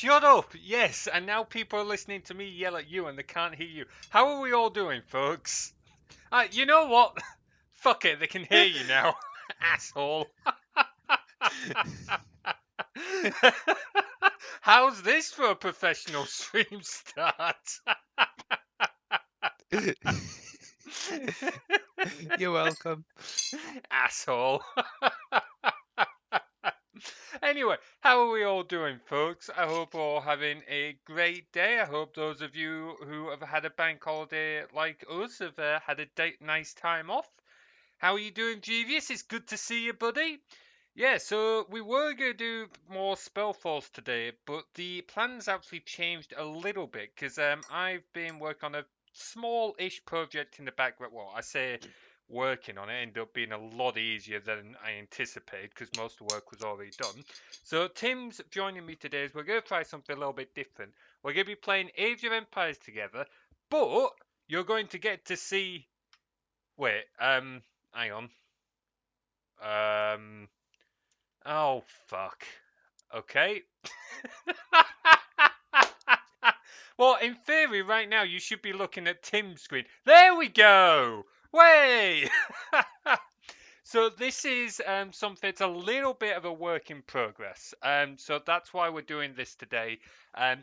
Shut up! Yes, and now people are listening to me yell at you and they can't hear you. How are we all doing, folks? You know what? Fuck it, they can hear you now. Asshole. How's this for a professional stream start? You're welcome. Asshole. Anyway, how are we all doing, folks? I hope we're all having a great day. I hope those of you who have had a bank holiday like us have had a nice time off. How are you doing, Jeevious? It's good to see you, buddy. Yeah, so we were going to do more Spellforce today, but the plans actually changed a little bit because I've been working on a small-ish project in the background. Well, I say working on it ended up being a lot easier than I anticipated because most of the work was already done. So Tim's joining me today as we're going to try something a little bit different. We're going to be playing Age of Empires together, but you're going to get to see. Wait, hang on. Oh fuck. Okay. Well, in theory, right now you should be looking at Tim's screen. There we go. Way. So this is something that's a little bit of a work in progress. So that's why we're doing this today.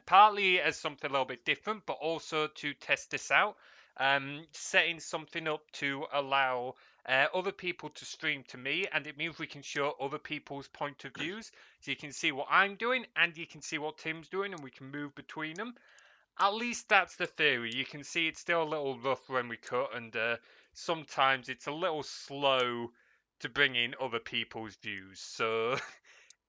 Partly as something a little bit different, but also to test this out. Setting something up to allow other people to stream to me, and it means we can show other people's point of views. So you can see what I'm doing, and you can see what Tim's doing, and we can move between them. At least that's the theory. You can see it's still a little rough when we cut, and sometimes it's a little slow to bring in other people's views. So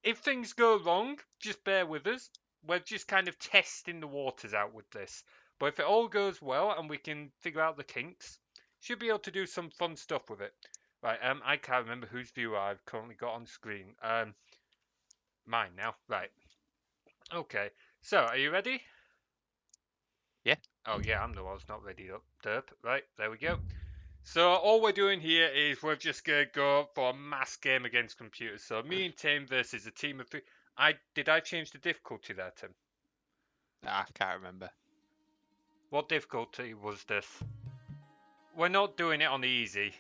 if things go wrong, just bear with us. We're just kind of testing the waters out with this. But if it all goes well and we can figure out the kinks, should be able to do some fun stuff with it. Right, I can't remember whose view I've currently got on screen. Mine now. Right. Okay. So, are you ready? Yeah. Oh yeah, I'm the one who's not ready up. Derp. Right, there we go. So all we're doing here is we're just gonna go for a mass game against computers. So me and Tim versus a team of three. Did I change the difficulty there, Tim? I can't remember. What difficulty was this? We're not doing it on the easy.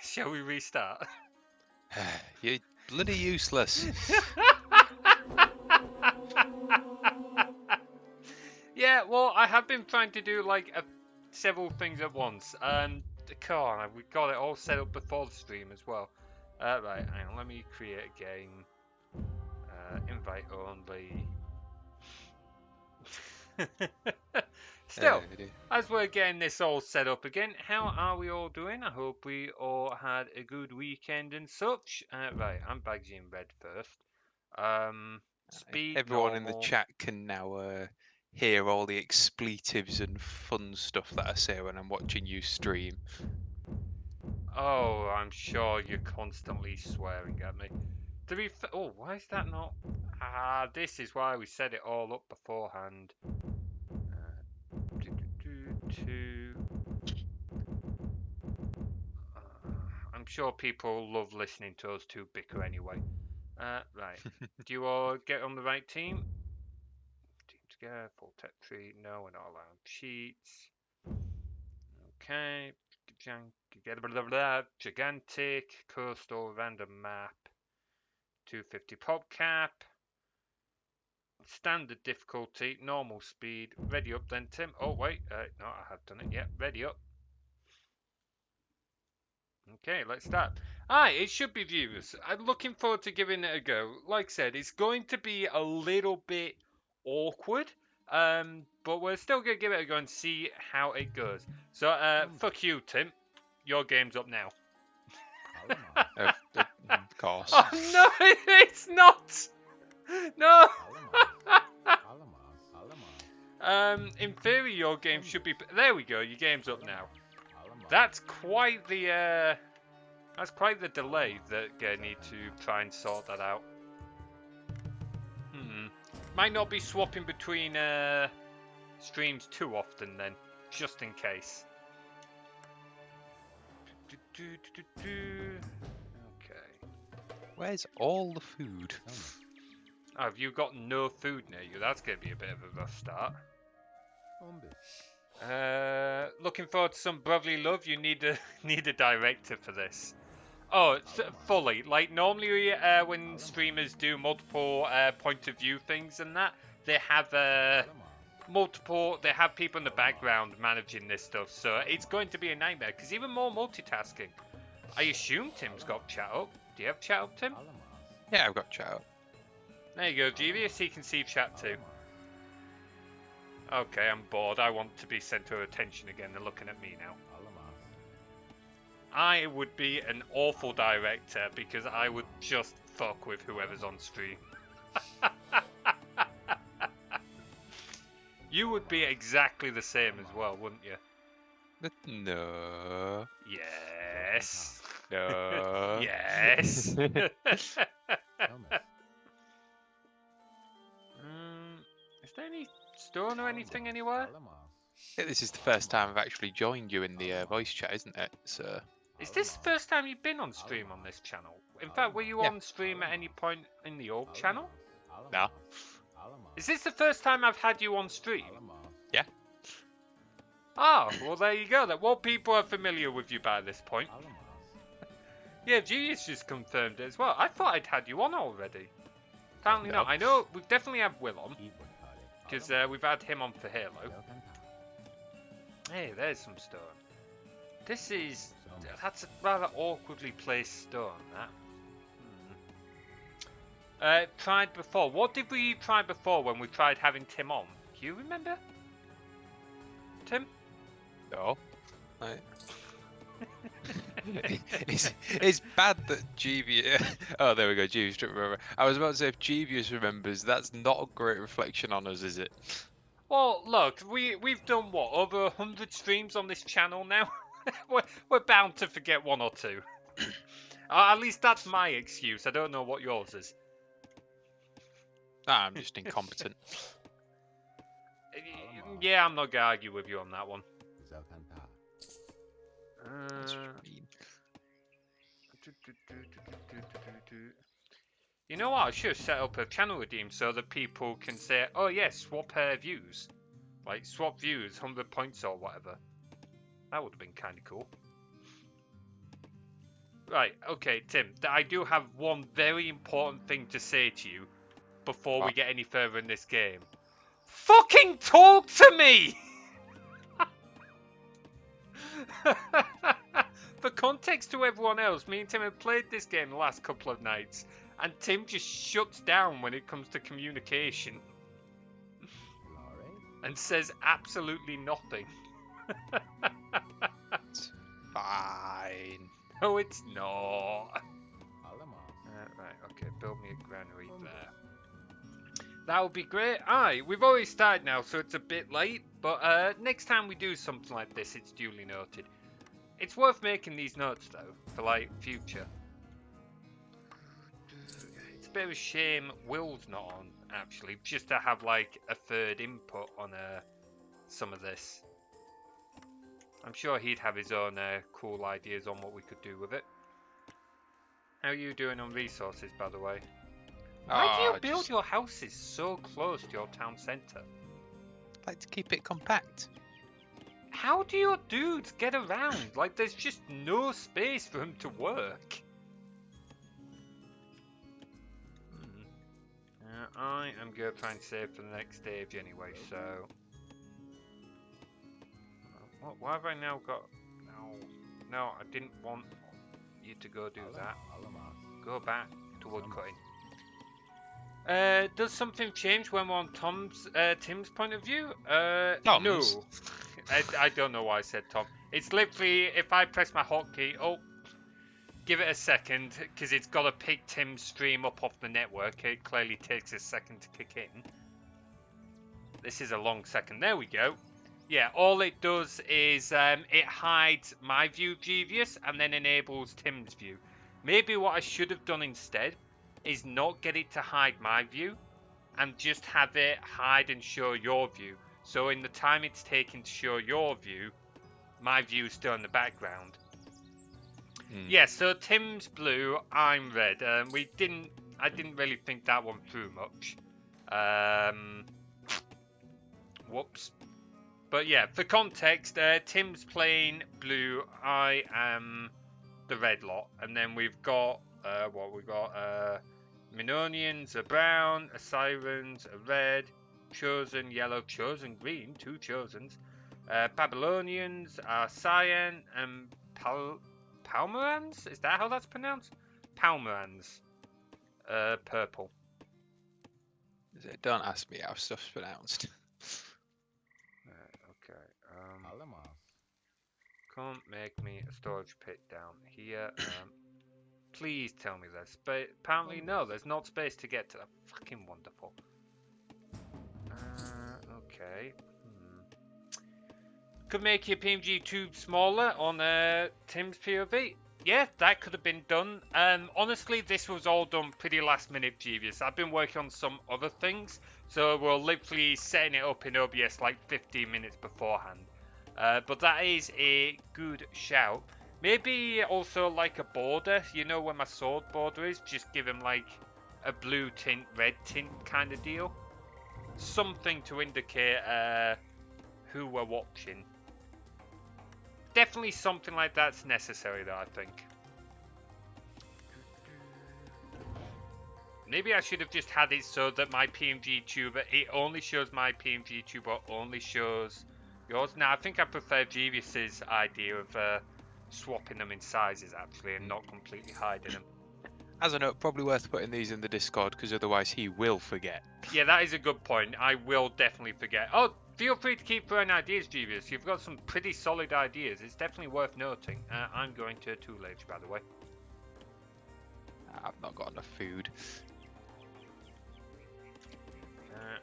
Shall we restart? You're bloody useless. Yeah, well, I have been trying to do like several things at once. Come on, we got it all set up before the stream as well. Right, hang on, let me create a game. Invite only. Still, as we're getting this all set up again, how are we all doing? I hope we all had a good weekend and such. Right, I'm Bagsy in red first. Speed Everyone normal. in the chat can now hear all the expletives and fun stuff that I say when I'm watching you stream. Oh, I'm sure you're constantly swearing at me. To be oh, why is that not? Ah, this is why we set it all up beforehand. I'm sure people love listening to us two bicker anyway. Right. Do you all get on the right team? Team together, full tech tree. No, we're not allowed cheats. Okay. Gigantic, coastal, random map. 250 pop cap. Standard difficulty, normal speed. Ready up then, Tim. Oh, wait. No, I have done it. Yeah, ready up. Okay, let's start. Aye, it should be viewers. I'm looking forward to giving it a go. Like I said, it's going to be a little bit awkward, but we're still going to give it a go and see how it goes. So, fuck you, Tim. Your game's up now. Of course. Oh, no, it's not! No! In theory, your game should be... There we go, your game's up now. That's quite the delay that I need to try and sort that out. Might not be swapping between streams too often then, just in case. Okay. Where's all the food? Oh, have you got no food near you? That's going to be a bit of a rough start. Looking forward to some brotherly love. You need a need a director for this. Oh, fully. Like normally, when streamers do multiple point of view things and that, they have multiple. They have people in the background managing this stuff. So it's going to be a nightmare. Because even more multitasking. I assume Tim's got chat up. Do you have chat up, Tim? Yeah, I've got chat up. There you go, Devious. He can see chat too. Okay, I'm bored. I want to be center of attention again. They're looking at me now. I would be an awful director because I would just fuck with whoever's on stream. You would be exactly the same as well, wouldn't you? No. Yes. No. Yes. Is there any stone or anything anywhere? Yeah, this is the first time I've actually joined you in the voice chat, isn't it? So. Is this the first time you've been on stream on this channel? In fact, were you on stream at any point in the old channel? No. Is this the first time I've had you on stream? Yeah. Oh, well there you go. That more people are familiar with you by this point. Yeah, Genius just confirmed it as well. I thought I'd had you on already. Apparently not. I know we've definitely had Will on. Because we've had him on for Halo. Hey, there's some stone. That's a rather awkwardly placed stone, that. Tried before. What did we try before when we tried having Tim on? Do you remember? Tim? No. It's bad that Jeevious... Oh, there we go. Jeevious didn't remember. I was about to say, if Jeevious remembers, that's not a great reflection on us, is it? Well, look, we've done, what, over 100 streams on this channel now? we're bound to forget one or two. At least that's my excuse. I don't know what yours is. Nah, I'm just incompetent. Yeah, I'm not going to argue with you on that one. You know what? I should have set up a channel redeem so that people can say, oh yes, swap views. Like, swap views, 100 points or whatever. That would have been kind of cool. Right, okay, Tim. I do have one very important thing to say to you before we get any further in this game. Fucking talk to me! For context to everyone else, me and Tim have played this game the last couple of nights, and Tim just shuts down when it comes to communication. And says absolutely nothing. It's fine. No, it's not. Right, okay, build me a granary there. That would be great. Aye, we've already started now, so it's a bit late, but next time we do something like this, it's duly noted. It's worth making these notes, though, for, like, future. It's a bit of a shame Will's not on, actually, just to have, like, a third input on some of this. I'm sure he'd have his own cool ideas on what we could do with it. How are you doing on resources, by the way? Why do you build your houses so close to your town centre? I like to keep it compact. How do your dudes get around? Like, there's just no space for them to work. I am going to try and save for the next stage anyway, so... Why have I now got... No, I didn't want you to go do that. Go back to woodcutting. Does something change when we're on Tim's point of view? Tom's? No. I don't know why I said Tom. It's literally, if I press my hotkey, give it a second, because it's got to pick Tim's stream up off the network. It clearly takes a second to kick in. This is a long second. There we go. Yeah, all it does is it hides my view, Jeevious, and then enables Tim's view. Maybe what I should have done instead is not get it to hide my view and just have it hide and show your view. So in the time it's taken to show your view, my view is still in the background. Yeah, so Tim's blue, I'm red. We didn't I didn't really think that one through much. Whoops. But yeah, for context, Tim's playing blue. I am the red lot, and then we've got what we got. Minonians are brown, a Sirens are red, Chosen yellow, Chosen green, two Chosens. Babylonians are cyan, and Palmerans? Is that how that's pronounced? Palmerans, purple. Don't ask me how stuff's pronounced. Okay. Can't make me a storage pit down here. Please tell me there's space. Apparently, no, there's not space to get to that. Fucking wonderful. Okay. Could make your PMG tube smaller on Tim's POV. Yeah, that could have been done. Honestly, this was all done pretty last minute, Jeevious. I've been working on some other things, so we're literally setting it up in OBS like 15 minutes beforehand. But that is a good shout. Maybe also like a border, you know where my sword border is? Just give him like a blue tint, red tint kind of deal. Something to indicate who we're watching. Definitely something like that's necessary though, I think. Maybe I should have just had it so that my PMG tuber, it only shows my PMG tuber, only shows yours. Now, I think I prefer Jeevious's idea of swapping them in sizes actually and not completely hiding them. As a note, probably worth putting these in the Discord because otherwise he will forget. Yeah, that is a good point. I will definitely forget. Oh, feel free to keep throwing ideas, Jeevious. You've got some pretty solid ideas. It's definitely worth noting. I'm going to Tool Age, by the way. I've not got enough food.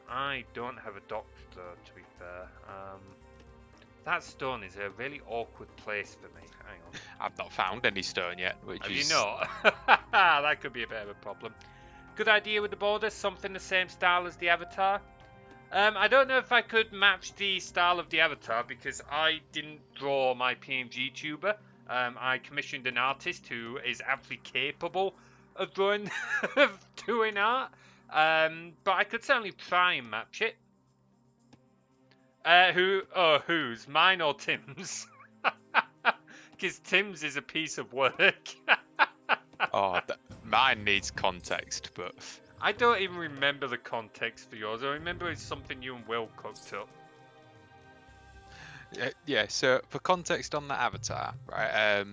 I don't have a doctor, to be fair. That stone is a really awkward place for me. Hang on. I've not found any stone yet, which Have is... you not? That could be a bit of a problem. Good idea with the border, something the same style as the Avatar. I don't know if I could match the style of the Avatar because I didn't draw my PMG tuber. I commissioned an artist who is actually capable of drawing doing art. But I could certainly try and match it. Whose? Mine or Tim's? Because Tim's is a piece of work. Mine needs context, but... I don't even remember the context for yours. I remember it's something you and Will cooked up. Yeah, so for context on the Avatar, right,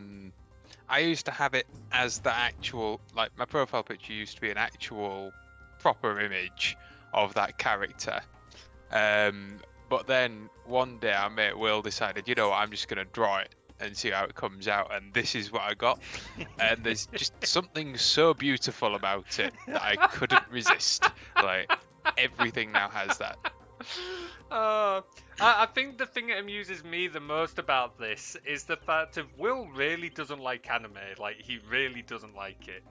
I used to have it as the actual, like, my profile picture used to be an actual proper image of that character. But then one day our mate Will decided, you know what, I'm just going to draw it and see how it comes out, and this is what I got. And there's just something so beautiful about it that I couldn't resist. Like, everything now has that. I think the thing that amuses me the most about this is the fact of Will really doesn't like anime. Like, he really doesn't like it.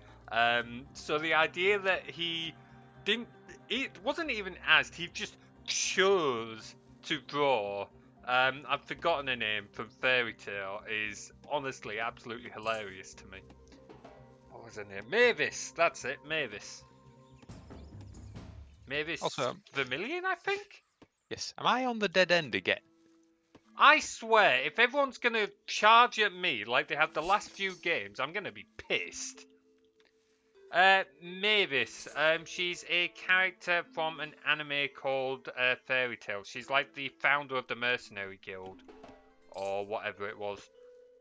So the idea that he didn't... It wasn't even asked, he just chose to draw... I've forgotten her name from Fairy Tail, is honestly absolutely hilarious to me. What was her name? Mavis! That's it, Mavis. Mavis Also, Vermilion, I think? Yes. Am I on the dead end again? I swear, if everyone's going to charge at me like they have the last few games, I'm going to be pissed. Mavis, she's a character from an anime called Fairy Tail. She's like the founder of the Mercenary Guild, or whatever it was.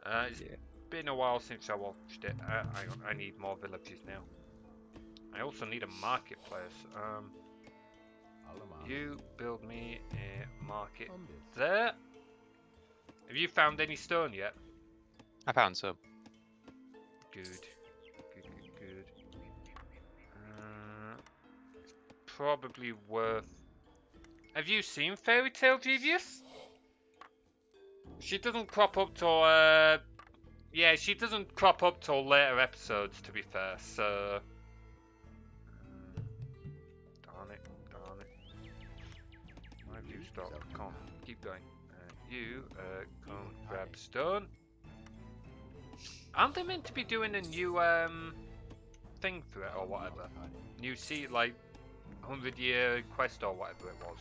It's been a while since I watched it. I need more villages now. I also need a marketplace. You build me a market there. Have you found any stone yet? I found some. Good. Probably worth... Have you seen Fairy Tail, Jeevious? She doesn't crop up till... Yeah, she doesn't crop up till later episodes, to be fair, so... Darn it. Why have you stopped? Come on, keep going. You, come grab stone. Aren't they meant to be doing a new, thing for it or whatever? New seat, like 100-year quest or whatever it was.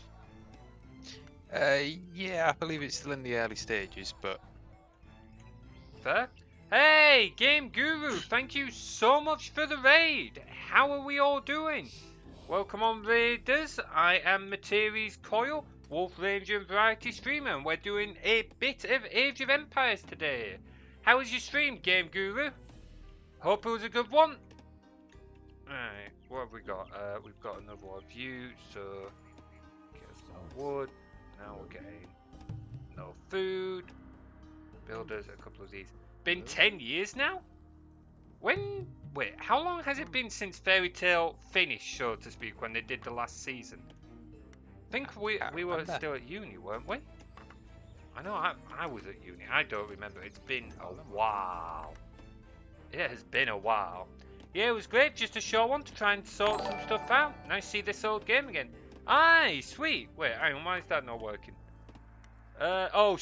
Yeah, I believe it's still in the early stages, but Fair. Hey, Game Guru, thank you so much for the raid. How are we all doing? Welcome on, raiders. I am Materies Coil, Wolf Ranger and Variety Streamer, and we're doing a bit of Age of Empires today. How was your stream, Game Guru? Hope it was a good one. Alright, what have we got? We've got another one of you, so get some wood. Now we're getting no food. Builders, a couple of these. Been 10 years now? Wait, how long has it been since Fairy Tail finished, so to speak, when they did the last season? I think we were still at uni, weren't we? I know I was at uni. I don't remember. It's been a while. It has been a while. Yeah, it was great. Just a short one to try and sort some stuff out. Nice to see this old game again. Aye, sweet. Wait, hang on. Why is that not working? Oh,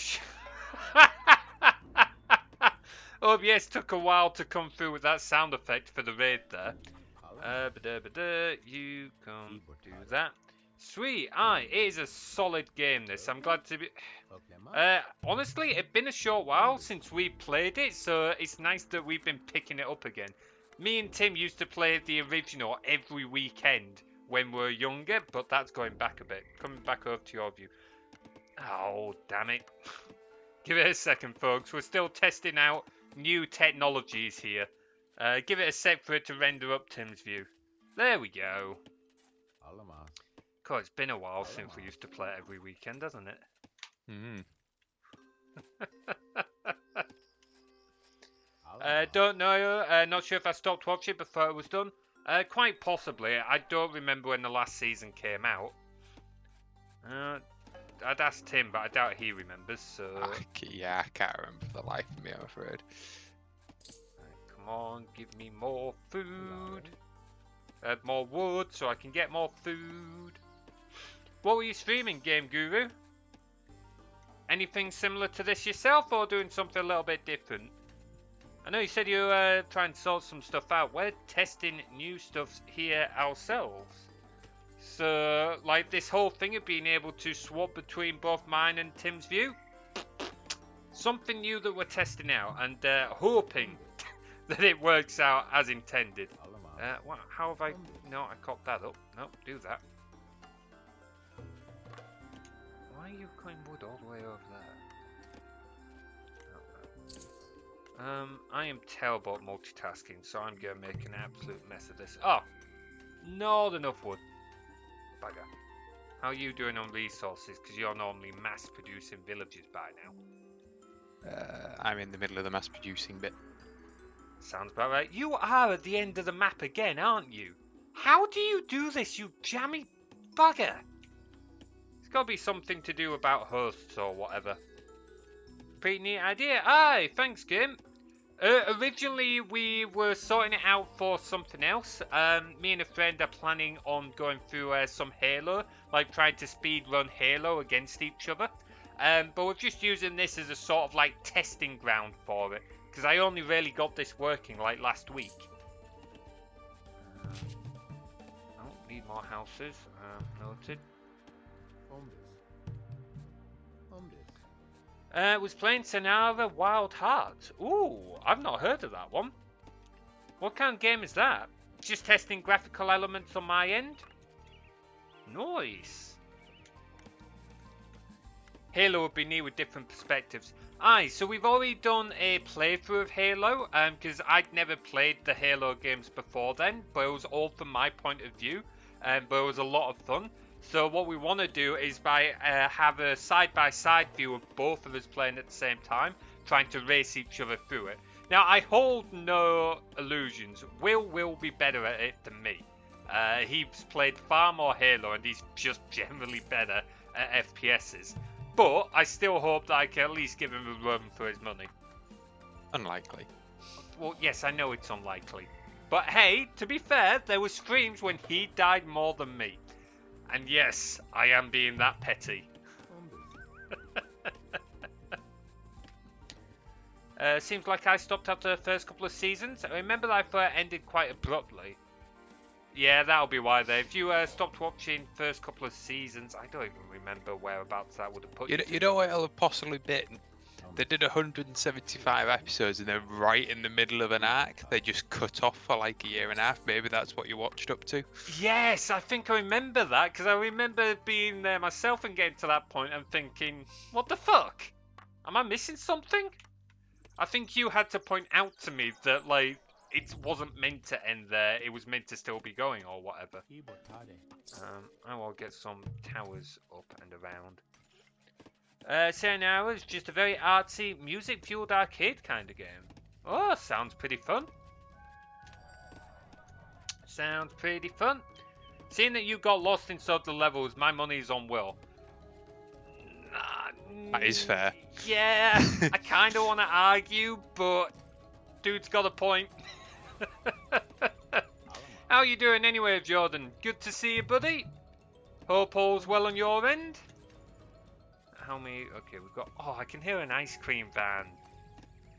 OBS took a while to come through with that sound effect for the raid there. You can do that. Sweet. Aye, it is a solid game, this. I'm glad to be... honestly, it's been a short while since we played it, so it's nice that we've been picking it up again. Me and Tim used to play the original every weekend when we were younger, but that's going back a bit. Coming back over to your view. Oh, damn it. Give it a second, folks. We're still testing out new technologies here. Give it a sec for it to render up Tim's view. There we go. God, it's been a while since we used to play it every weekend, hasn't it? Don't know. Not sure if I stopped watching before it was done. Quite possibly. I don't remember when the last season came out. I'd ask Tim, but I doubt he remembers. So yeah, I can't remember for the life of me, I'm afraid. Right, come on, give me more food. More wood, so I can get more food. What were you streaming, Game Guru? Anything similar to this yourself, or doing something a little bit different? I know you said you were trying to sort some stuff out. We're testing new stuff here ourselves. So, like this whole thing of being able to swap between both mine and Tim's view. Something new that we're testing out and hoping that it works out as intended. How have I... No, I cocked that up. No, do that. Why are you cutting wood all the way over there? I am terrible at multitasking, so I'm going to make an absolute mess of this. Oh! Not enough wood. Bugger. How are you doing on resources? Because you're normally mass-producing villages by now. I'm in the middle of the mass-producing bit. Sounds about right. You are at the end of the map again, aren't you? How do you do this, you jammy bugger? It's got to be something to do about hosts or whatever. Pretty neat idea. Aye, thanks, Gimp. Originally, we were sorting it out for something else. Me and a friend are planning on going through some Halo, like trying to speedrun Halo against each other. But we're just using this as a sort of like testing ground for it, because I only really got this working like last week. Oh, need more houses. Noted. Was playing Sonara Wild Hearts. Ooh, I've not heard of that one. What kind of game is that? Just testing graphical elements on my end? Nice. Halo would be neat with different perspectives. Aye, so we've already done a playthrough of Halo, because I'd never played the Halo games before then, but it was all from my point of view, but it was a lot of fun. So what we want to do is have a side-by-side view of both of us playing at the same time, trying to race each other through it. Now, I hold no illusions. Will be better at it than me. He's played far more Halo, and he's just generally better at FPSs. But I still hope that I can at least give him a run for his money. Unlikely. Well, yes, I know it's unlikely. But hey, to be fair, there were streams when he died more than me. And yes, I am being that petty. Seems like I stopped after the first couple of seasons. I remember I thought it ended quite abruptly. Yeah, that'll be why then. If you stopped watching first couple of seasons, I don't even remember whereabouts that would have put you. You know what it'll have possibly been? They did 175 episodes and then right in the middle of an arc, they just cut off for like a year and a half. Maybe that's what you watched up to. Yes, I think I remember that, because I remember being there myself and getting to that point and thinking, what the fuck? Am I missing something? I think you had to point out to me that, like, it wasn't meant to end there, it was meant to still be going or whatever. I will get some towers up and around. Saying now is just a very artsy, music-fueled arcade kind of game. Oh, sounds pretty fun. Sounds pretty fun. Seeing that you got lost in some of the levels, my money's on Will. That is fair. Yeah, I kind of want to argue, but dude's got a point. How you doing anyway, Jordan? Good to see you, buddy. Hope all's well on your end. How many? Okay, we've got... Oh, I can hear an ice cream van.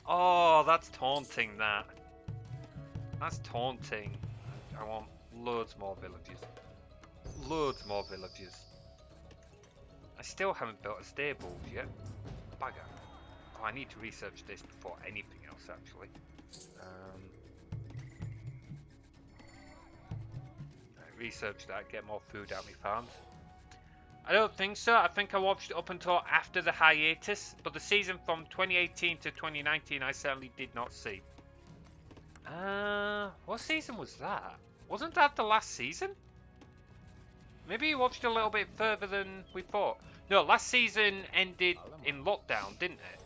Oh, that's taunting, that. That's taunting. I want loads more villages. Loads more villages. I still haven't built a stable yet. Bugger. Oh, I need to research this before anything else, actually. Research that, get more food out of my farms. I don't think so. I think I watched it up until after the hiatus, but the season from 2018 to 2019 I certainly did not see. What season was that? Wasn't that the last season? Maybe you watched a little bit further than we thought. No, last season ended in lockdown, didn't it?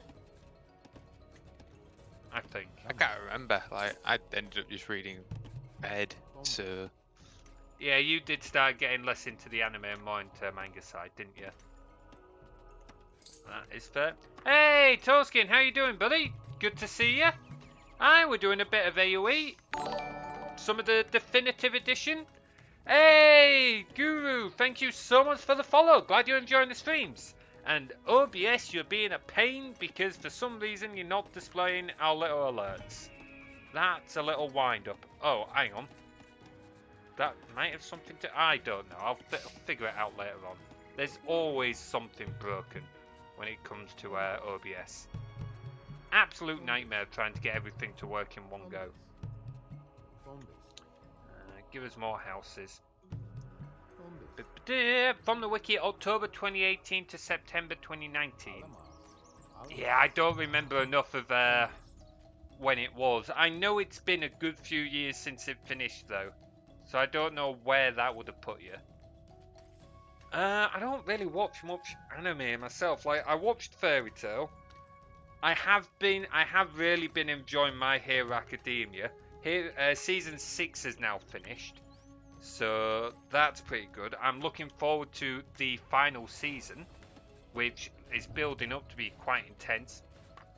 I think. I can't remember. Like, I ended up just reading ahead, so... Yeah, you did start getting less into the anime and more into manga side, didn't you? That is fair. Hey, Toskin, how you doing, buddy? Good to see you. Aye, we're doing a bit of AoE. Some of the definitive edition. Hey, Guru, thank you so much for the follow. Glad you're enjoying the streams. And OBS, you're being a pain because for some reason you're not displaying our little alerts. That's a little wind up. Oh, hang on. That might have something to... I don't know. I'll figure it out later on. There's always something broken when it comes to OBS. Absolute nightmare trying to get everything to work in one go. Give us more houses. From the wiki, October 2018 to September 2019. Yeah, I don't remember enough of when it was. I know it's been a good few years since it finished though. So I don't know where that would have put you. I don't really watch much anime myself. Like, I watched Fairy Tail. I have really been enjoying My Hero Academia. Here, season 6 is now finished, so that's pretty good. I'm looking forward to the final season, which is building up to be quite intense.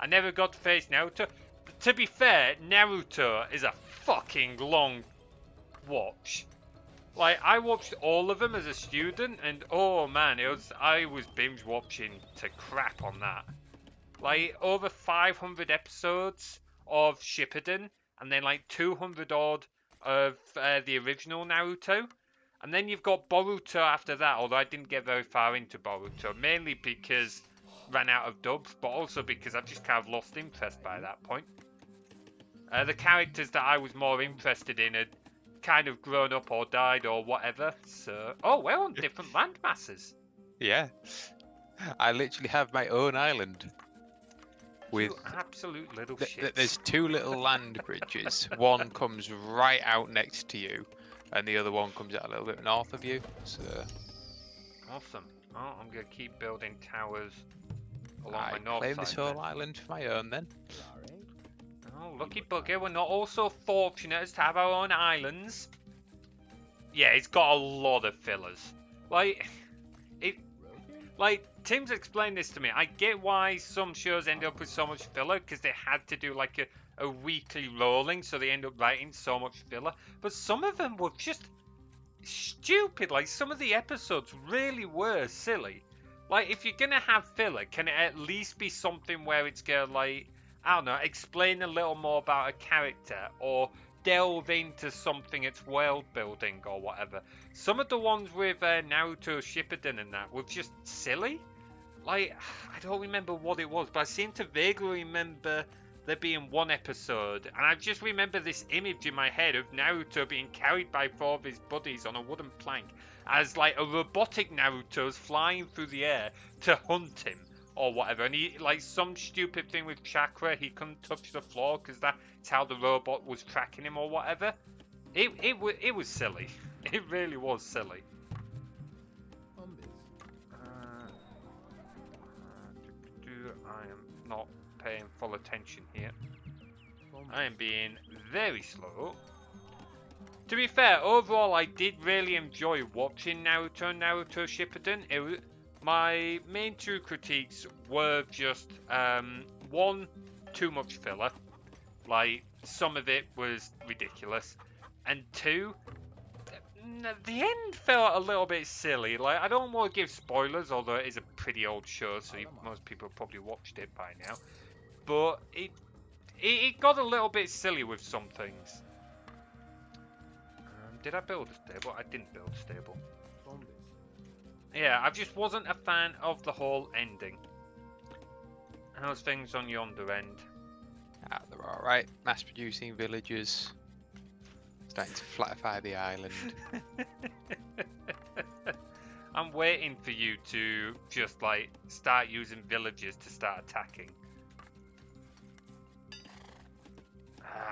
I never got to face Naruto. But to be fair, Naruto is a fucking long watch. Like, I watched all of them as a student, and oh man, I was binge watching to crap on that. Like, over 500 episodes of Shippuden, and then like 200 odd of the original Naruto. And then you've got Boruto after that, although I didn't get very far into Boruto, mainly because ran out of dubs, but also because I've just kind of lost interest by that point. The characters that I was more interested in had kind of grown up or died or whatever, so... Oh, we're on different land masses. Yeah. I literally have my own island. With you absolute little shit. There's two little land bridges. One comes right out next to you, and the other one comes out a little bit north of you. So awesome. Oh, I'm gonna keep building towers along my north side. I claim this whole island for my own then. Oh, lucky bugger. We're not all so fortunate as to have our own islands. Yeah, it's got a lot of fillers. Like, Tim's explained this to me. I get why some shows end up with so much filler, because they had to do like a weekly rolling, so they end up writing so much filler. But some of them were just stupid. Like, some of the episodes really were silly. Like, if you're gonna have filler, can it at least be something where it's gonna, like, I don't know, explain a little more about a character or delve into something it's world building or whatever. Some of the ones with Naruto Shippuden and that were just silly. Like, I don't remember what it was, but I seem to vaguely remember there being one episode, and I just remember this image in my head of Naruto being carried by 4 of his buddies on a wooden plank as like a robotic Naruto's flying through the air to hunt him or whatever, and he like some stupid thing with chakra, he couldn't touch the floor because that's how the robot was tracking him or whatever. It was silly. It really was silly. I am not paying full attention here. I am being very slow. To be fair, overall I did really enjoy watching Naruto and Naruto Shippuden. My main 2 critiques were just, 1, too much filler. Like, some of it was ridiculous. And 2, the end felt a little bit silly. Like, I don't want to give spoilers, although it is a pretty old show, so most people have probably watched it by now. But it got a little bit silly with some things. Did I build a stable? I didn't build a stable. Yeah, I just wasn't a fan of the whole ending. How's things on yonder end? They're alright. Mass producing villagers. Starting to flatify the island. I'm waiting for you to just like start using villagers to start attacking.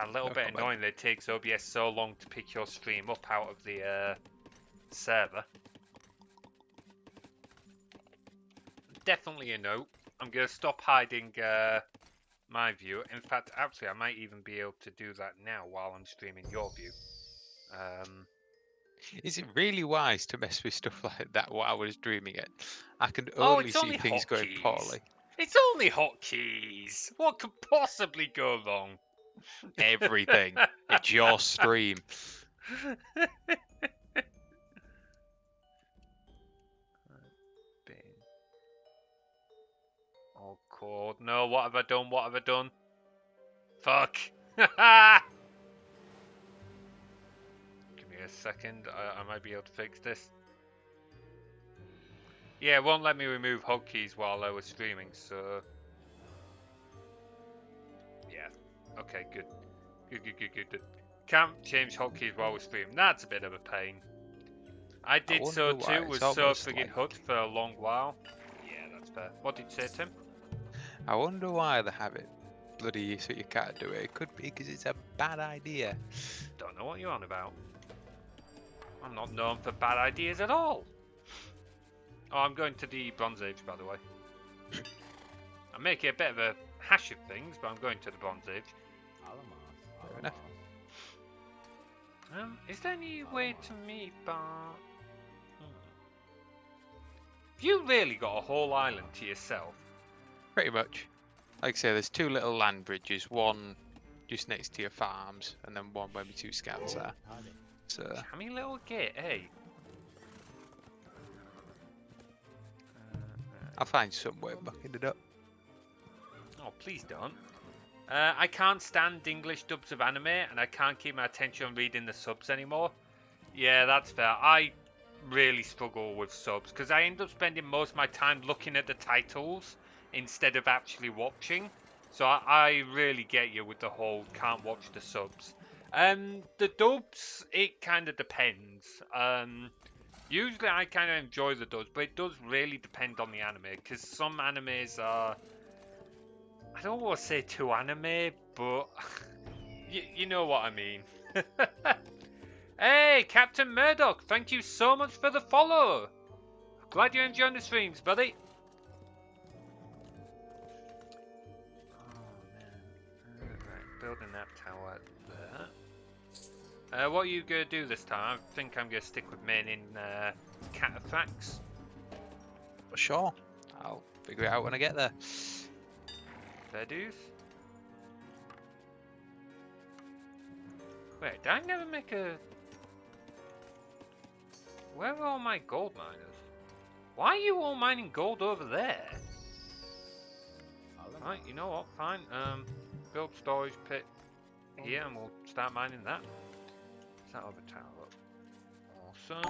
A little bit annoying that it takes OBS so long to pick your stream up out of the server. Definitely a note. I'm going to stop hiding my view. In fact, actually, I might even be able to do that now while I'm streaming your view. Is it really wise to mess with stuff like that while I was dreaming it? I can only see things going poorly. It's only hotkeys. What could possibly go wrong? Everything. It's your stream. Oh, God. No, what have I done? What have I done? Fuck. Give me a second. I might be able to fix this. Yeah, it won't let me remove hotkeys while I was streaming, so... Yeah. Okay, good. Good. Can't change hotkeys while we're streaming. That's a bit of a pain. I did so too, was so friggin' hooked for a long while. Yeah, that's fair. What did you say, Tim? I wonder why they have it. Bloody so you can't do it. It could be because it's a bad idea. Don't know what you're on about. I'm not known for bad ideas at all. Oh, I'm going to the Bronze Age, by the way. I'm making a bit of a hash of things, but I'm going to the Bronze Age. Fair enough. Is there any way to meet bar? Have you really got a whole island to yourself? Pretty much. Like I say, there's 2 little land bridges. One just next to your farms, and then one where my 2 scouts are. So. Jammy little gate, eh? I'll find some way of mucking it up. Oh, please don't. I can't stand English dubs of anime, and I can't keep my attention on reading the subs anymore. Yeah, that's fair. I really struggle with subs, because I end up spending most of my time looking at the titles instead of actually watching. So I really get you with the whole can't watch the subs. The dubs, it kind of depends. Usually I kind of enjoy the dubs, but it does really depend on the anime, because some animes are... I don't want to say too anime, but you know what I mean. Hey, Captain Murdoch, thank you so much for the follow. Glad you're enjoying the streams, buddy. Oh, man. Right, building that tower there. What are you going to do this time? I think I'm going to stick with main in Cataphax. Sure. I'll figure it out when I get there. Fair dues. Wait, did I never make a... Where are all my gold miners? Why are you all mining gold over there? Right, you know what? Fine. Build storage pit here, and we'll start mining that. Is that over tower up? Awesome.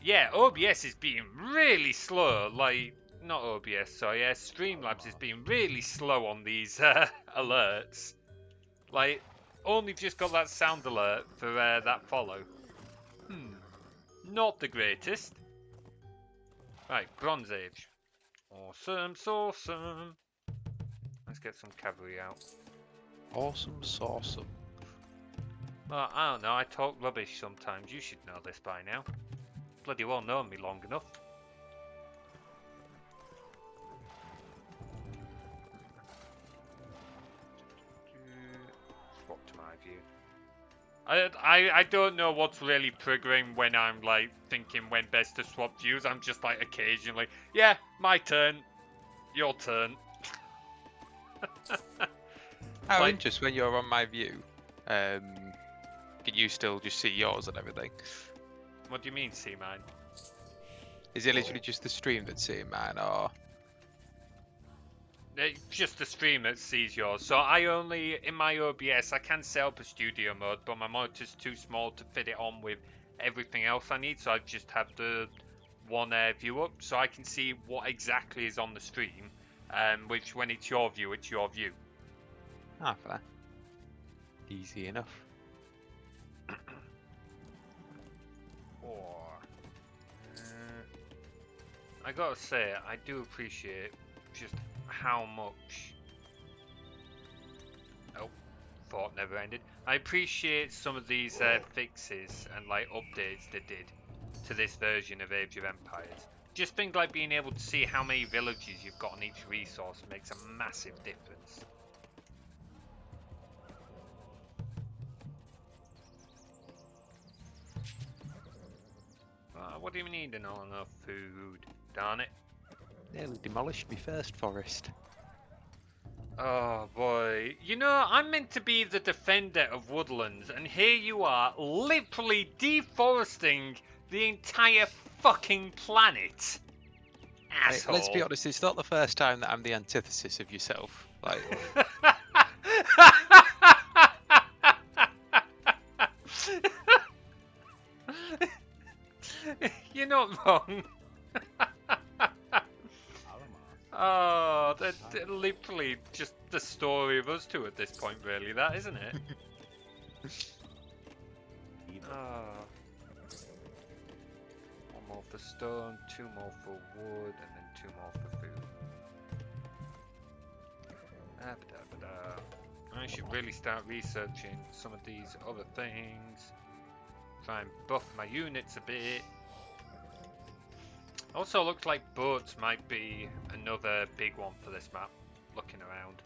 Yeah, OBS is being really slow. Like, not OBS, sorry. Yeah, Streamlabs is being really slow on these alerts. Like, only just got that sound alert for that follow. Not the greatest. Right, Bronze Age. Awesome, awesome. Let's get some cavalry out. Awesome, awesome. Well, I don't know, I talk rubbish sometimes. You should know this by now. Bloody well known me long enough. Swap to my view. I don't know what's really triggering when I'm like thinking when best to swap views. I'm just like occasionally, yeah, my turn, your turn. How Like- interesting when you're on my view. Can you still just see yours and everything? What do you mean, see mine? Is it literally just the stream that's seeing mine, or? It's just the stream that sees yours. So I only, in my OBS, I can set up a studio mode, but my monitor's too small to fit it on with everything else I need. So I just have the one view up, so I can see what exactly is on the stream. Which, when it's your view, it's your view. Ah, fair. Easy enough. Or, I gotta say, I do appreciate just how much. Oh, thought never ended. I appreciate some of these fixes and like updates they did to this version of Age of Empires. Just things like being able to see how many villages you've got on each resource makes a massive difference. What do you need and not enough food? Darn it. Nearly demolished me first forest. Oh boy. You know, I'm meant to be the defender of woodlands, and here you are, literally deforesting the entire fucking planet. Hey, Asshole. let's be honest, it's not the first time that I'm the antithesis of yourself. Like, You're not wrong. Oh, that's literally just the story of us two at this point, really, that, isn't it? Oh. One more for stone, 2 more for wood, and then 2 more for food. I should really start researching some of these other things. Try and buff my units a bit. Also, looks like boats might be another big one for this map. Looking around.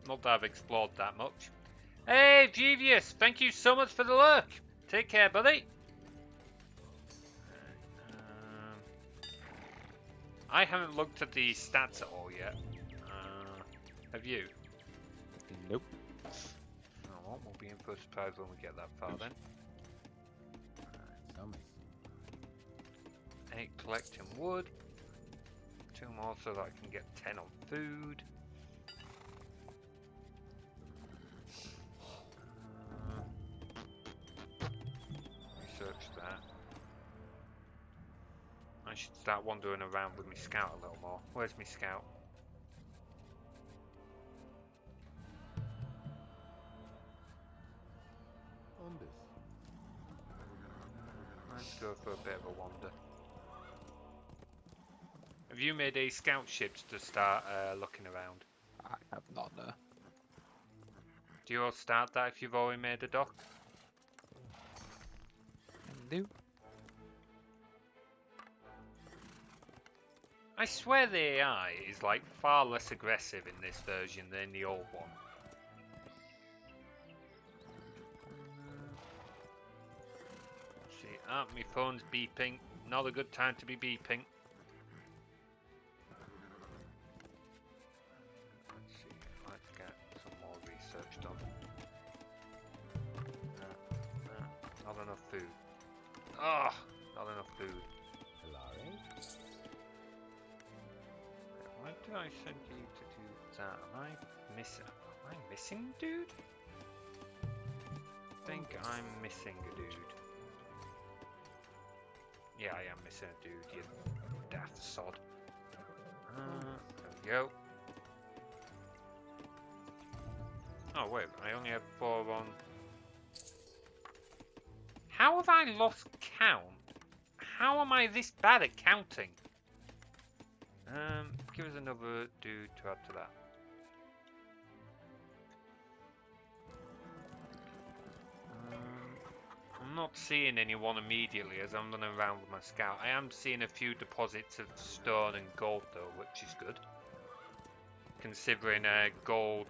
Not that I've explored that much. Hey, Jeevious! Thank you so much for the lurk. Take care, buddy. I haven't looked at the stats at all yet. Have you? nope. Oh, well, we'll be in for a surprise when we get that far then. 8 collecting wood. 2 more so that I can get 10 on food. Research that. I should start wandering around with my scout a little more. Where's my scout? Let's go for a bit of a wander. Have you made a scout ships to start looking around? I have not, no. Do you all start that if you've already made a dock? No. I swear the AI is like far less aggressive in this version than the old one. See, my phone's beeping. Not a good time to be beeping. Let's see, let's get some more research done. Not enough food. Ah, not enough food. Why did I send you to do that? Am I missing, dude? I think I'm missing a dude. Yeah, I am missing a dude, you daft sod. There we go. Oh wait, I only have 4 on. How have I lost count? How am I this bad at counting? Give us another dude to add to that. I'm not seeing anyone immediately as I'm running around with my scout. I am seeing a few deposits of stone and gold though, which is good. Considering gold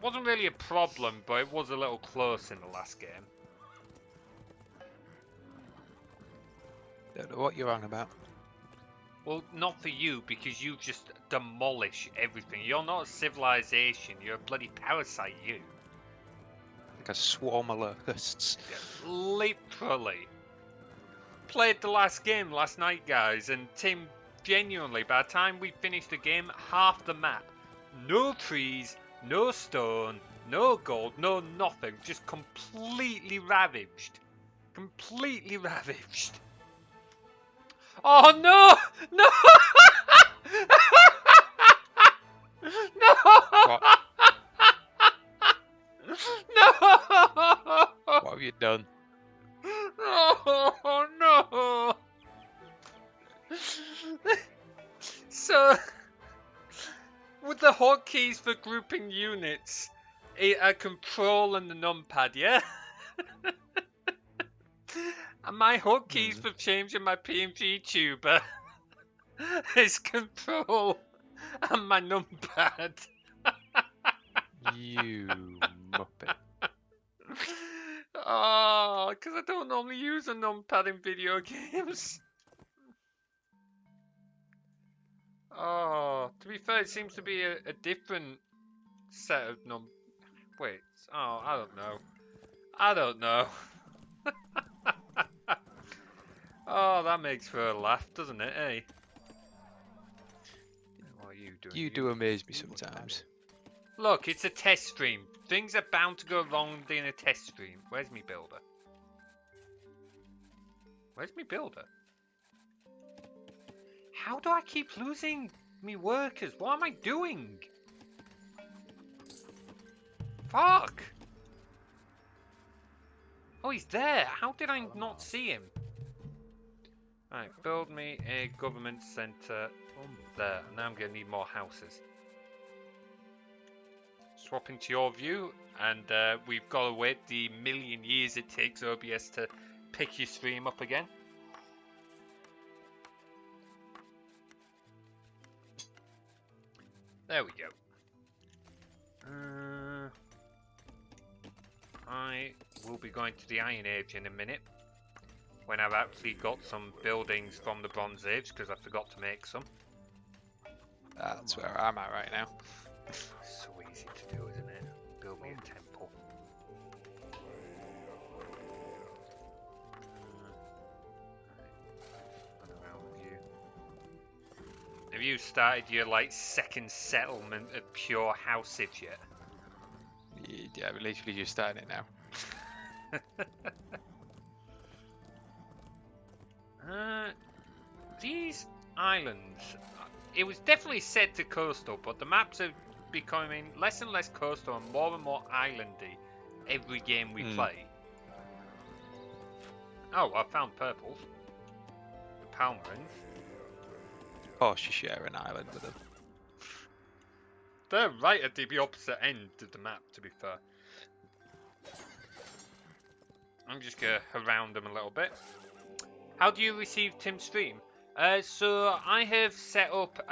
wasn't really a problem, but it was a little close in the last game. Don't know what you're on about. Well, not for you, because you just demolish everything. You're not a civilization, you're a bloody parasite, you. Like a swarm of locusts. Yeah, literally. Played the last game last night, guys, and Tim, genuinely, by the time we finished the game, half the map. No trees, no stone, no gold, no nothing. Just completely ravaged. Completely ravaged. Oh no! No! No! What? No! What have you done? Oh no! So, with the hotkeys for grouping units, a control and the numpad, yeah? And my hotkeys for changing my PNG tuber is control and my numpad. You muppet. Oh, because I don't normally use a numpad in video games. Oh, to be fair, it seems to be a different set of Wait, oh, I don't know. I don't know. Oh, that makes for a laugh, doesn't it, eh? What are you doing? You do amaze me sometimes. Look, it's a test stream. Things are bound to go wrong in a test stream. Where's me builder? Where's me builder? How do I keep losing me workers? What am I doing? Fuck! Oh, he's there. How did I not see him? Right, build me a government centre there. Now I'm going to need more houses. Swap into your view, and we've got to wait the million years it takes OBS to pick your stream up again. There we go. I will be going to the Iron Age in a minute, when I've actually got some buildings from the Bronze Age, because I forgot to make some. That's where I'm at right now. So easy to do, isn't it? Build me a temple. Run around with you. Have you started your second settlement of pure houseage yet? Yeah, we're literally just starting it now. These islands, it was definitely set to coastal, but the maps are becoming less and less coastal and more islandy every game we play. Oh, I found purples. The Palmerins. Of course you share an island with them. They're right at the opposite end of the map, to be fair. I'm just going to around them a little bit. How do you receive Tim's stream? So I have set up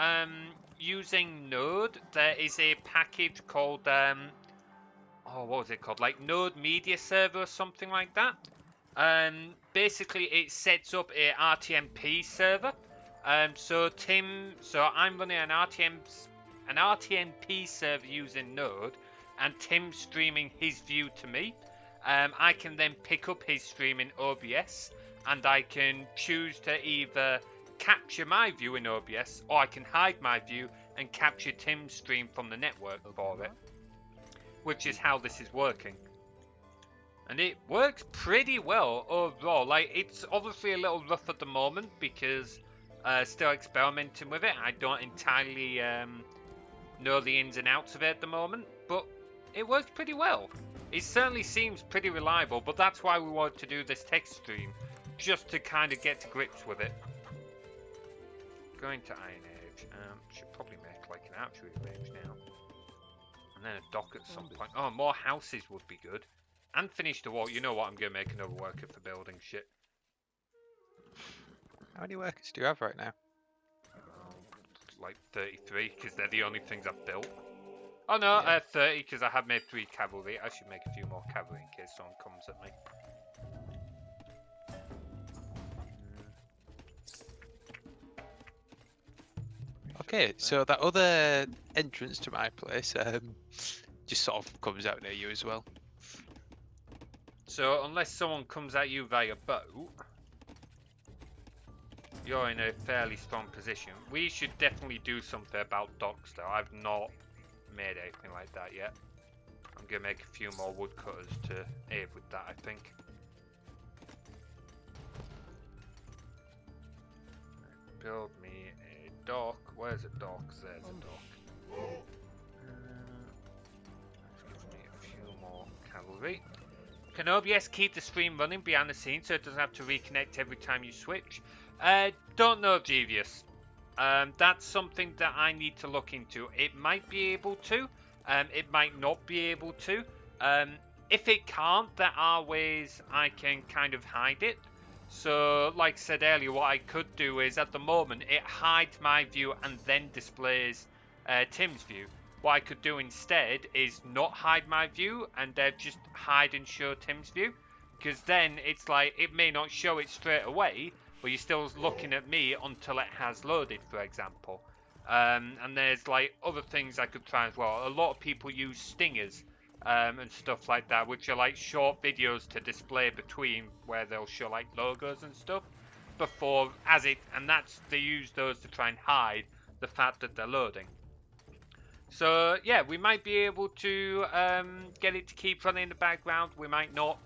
using Node. There is a package called what was it called? Like Node Media Server or something like that. Basically it sets up a RTMP server. So I'm running an RTMP server using Node, and Tim's streaming his view to me. I can then pick up his stream in OBS, and I can choose to either capture my view in OBS, or I can hide my view and capture Tim's stream from the network for it, which is how this is working. And it works pretty well overall. Like, it's obviously a little rough at the moment because still experimenting with it. I don't entirely know the ins and outs of it at the moment, but it works pretty well. It certainly seems pretty reliable, but that's why we wanted to do this text stream, just to kind of get to grips with it. Going to Iron Age. Should probably make like an archery range now. And then a dock at some point. Oh, more houses would be good. And finish the wall. You know what? I'm going to make another worker for building shit. How many workers do you have right now? Like 33, because they're the only things I've built. Oh no, Yeah. 30, because I have made 3 cavalry. I should make a few more cavalry in case someone comes at me. Okay, so that other entrance to my place just sort of comes out near you as well. So unless someone comes at you via boat, you're in a fairly strong position. We should definitely do something about docks though. I've not made anything like that yet. I'm going to make a few more woodcutters to aid with that, I think. Build me a dock. Where's a dock? There's a dock. Let's give me a few more cavalry. Can OBS keep the stream running behind the scenes so it doesn't have to reconnect every time you switch? Don't know, Jeevious. That's something that I need to look into. It might be able to. It might not be able to. If it can't, there are ways I can kind of hide it. So, like I said earlier, what I could do is, at the moment, it hides my view and then displays Tim's view. What I could do instead is not hide my view and just hide and show Tim's view. Because then it's like, it may not show it straight away, but you're still looking at me until it has loaded, for example. And there's like other things I could try as well. A lot of people use stingers and stuff like that, which are like short videos to display between where they'll show like logos and stuff before they use those to try and hide the fact that they're loading. So yeah, we might be able to get it to keep running in the background. We might not.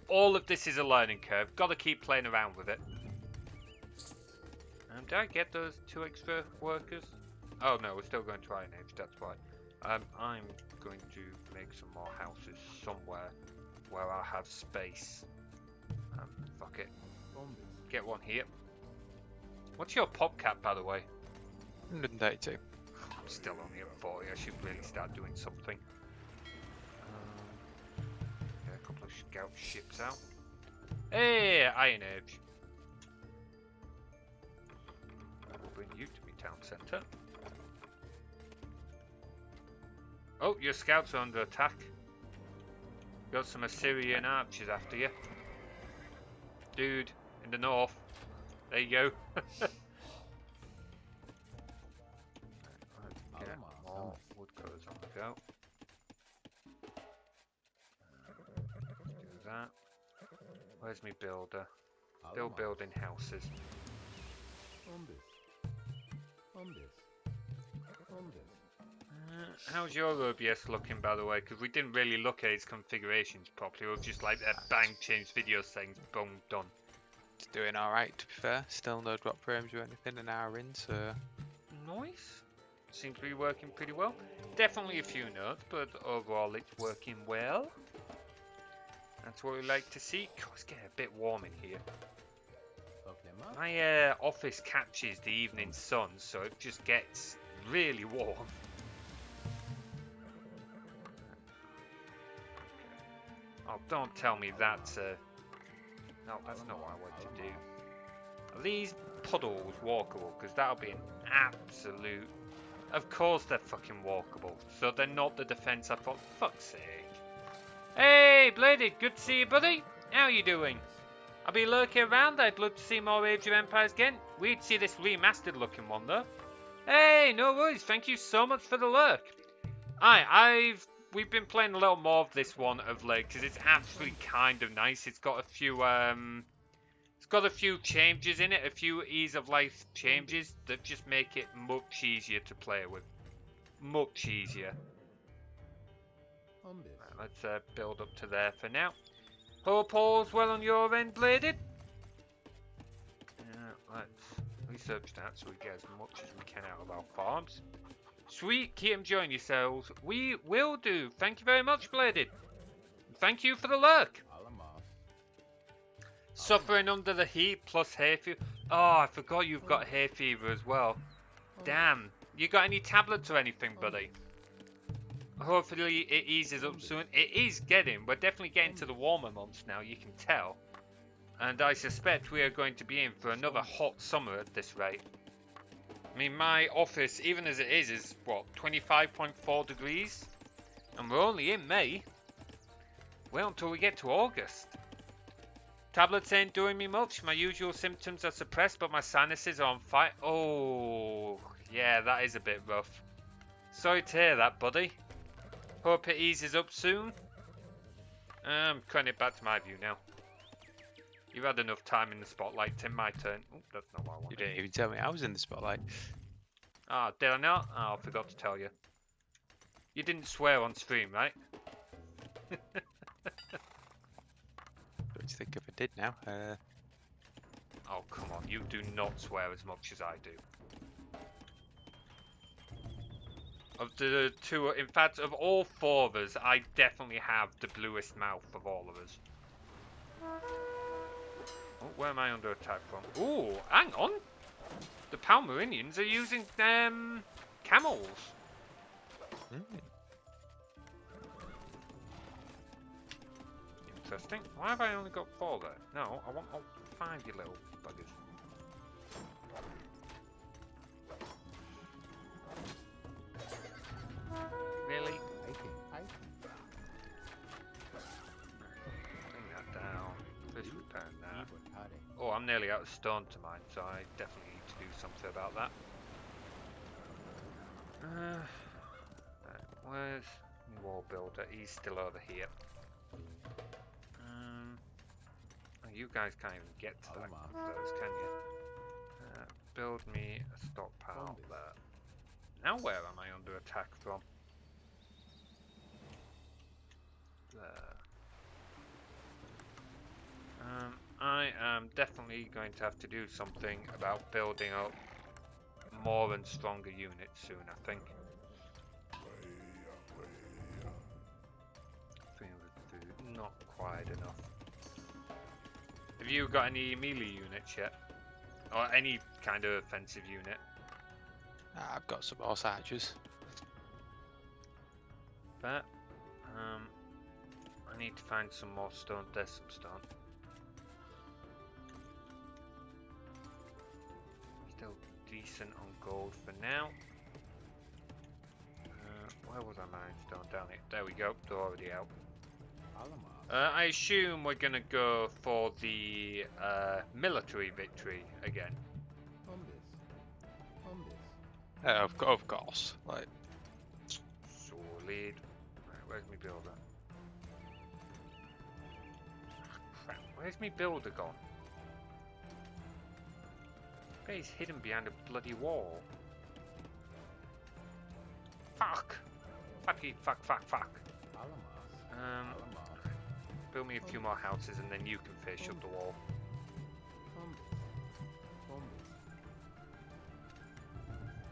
All of this is a learning curve. Got to keep playing around with it. Did I get those 2 extra workers? Oh no, we're still going to Iron Age, that's why. I'm going to make some more houses somewhere where I have space. Fuck it. Get one here. What's your pop cap, by the way? 132. I'm still only at 40. I should really start doing something. Get a couple of scout ships out. Hey, Iron Age. Bring you to me town centre. Oh, your scouts are under attack. Got some Assyrian archers after you. Dude, in the north. There you go. Get more woodcutters on the go. Do that. Where's my builder? Still building houses. How's your OBS looking, by the way? Because we didn't really look at its configurations properly. It was just like a bang, change video settings, boom, done. It's doing alright, to be fair. Still no drop frames or anything an hour in, so... Nice. Seems to be working pretty well. Definitely a few notes, but overall it's working well. That's what we like to see. God, it's getting a bit warm in here. My office catches the evening sun, so it just gets really warm. Oh, don't tell me that's no, that's not what I want to do. Are these puddles walkable? Because that'll be an absolute... Of course they're fucking walkable. So they're not the defense I thought. Fuck's sake. Hey, Bladed, good to see you, buddy. How you doing? I'll be lurking around. I'd love to see more Age of Empires again. We'd see this remastered looking one though. Hey, no worries. Thank you so much for the lurk. We've been playing a little more of this one of late because it's actually kind of nice. It's got a few got a few changes in it, a few ease of life changes that just make it much easier to play with. Much easier. Right, let's build up to there for now. Hope all's well on your end, Bladed. Let's research that so we get as much as we can out of our farms. Sweet, keep enjoying yourselves. We will do. Thank you very much, Bladed. Thank you for the lurk. Suffering under the heat plus hay fever. Oh, I forgot you've got hay fever as well. Damn. You got any tablets or anything, buddy? Hopefully it eases up soon. It is getting. We're definitely getting to the warmer months now, you can tell. And I suspect we are going to be in for another hot summer at this rate. I mean, my office, even as it is what, 25.4 degrees? And we're only in May. Well, until we get to August. Tablets ain't doing me much. My usual symptoms are suppressed, but my sinuses are on fire. Oh, yeah, that is a bit rough. Sorry to hear that, buddy. Hope it eases up soon. I'm cutting it back to my view now. You've had enough time in the spotlight, Tim. My turn. Oh, that's not what I wanted. You didn't even tell me I was in the spotlight. Ah, did I not? Oh, I forgot to tell you. You didn't swear on stream, right? Don't you think if I did now? Oh, come on. You do not swear as much as I do. Of the two, in fact, of all four of us, I definitely have the bluest mouth of all of us. Oh, where am I under attack from? Ooh, hang on. The Palmerinians are using camels. Interesting. Why have I only got 4 there? No, I want all 5, you little buggers. Really? Bring that down. Push it down there. Oh, I'm nearly out of stone to mine, so I definitely need to do something about that. Right, where's my wall builder? He's still over here. You guys can't even get to that those, can you? Build me a stockpile there. Now where am I under attack from? There. I am definitely going to have to do something about building up more and stronger units soon, I think. 300 food, not quite enough. Have you got any melee units yet? Or any kind of offensive unit? I've got some horse archers. But, I need to find some more stone. There's some stone. Still decent on gold for now. Where was I mining stone? Down here. There we go. They're already out. I assume we're gonna go for the military victory again. Of course. Like, Solid. Right, where's my builder? Crap, where's my builder gone? Okay, he's hidden behind a bloody wall. Fuck! Fucky, fuck. Build me a few more houses and then you can finish up the wall.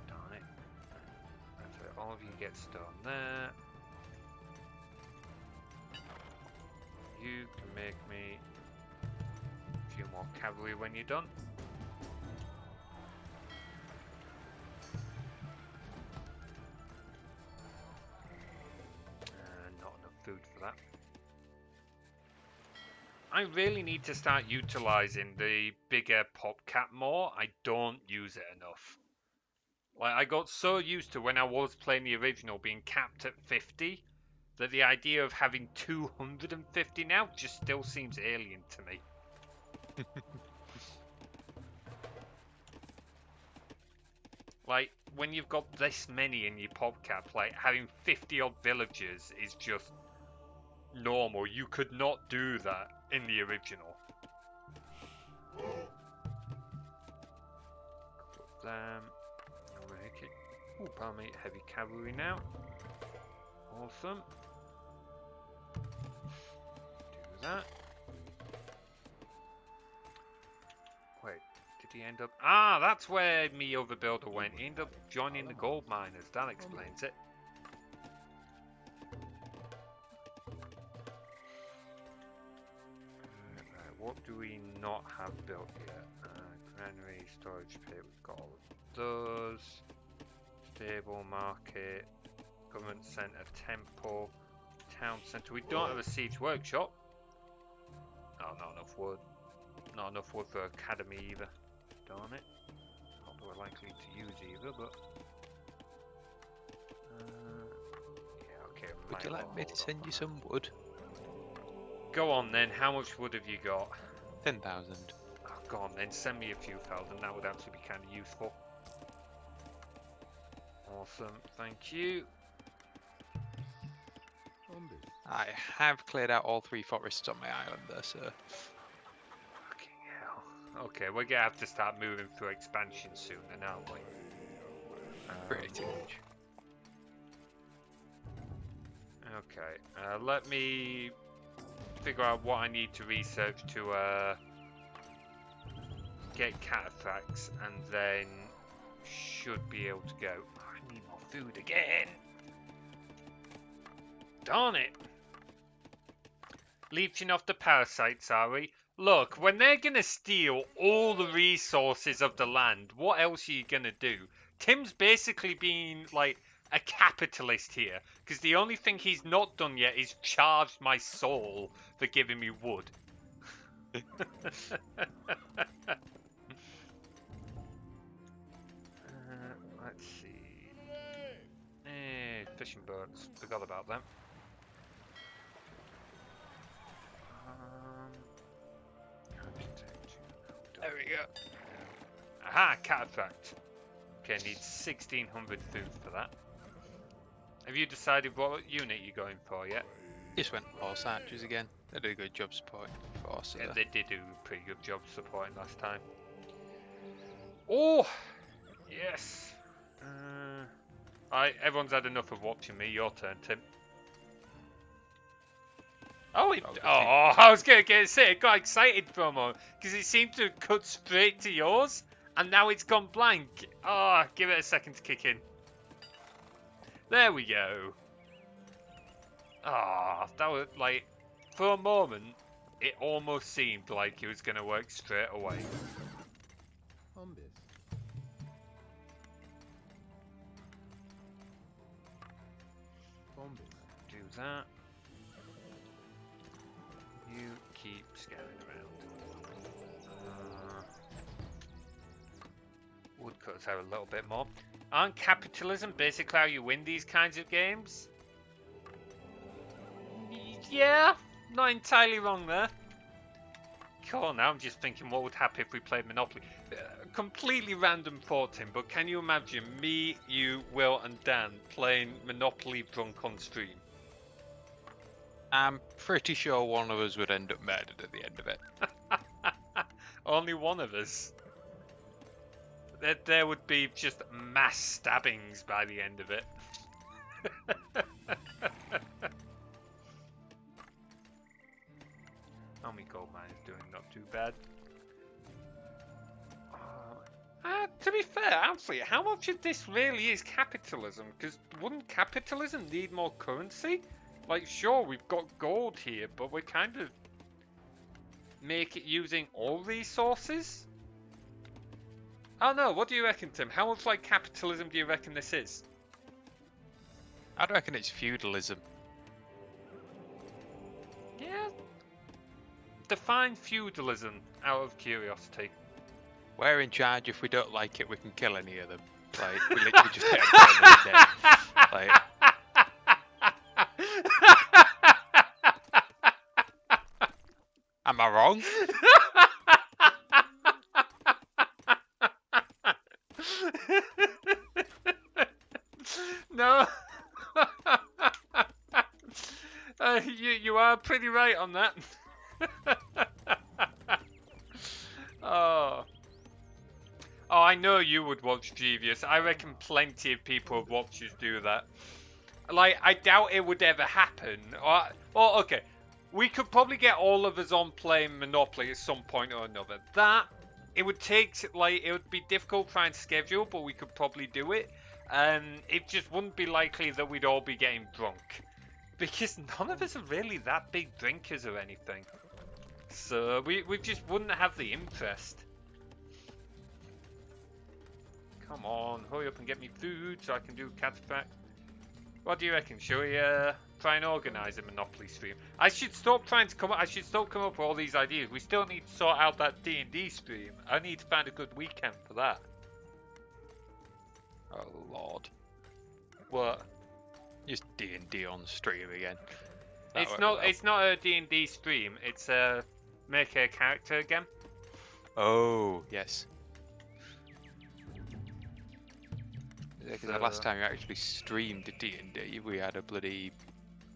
Darn it. That's it. All of you get stone there. You can make me a few more cavalry when you're done. Not enough food for that. I really need to start utilizing the bigger pop cap more. I don't use it enough. Like, I got so used to when I was playing the original being capped at 50 that the idea of having 250 now just still seems alien to me. Like, when you've got this many in your pop cap, like having 50 odd villagers is just normal. You could not do that in the original. them. We'll make it. Oh, pardon me, heavy cavalry now. Awesome. Do that. Wait, did he end up? Ah, that's where me overbuilder went. He ended up joining the gold miners. That explains it. Right, what do we not have built yet? Granary, storage pit. We've got all of those. Stable, market, government centre, temple, town centre. We don't have a siege workshop. Oh, not enough wood. Not enough wood for academy either. Darn it. Not that we're likely to use either, but... yeah, okay. Would you like me to send you some wood? Go on then, how much wood have you got? 10,000. Oh, go on then, send me a few thousand, that would actually be kind of useful. Awesome, thank you. I have cleared out all 3 forests on my island there, sir. Fucking hell. Okay, we're gonna have to start moving through expansion soon, aren't we? Pretty much. Okay, let me figure out what I need to research to get cataphracts, and then should be able to go. Oh, I need more food again. Darn it. Leeching off the parasites, are we? Look, when they're gonna steal all the resources of the land, what else are you gonna do? Tim's basically been like a capitalist here, because the only thing he's not done yet is charged my soul for giving me wood. Let's see. Fishing boats. Forgot about them. There we go. Aha, cataphract. Okay, need 1600 food for that. Have you decided what unit you're going for yet? Just went horse archers again. They did a good job supporting forces. Yeah, they did do a pretty good job supporting last time. Oh, yes. Everyone's had enough of watching me. Your turn, Tim. Oh, I was going to say, it got excited for a moment because it seemed to cut straight to yours, and now it's gone blank. Oh, give it a second to kick in. There we go. Ah, that was like, for a moment, it almost seemed like it was going to work straight away. Do that. You keep scaring around. Woodcutters out a little bit more. Aren't capitalism basically how you win these kinds of games? Yeah, not entirely wrong there. Cool, now I'm just thinking what would happen if we played Monopoly. Completely random thought, Tim, but can you imagine me, you, Will and Dan playing Monopoly drunk on stream? I'm pretty sure one of us would end up murdered at the end of it. Only one of us. There would be just mass stabbings by the end of it. Army gold mine is doing not too bad. To be fair, actually, how much of this really is capitalism? Because wouldn't capitalism need more currency? Like, sure, we've got gold here, but we're kind of make it using all resources? I don't know, what do you reckon, Tim? How much like capitalism do you reckon this is? I reckon it's feudalism. Yeah. Define feudalism out of curiosity. We're in charge. If we don't like it, we can kill any of them. Like, we literally just get them dead. Like, am I wrong? No. You are pretty right on that. Oh, I know you would watch Jeevious. I reckon plenty of people would watch us do that. Like, I doubt it would ever happen. Or okay, we could probably get all of us on playing Monopoly at some point or another. That, it would take, like, it would be difficult trying to schedule, but we could probably do it. It just wouldn't be likely that we'd all be getting drunk. Because none of us are really that big drinkers or anything. So, we just wouldn't have the interest. Come on, hurry up and get me food so I can do Cataphract. What do you reckon? Shall we try and organise a Monopoly stream? I should stop trying to come up. I should stop coming up with all these ideas. We still need to sort out that D&D stream. I need to find a good weekend for that. Oh lord. What? Just D&D on stream again. It's not a D&D stream. It's make a character again. Oh yes. Because the last time you actually streamed D&D, we had a bloody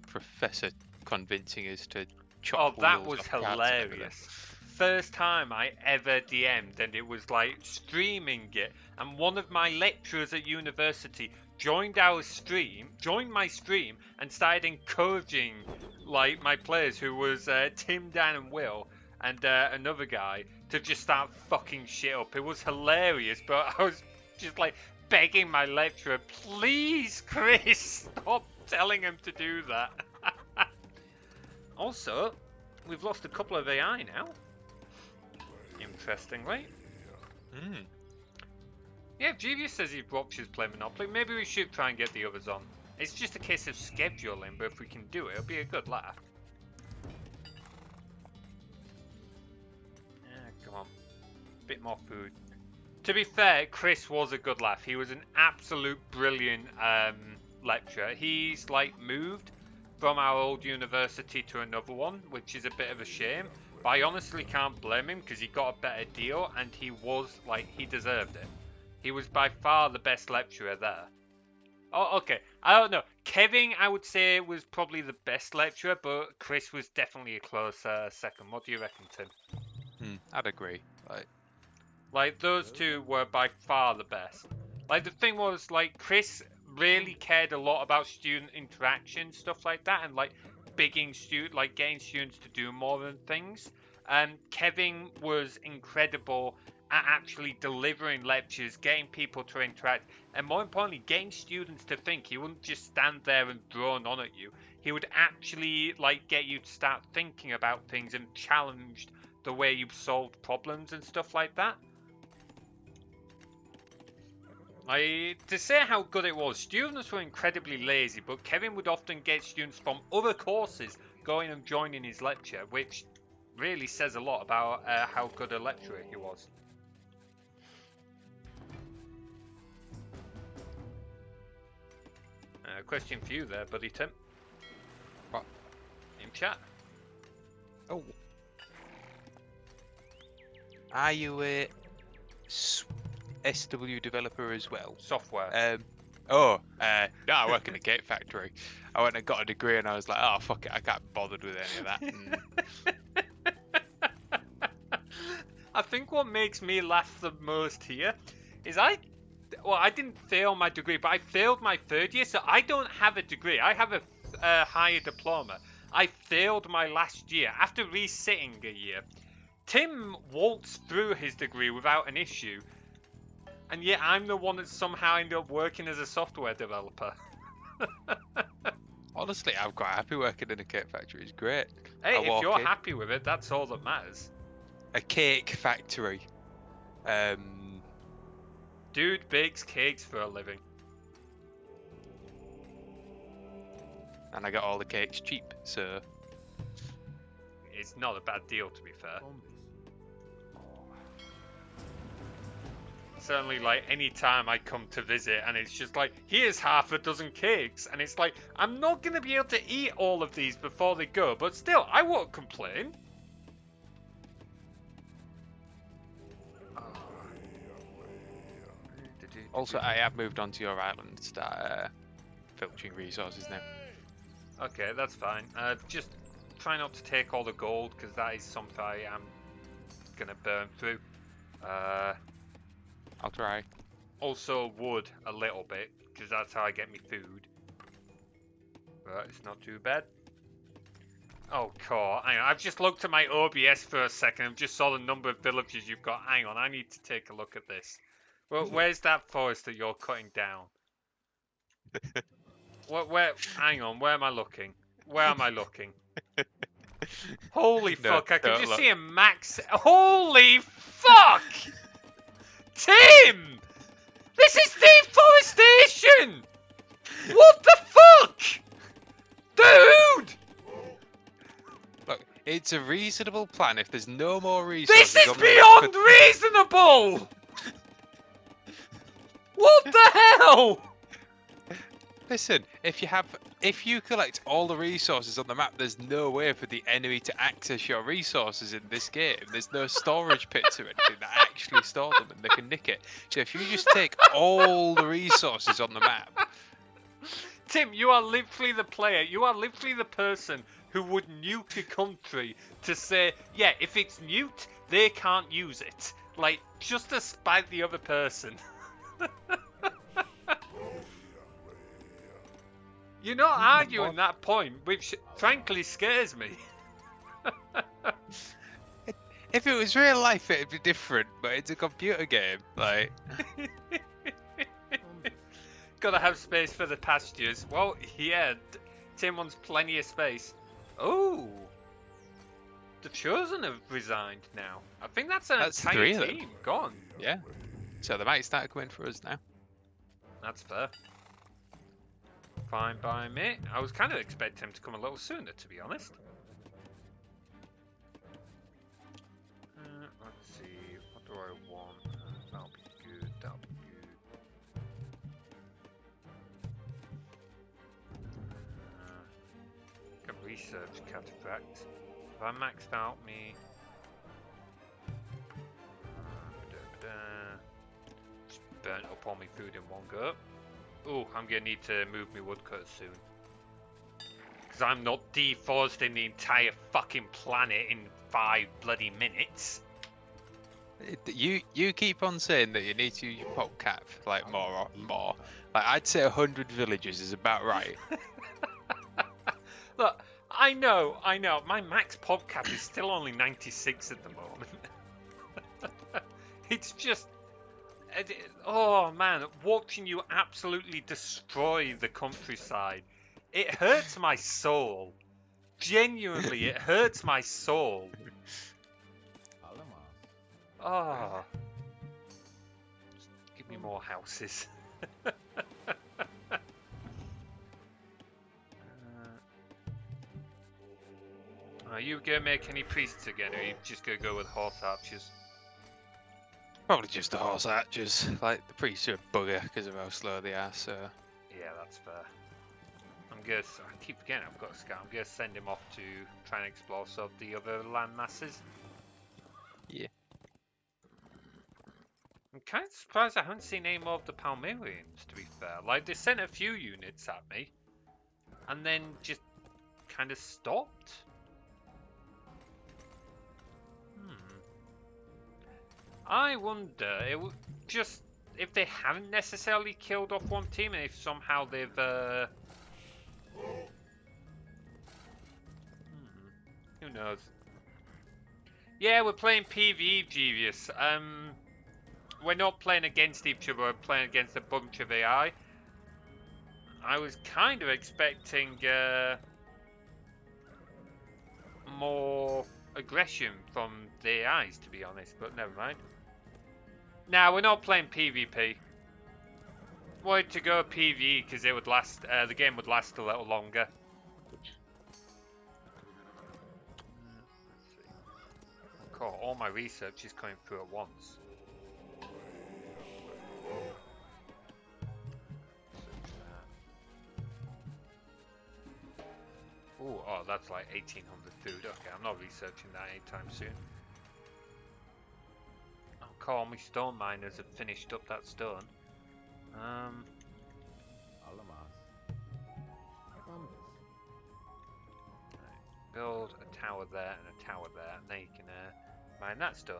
professor convincing us to chop that wheels was off cats and everything. hilarious. First time I ever DM'd, and it was like streaming it, and one of my lecturers at university joined my stream, and started encouraging like my players, who was Tim, Dan, and Will, and another guy, to just start fucking shit up. It was hilarious, but I was just like begging my lecturer, please, Chris, stop telling him to do that. Also, we've lost a couple of AI now. Interestingly. Yeah, Jeevious says he watches play Monopoly. Maybe we should try and get the others on. It's just a case of scheduling, but if we can do it, it'll be a good laugh. Come on. Bit more food. To be fair, Chris was a good laugh. He was an absolute brilliant lecturer. He's like moved from our old university to another one, which is a bit of a shame. But I honestly can't blame him, because he got a better deal, and he deserved it. He was by far the best lecturer there. Oh, okay. I don't know. Kevin, I would say, was probably the best lecturer, but Chris was definitely a close second. What do you reckon, Tim? I'd agree. Like, those two were by far the best. Like, the thing was, like, Chris really cared a lot about student interaction, stuff like that, and, like, getting students to do more than things. Kevin was incredible at actually delivering lectures, getting people to interact, and more importantly, getting students to think. He wouldn't just stand there and drone on at you. He would actually, like, get you to start thinking about things and challenged the way you've solved problems and stuff like that. To say how good it was, students were incredibly lazy, but Kevin would often get students from other courses going and joining his lecture, which really says a lot about how good a lecturer he was. Question for you there, buddy Tim. What? In chat. Oh. Are you a SW developer as well? Software. No, I work in a cake factory. I went and got a degree, and I was like, oh fuck it, I can't be bothered with any of that. I think what makes me laugh the most here is I didn't fail my degree, but I failed my third year, so I don't have a degree. I have a higher diploma. I failed my last year after resitting a year. Tim waltzed through his degree without an issue, and yet I'm the one that somehow ended up working as a software developer. Honestly, I'm quite happy working in a cake factory. It's great. Hey, if you're happy with it, that's all that matters. A cake factory. Dude bakes cakes for a living. And I got all the cakes cheap, so... It's not a bad deal, to be fair. Certainly, like, any time I come to visit and it's just like, here's half a dozen cakes, and it's like, I'm not going to be able to eat all of these before they go, but still, I won't complain. Also, I have moved on to your island to start filtering resources now. Okay, that's fine. Just try not to take all the gold, because that is something I am going to burn through. I'll try. Also wood a little bit, because that's how I get me food. But it's not too bad. Oh, cool. Hang on, I've just looked at my OBS for a second. I've just saw the number of villages you've got. Hang on, I need to take a look at this. Well, where's that forest that you're cutting down? Where? Hang on, where am I looking? Where am I looking? Holy No, fuck, I can don't just look. see a max. Holy fuck! Tim! This is deforestation! What the fuck? Dude! Look, it's a reasonable plan if there's no more This resources is on the beyond map. reasonable! What the hell? Listen, if you collect all the resources on the map, there's no way for the enemy to access your resources in this game. There's no storage pits or anything that actually store them and they can nick it. So if you just take all the resources on the map, Tim, you are literally the player. You are literally the person who would nuke a country to say, yeah, if it's nuked, they can't use it. Like, just to spite the other person. You're not arguing that point, which frankly scares me. if it was real life, it'd be different. But it's a computer game, like. Gotta have space for the pastures. Well, yeah, Tim wants plenty of space. Oh, the Chosen have resigned now. I think that's an That's entire three of them. team gone. Yeah. So they might start coming for us now. That's fair. Fine by me. I was kind of expecting him to come a little sooner, to be honest. Let's see. What do I want? That'll be good. That'll be good. Got research cataphract. Have I maxed out me? Just burnt up all my food in one go. Oh, I'm gonna need to move my woodcutters soon. Because I'm not deforesting the entire fucking planet in 5 bloody minutes. You keep on saying that you need to use your pop cap like more and more. Like I'd say 100 villages is about right. Look, I know. My max pop cap is still only 96 at the moment. It's just... Oh man, watching you absolutely destroy the countryside. It hurts my soul. Genuinely, it hurts my soul. Oh. Just give me more houses. Are you gonna make any priests again, or are you just gonna go with horse archers? Probably just the horse archers. Like the priests are a bugger because of how slow they are. So Yeah, that's fair. I keep forgetting I've got a scout. I'm gonna send him off to try and explore some of the other land masses. yeah. I'm kind of surprised I haven't seen any more of the Palmyrians, to be fair. Like, they sent a few units at me, and then just kind of stopped. I wonder, just if they haven't necessarily killed off one team, and if somehow they've who knows? Yeah, we're playing PvE, Devious. We're not playing against each other, we're playing against a bunch of AI. I was kind of expecting more aggression from the AIs, to be honest, but never mind. Now, we're not playing PvP. Wanted to go PvE because it would last. The game would last a little longer. Let's see. Cool. All my research is coming through at once. Ooh, oh, that's like 1800 food. Okay, I'm not researching that anytime soon. Oh, cool. My stone miners have finished up that stone. Build a tower there and a tower there, and then you can mine that stone.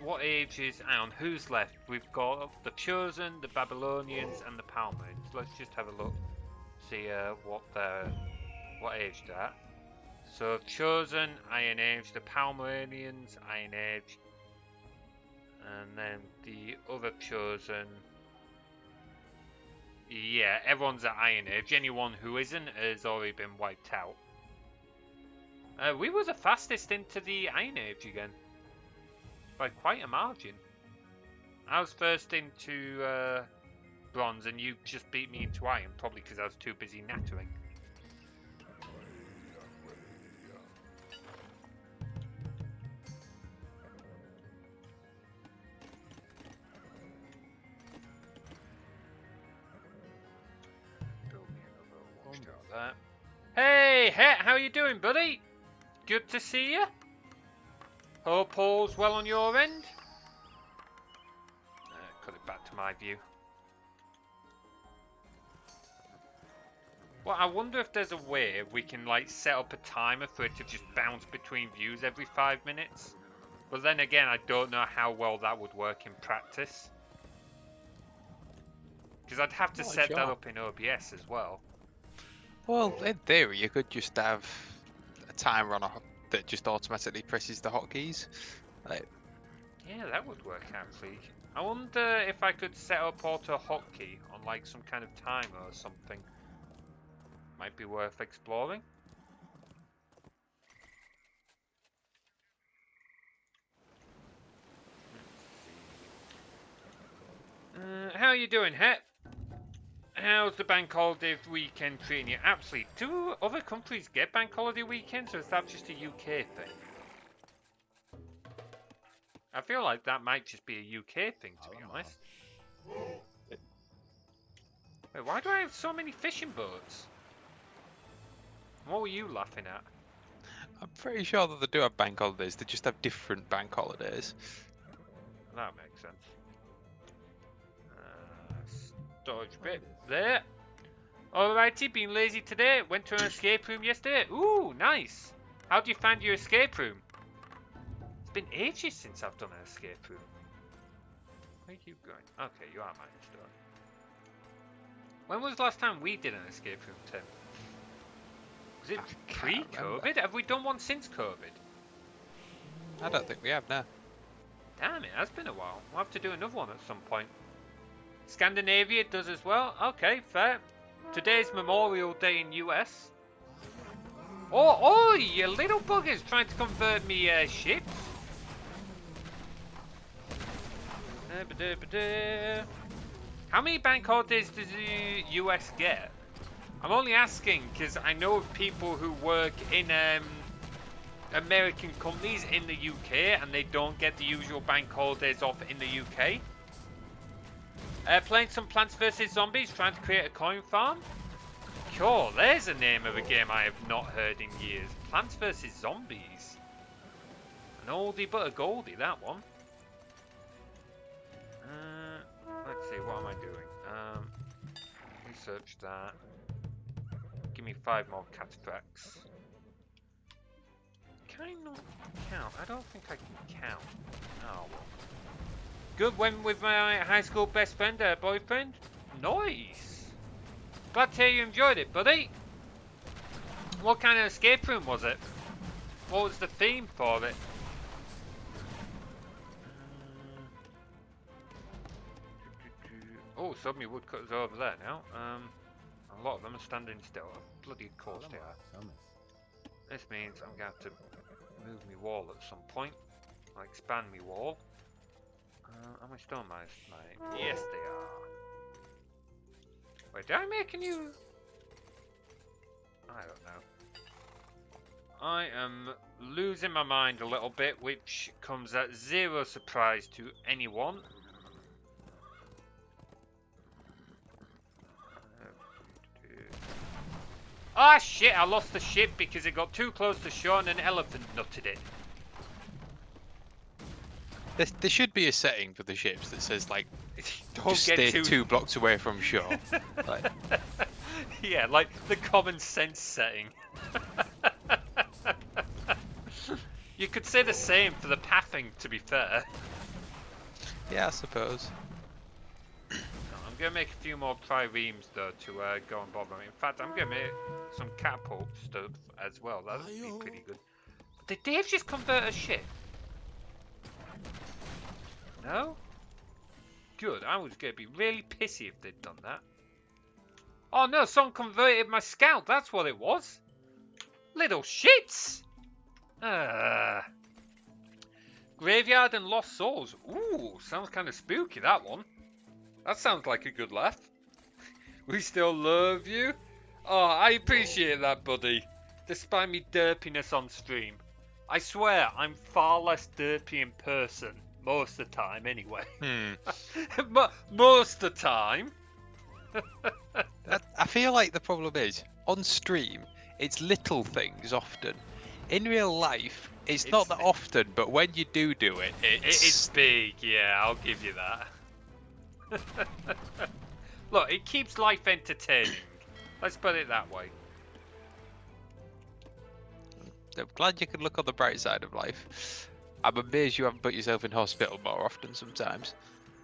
what ages? Hang on, who's left? We've got the Chosen, the Babylonians, and the Palmerians. Let's just have a look. See what age they're at. So Chosen, Iron Age. The Palmerians, Iron Age. And then the other Chosen. Yeah, everyone's at Iron Age. Anyone who isn't has already been wiped out. We were the fastest into the Iron Age again. By quite a margin. I was first into Bronze and you just beat me into Iron. Probably because I was too busy nattering. Hey, Het, how you doing, buddy? Good to see you. Hope all's well on your end. Cut it back to my view. Well, I wonder if there's a way we can like set up a timer for it to just bounce between views every 5 minutes. But then again, I don't know how well that would work in practice. Because I'd have to set that up in OBS as well. Well, in theory, you could just have a timer on that just automatically presses the hotkeys. Like, yeah, that would work actually. I wonder if I could set up auto hotkey on like some kind of timer or something. Might be worth exploring. How are you doing, Het? How's the bank holiday weekend treating you? Absolutely. Do other countries get bank holiday weekends, or is that just a UK thing? I feel like that might just be a UK thing, to be honest. Wait, why do I have so many fishing boats? What were you laughing at? I'm pretty sure that they do have bank holidays. They just have different bank holidays. That makes sense. Storage bit there. Alrighty, been lazy today. Went to an escape room yesterday. Ooh, nice. How do you find your escape room? It's been ages since I've done an escape room. Where are you going? Okay, you are my store. When was the last time we did an escape room, Tim? Was it pre-COVID? Have we done one since COVID? I don't think we have, no. Damn, it has been a while. We'll have to do another one at some point. Scandinavia does as well. Okay, fair. Today's Memorial Day in US. Oh, you little buggers trying to convert me ships. How many bank holidays does the US get? I'm only asking because I know of people who work in American companies in the UK and they don't get the usual bank holidays off in the UK. Playing some Plants vs Zombies, trying to create a coin farm. Cool, there's a name of a game I have not heard in years. Plants vs Zombies. An oldie but a goldie, that one. Let's see, what am I doing? Research that. Give me 5 more cataphracts. Can I not count? I don't think I can count. Oh, well. Good, went with my high school best friend, boyfriend. Nice. Glad to hear you enjoyed it, buddy. What kind of escape room was it? What was the theme for it? Oh, suddenly woodcutters are over there now. A lot of them are standing still. Bloody of course they are. This means I'm going to have to move my wall at some point. I'll expand my wall. Are my stone mines mine? Yes, they are. Wait, did I make a new? I don't know. I am losing my mind a little bit, which comes at zero surprise to anyone. Ah, shit, I lost the ship because it got too close to shore and an elephant nutted it. There should be a setting for the ships that says, like, don't just get stay 2 blocks away from shore. Like, yeah, like the common sense setting. You could say the same for the pathing, to be fair. Yeah, I suppose. I'm gonna make a few more triremes though to go and bother me. In fact, I'm gonna make some catapult stuff as well. That would be pretty good. Did Dave just convert a ship? No? Good. I was gonna be really pissy if they'd done that. Oh no, someone converted my scout. That's what it was. Little shits. Graveyard and Lost Souls. Ooh, sounds kind of spooky, that one. That sounds like a good laugh. We still love you. Oh, I appreciate that, buddy. Despite me derpiness on stream. I swear, I'm far less derpy in person. Most of the time, anyway. Most of the time. I feel like the problem is, on stream, it's little things often. In real life, it's not that often, but when you do it, it's big, yeah, I'll give you that. Look, it keeps life entertaining. Let's put it that way. I'm glad you can look on the bright side of life. I'm amazed you haven't put yourself in hospital more often sometimes.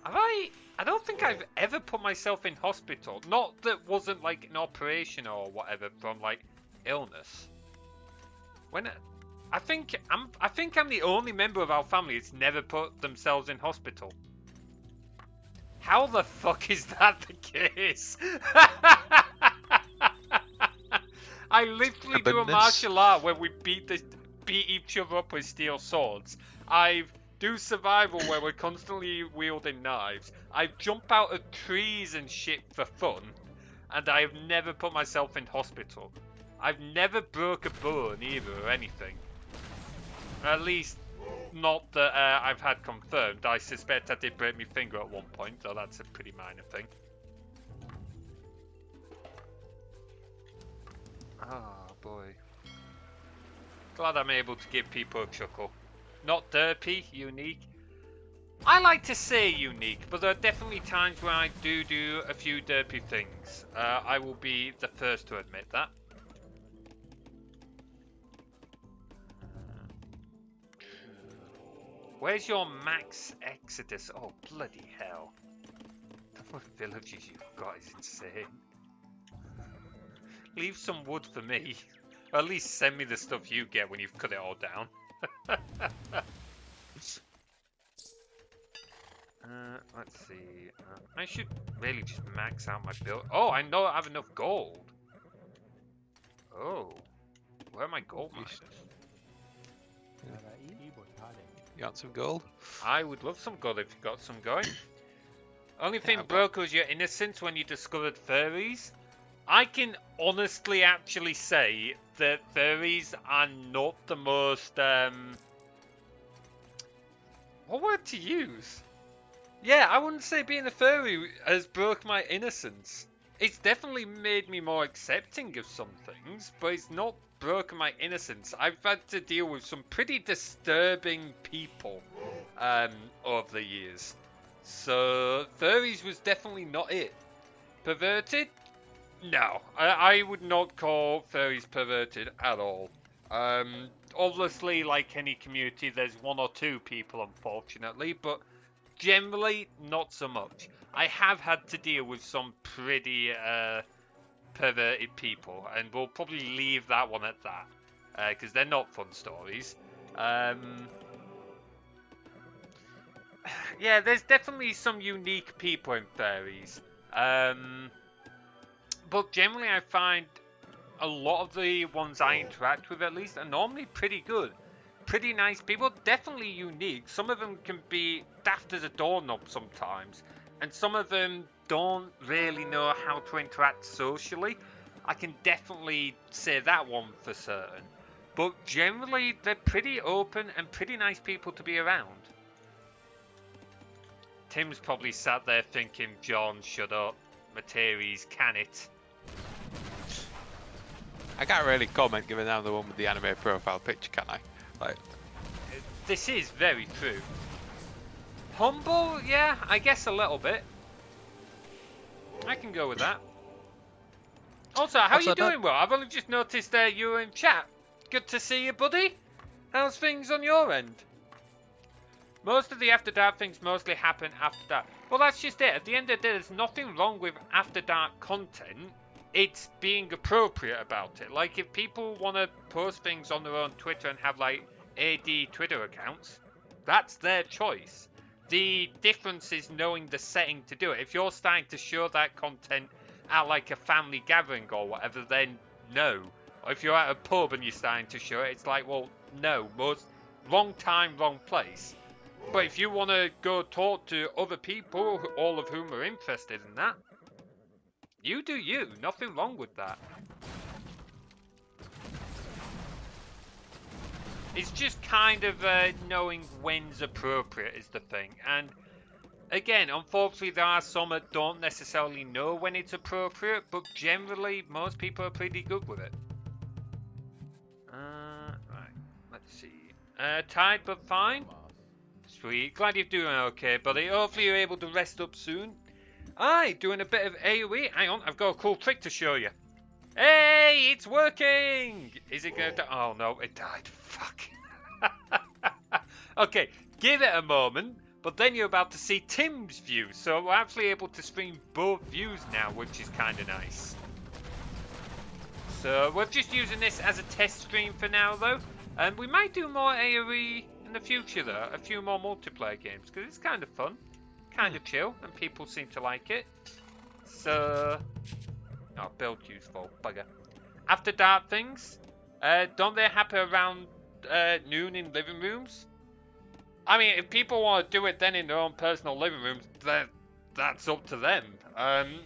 Have I? I don't think I've ever put myself in hospital. Not that wasn't like an operation or whatever from like illness. When I think I'm the only member of our family that's never put themselves in hospital. How the fuck is that the case? I literally do a martial art where we beat each other up with steel swords. I do survival where we're constantly wielding knives. I jump out of trees and shit for fun, and I have never put myself in hospital. I've never broke a bone either or anything. At least not that I've had confirmed. I suspect I did break my finger at one point, so that's a pretty minor thing. Oh boy. Glad I'm able to give people a chuckle. Not derpy, unique. I like to say unique, but there are definitely times where I do a few derpy things. I will be the first to admit that. Where's your max exodus? Oh, bloody hell. The number of villages you've got is insane. Leave some wood for me. Or at least send me the stuff you get when you've cut it all down. Let's see. I should really just max out my build. Oh, I know I have enough gold. Oh. Where are my gold miners? You got some gold? I would love some gold if you got some going. Only thing Yeah, broke was your innocence when you discovered fairies. I can honestly actually say that fairies are not the most, what word to use? Yeah, I wouldn't say being a fairy has broke my innocence. It's definitely made me more accepting of some things, but it's not broken my innocence. I've had to deal with some pretty disturbing people over the years. So, furries was definitely not it. Perverted? No, I would not call furries perverted at all. Obviously, like any community, there's one or two people, unfortunately, but generally, not so much. I have had to deal with some pretty perverted people, and we'll probably leave that one at that, because they're not fun stories. Yeah, there's definitely some unique people in fairies. But generally I find a lot of the ones I interact with, at least, are normally pretty good. Pretty nice people, definitely unique. Some of them can be daft as a doorknob sometimes, and some of them don't really know how to interact socially. I can definitely say that one for certain. But generally, they're pretty open and pretty nice people to be around. Tim's probably sat there thinking, John, shut up. Materies, can it? I can't really comment given I'm the one with the anime profile picture, can I? Like, this is very true. Humble? Yeah, I guess a little bit. I can go with that. Also, how are you doing, Will? I've only just noticed you were in chat. Good to see you, buddy. How's things on your end? Most of the After Dark things mostly happen after dark. Well, that's just it. At the end of the day, there's nothing wrong with After Dark content. It's being appropriate about it. Like, if people want to post things on their own Twitter and have, like, AD Twitter accounts, that's their choice. The difference is knowing the setting to do it. If you're starting to show that content at, like, a family gathering or whatever, then no. Or if you're at a pub and you're starting to show it, it's like, well, no. Wrong time, wrong place. But if you want to go talk to other people, all of whom are interested in that, you do you. Nothing wrong with that. It's just kind of knowing when's appropriate is the thing. And again, unfortunately, there are some that don't necessarily know when it's appropriate, but generally, most people are pretty good with it. Right, let's see. Tired but fine. Sweet. Glad you're doing okay, buddy. Hopefully you're able to rest up soon. Aye, doing a bit of AoE. Hang on, I've got a cool trick to show you. Hey, it's working! Is it going to... Oh, no, it died. Fuck. Okay, give it a moment, but then you're about to see Tim's view. So we're actually able to stream both views now, which is kind of nice. So we're just using this as a test stream for now, though. And we might do more AoE in the future, though. A few more multiplayer games, because it's kind of fun. Kind of chill, and people seem to like it. So... Oh, build useful. Bugger. After Dark things. Don't they happen around noon in living rooms? I mean, if people want to do it then in their own personal living rooms, that's up to them.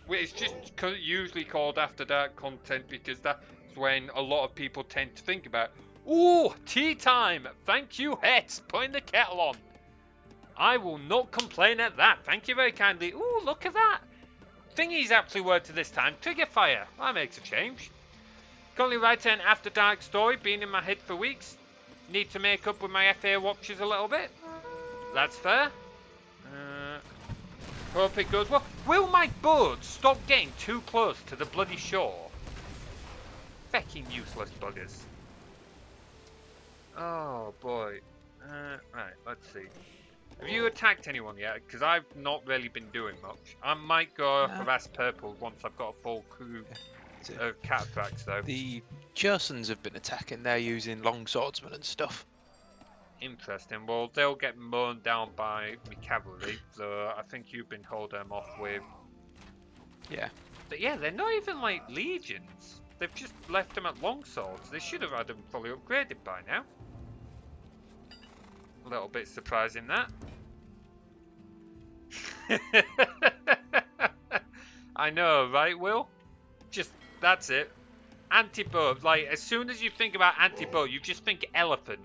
It's just usually called After Dark content because that's when a lot of people tend to think about, ooh, tea time! Thank you, Het! Putting the kettle on. I will not complain at that. Thank you very kindly. Ooh, look at that. Thingy's actually worked to this time. Trigger fire. That makes a change. Currently writing an After Dark story, been in my head for weeks. Need to make up with my FA watches a little bit. That's fair. Hope it goes well. Will my boat stop getting too close to the bloody shore? Fecking useless buggers. Oh boy. Right, let's see. Have you attacked anyone yet? Because I've not really been doing much. I might go harass Purple once I've got a full crew of cataphracts, though. The Jersons have been attacking. They're using long swordsmen and stuff. Interesting. Well, they'll get mown down by the cavalry, so I think you've been holding them off with... Yeah. But yeah, they're not even like legions. They've just left them at longswords. They should have had them fully upgraded by now. A little bit surprising that. I know, right, Will? Just, that's it. Anti-bow. Like, as soon as you think about anti-bow, you just think elephant.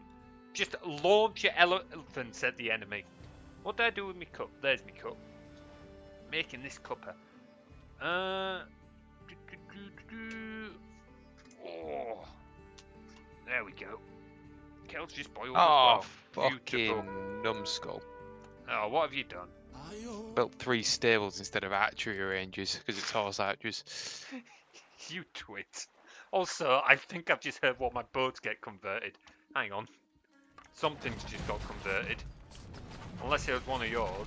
Just launch your elephants at the enemy. What did I do with my cup? There's my cup. Making this cuppa. Oh, there we go. Kettle's just boiled Oh, as well. fucking numbskull. Oh, what have you done? Built 3 stables instead of archery ranges because it's horse archers. You twit. Also, I think I've just heard what my boats get converted. Hang on. Something's just got converted. Unless it was one of yours.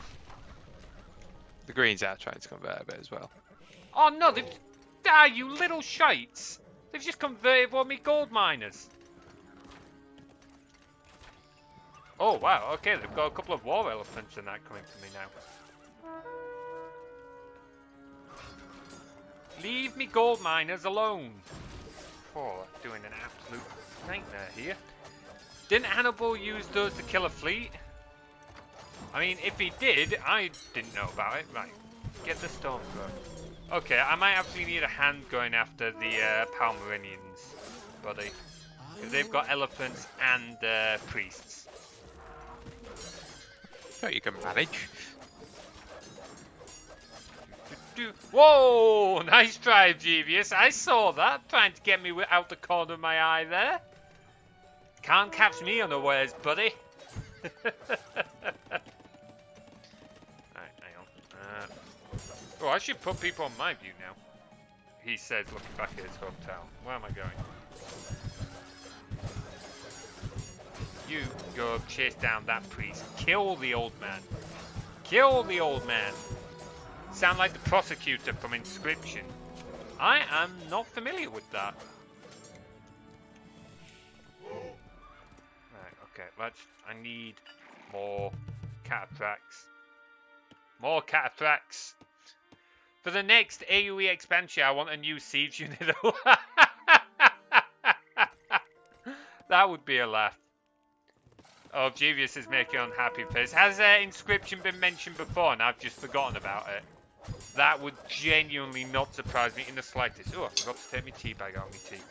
The Greens are trying to convert a bit as well. Oh no, they've... Ah, you little shites! They've just converted one of me gold miners. Oh wow, okay, they've got a couple of war elephants and that coming to me now. Leave me gold miners alone. Oh, doing an absolute nightmare here. Didn't Hannibal use those to kill a fleet? I mean, if he did, I didn't know about it. Right, get the stone throw. Okay, I might actually need a hand going after the Palmyrenians, buddy. Because they've got elephants and priests. Oh, you can manage. Whoa! Nice try, Jeevious. I saw that. Trying to get me out the corner of my eye there. Can't catch me unawares, buddy. Right, hang on. Oh, I should put people on my view now. He says, looking back at his hometown. Where am I going? you go chase down that priest. Kill the old man. Kill the old man. Sound like the prosecutor from Inscription. I am not familiar with that. Right, okay, I need more cataphracts. More cataphracts. For the next AoE expansion, I want a new siege unit. That would be a laugh. Oh, Jeevius is making an unhappy face. Has Inscription been mentioned before and I've just forgotten about it? That would genuinely not surprise me in the slightest. Oh, I forgot to take my tea bag out of my tea.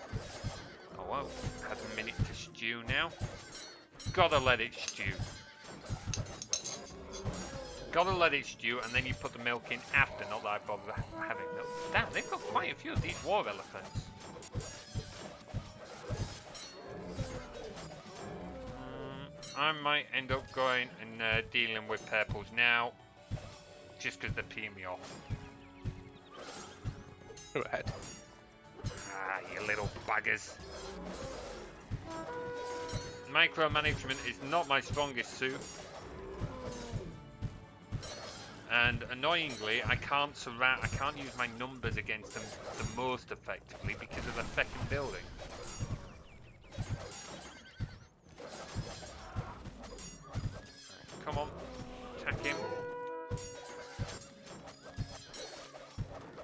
Oh well, had a minute to stew now. Gotta let it stew. Gotta let it stew, and then you put the milk in after, not that I bother having milk. Damn, they've got quite a few of these war elephants. I might end up going and dealing with purples now, just because they're peeing me off. Go ahead. Ah, you little buggers. Micromanagement is not my strongest suit. And annoyingly, I can't use my numbers against them the most effectively because of the fucking building. Come on, attack him.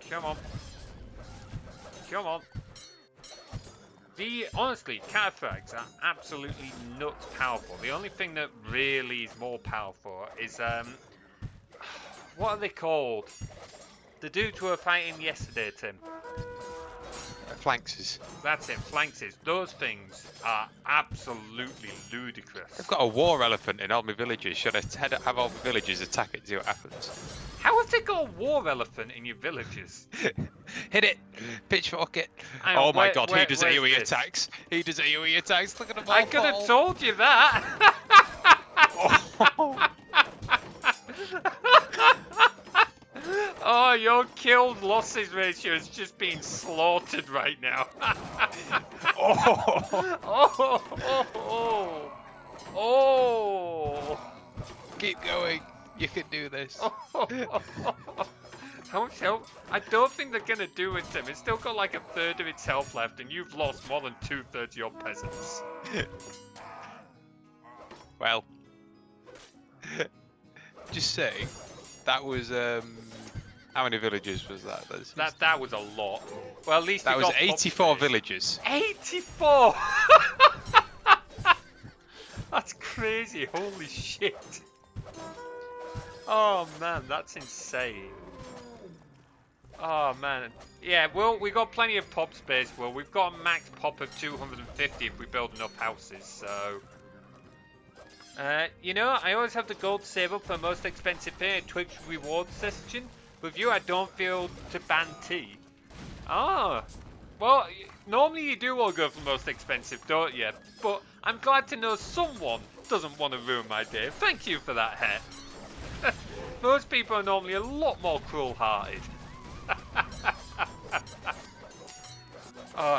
Come on. Come on. Honestly, cataphracts are absolutely nuts powerful. The only thing that really is more powerful is, what are they called? The dudes who were fighting yesterday, Tim. Flanxes. That's it, flanxes. Those things are absolutely ludicrous. I've got a war elephant in all my villages. Should I have all my villagers attack it, see what happens? How have they got a war elephant in your villages? Hit it! Pitchfork it! Oh my god, he does AoE attacks! He does AoE attacks, look at him all I could have fall. told you that! Oh, your killed losses ratio is just being slaughtered right now. Oh. Keep going, you can do this. How much health? I don't think they're gonna do it, Tim. It's still got like a third of its health left, and you've lost more than 2/3 of your peasants. Well, just say that was how many villages was that? That was a lot. Well, at least that you was got 84 villages. 84. That's crazy. Holy shit. Oh man, that's insane. Oh man. Yeah, well, we got plenty of pop space. Well, we've got a max pop of 250 if we build enough houses, so... you know, I always have the gold save up for the most expensive thing at Twitch rewards section. With you, I don't feel to ban tea. Ah, well, normally you do all go for the most expensive, don't you? But I'm glad to know someone doesn't want to ruin my day. Thank you for that, Het. Most people are normally a lot more cruel-hearted.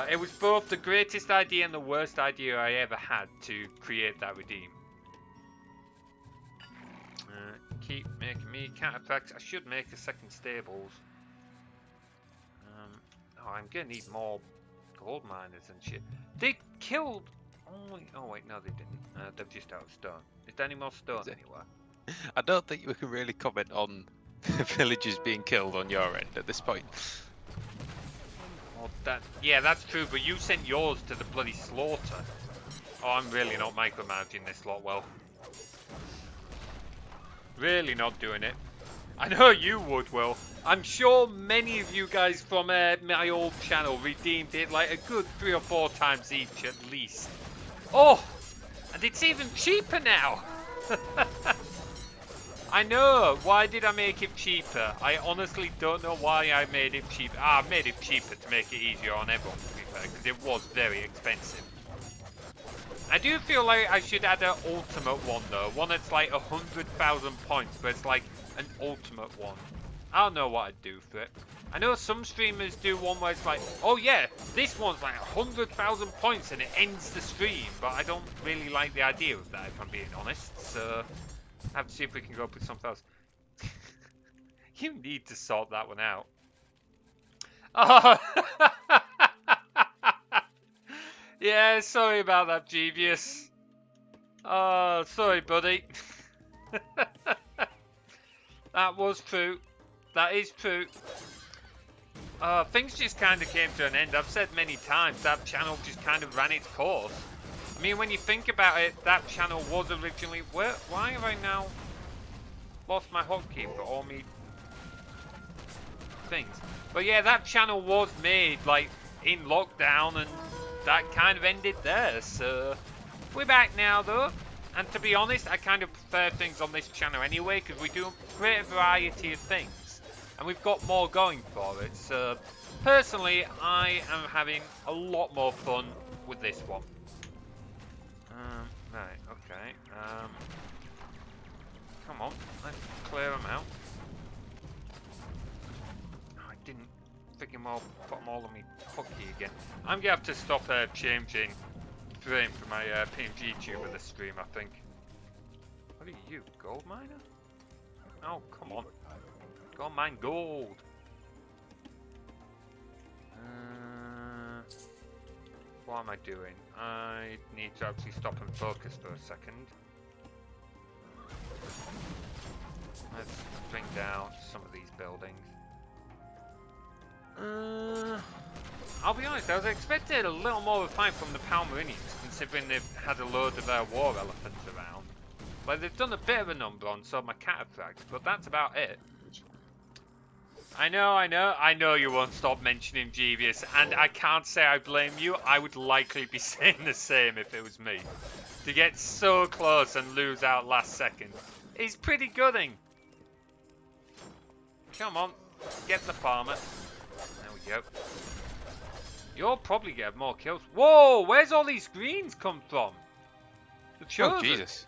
It was both the greatest idea and the worst idea I ever had to create that redeem. Keep making me cataphracts. I should make a second stables. I'm gonna need more gold miners and shit. They killed only... Oh wait, no they didn't. They're just out of stone. Is there any more stone anywhere? I don't think we can really comment on villagers being killed on your end at this point. Well, yeah, that's true, but you sent yours to the bloody slaughter. Oh, I'm really not micromanaging this lot well. Really not doing it. I know you would, Will. I'm sure many of you guys from my old channel redeemed it like a good 3 or 4 times each at least. Oh, and it's even cheaper now. I know. Why did I make it cheaper? I honestly don't know why I made it cheaper. I made it cheaper to make it easier on everyone, to be fair, because it was very expensive. I do feel like I should add an ultimate one though, one that's like 100,000 points, but it's like an ultimate one. I don't know what I'd do for it. I know some streamers do one where it's like, oh yeah, this one's like 100,000 points and it ends the stream, but I don't really like the idea of that, if I'm being honest. So I have to see if we can go up with something else. You need to sort that one out. Oh. Yeah, sorry about that, Jeevious. Oh, sorry, buddy. That was true. That is true. Things just kind of came to an end. I've said many times that channel just kind of ran its course. I mean, when you think about it, that channel was originally... Why have I now lost my hotkey for all me things? But yeah, that channel was made, like, in lockdown, and that kind of ended there. So we're back now, though. And to be honest, I kind of prefer things on this channel anyway, because we do a great variety of things. And we've got more going for it, so personally, I am having a lot more fun with this one. Right, okay. Come on, let's clear them out. Oh, I didn't freaking well put them all on me hotkey again. I'm gonna have to stop changing frame for my PNG tuber this stream, I think. What are you, gold miner? Oh, come on. Go on, mine gold. What am I doing? I need to actually stop and focus for a second. Let's bring down some of these buildings. I'll be honest, I was expecting a little more of a fight from the Palmerinians, considering they've had a load of war elephants around. Like, they've done a bit of a number on some of my cataphracts, but that's about it. I know you won't stop mentioning Jeevious, and I can't say I blame you. I would likely be saying the same if it was me. To get so close and lose out last second is pretty gooding. Come on, get the farmer. There we go. You'll probably get more kills. Whoa, where's all these greens come from? The chosen. Oh, Jesus.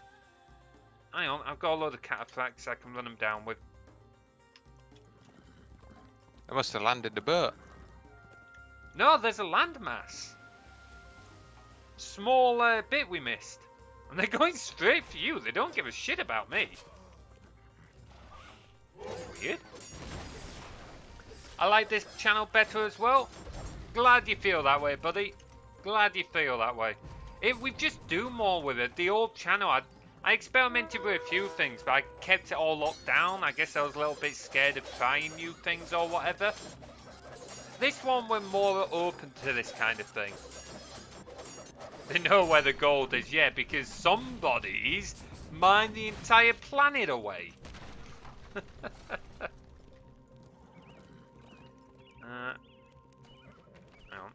Hang on, I've got a load of cataphracts I can run them down with. I must have landed the boat. No, there's a landmass. Small bit we missed. And they're going straight for you. They don't give a shit about me. Weird. I like this channel better as well. Glad you feel that way, buddy. Glad you feel that way. If we just do more with it, the old channel, I experimented with a few things, but I kept it all locked down. I guess I was a little bit scared of trying new things or whatever. This one, we're more open to this kind of thing. They know where the gold is, yeah, because somebody's mined the entire planet away.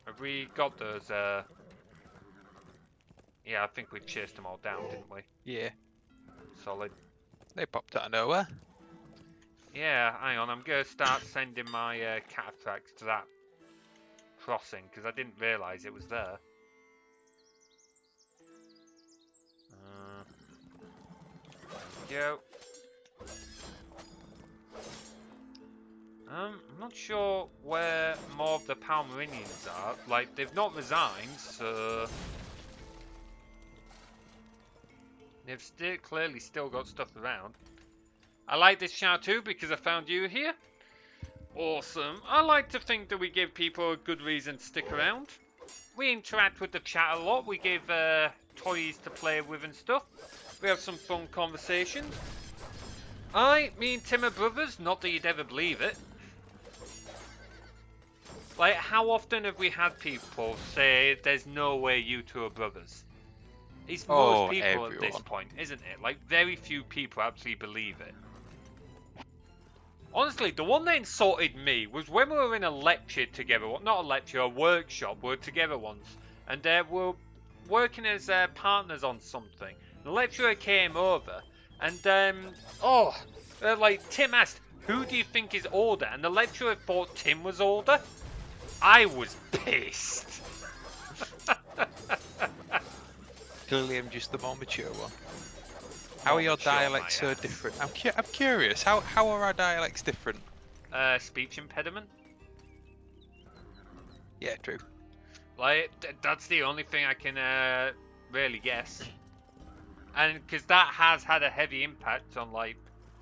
Have we got those, Yeah, I think we chased them all down, didn't we? Yeah. Solid. They popped out of nowhere. Yeah, hang on, I'm going to start sending my cataphracts to that crossing, because I didn't realise it was there. There we go. I'm not sure where more of the Palmerinians are. Like, they've not resigned, so... They've clearly still got stuff around. I like this channel too because I found you here. Awesome. I like to think that we give people a good reason to stick around. We interact with the chat a lot. We give toys to play with and stuff. We have some fun conversations. Me and Tim are brothers. Not that you'd ever believe it. Like, how often have we had people say, there's no way you two are brothers? It's most people everyone. At this point, isn't it? Like, very few people actually believe it. Honestly, the one that insulted me was when we were in a lecture together. Not a lecture, a workshop. We were together once. And we were working as partners on something. The lecturer came over. And, like, Tim asked, who do you think is older? And the lecturer thought Tim was older. I was pissed. Clearly, I'm just the more mature one. How are your dialects so different? I'm curious. How are our dialects different? Speech impediment. Yeah, true. Like, that's the only thing I can really guess. And because that has had a heavy impact on, like,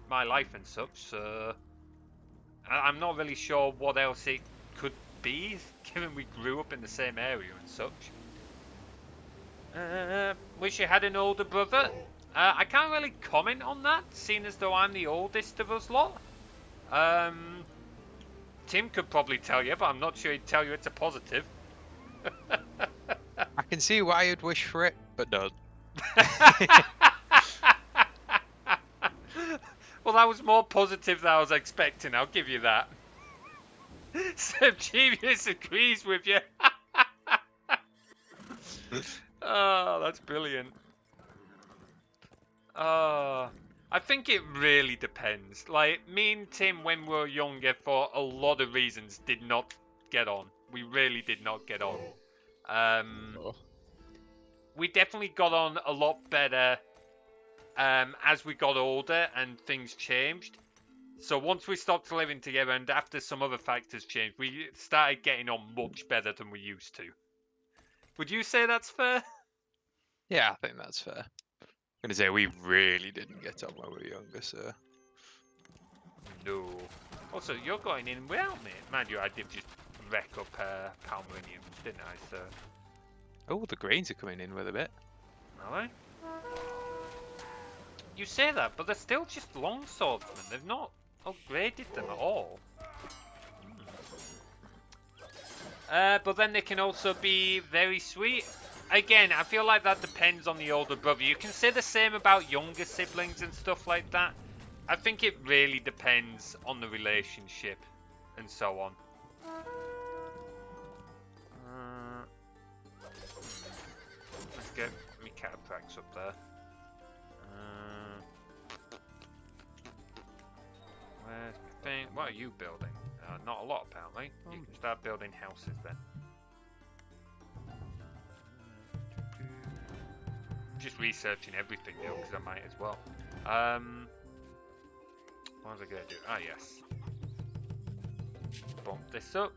my life and such, so I'm not really sure what else it could be, given we grew up in the same area and such. Wish you had an older brother. I can't really comment on that, seeing as though I'm the oldest of us lot. Tim could probably tell you, but I'm not sure he'd tell you it's a positive. I can see why you'd wish for it, but don't. Well, that was more positive than I was expecting, I'll give you that. Subgenius agrees with you. Oh, that's brilliant. I think it really depends. Like, me and Tim, when we were younger, for a lot of reasons, did not get on. We really did not get on. Oh. We definitely got on a lot better as we got older and things changed. So once we stopped living together and after some other factors changed, we started getting on much better than we used to. Would you say that's fair? Yeah, I think that's fair. I'm gonna say we really didn't get on when we were younger, so. No. Also, you're going in without me. Mind you, I did just wreck up Palmeriniums, didn't I? So. Oh, the greens are coming in with a bit. Are they? You say that, but they're still just long swordsmen. They've not upgraded them at all. But then they can also be very sweet. Again, I feel like that depends on the older brother. You can say the same about younger siblings and stuff like that. I think it really depends on the relationship and so on. Let's get me Cataprax up there. Where's my thing? What are you building? Not a lot, apparently. You can start building houses then. Just researching everything now because I might as well. What was I going to do? Ah, yes. Bump this up.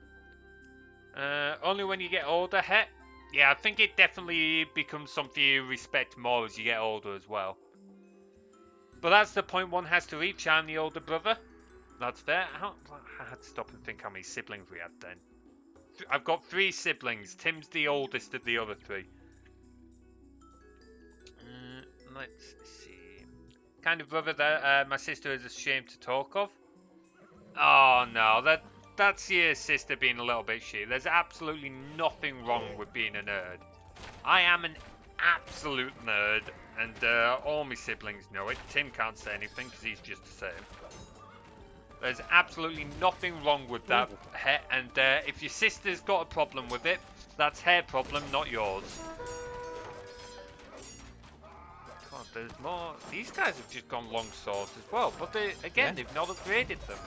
Only when you get older, Het. Yeah, I think it definitely becomes something you respect more as you get older as well. But that's the point one has to reach. I'm the older brother. That's fair. I had to stop and think how many siblings we had then. I've got 3 siblings. Tim's the oldest of the other 3. Let's see. Kind of brother that my sister is ashamed to talk of. Oh no, that's your sister being a little bit shit. There's absolutely nothing wrong with being a nerd. I am an absolute nerd, and all my siblings know it. Tim can't say anything because he's just the same. There's absolutely nothing wrong with that, and if your sister's got a problem with it, that's her problem, not yours. God, there's more. These guys have just gone long swords as well, but they've not upgraded them.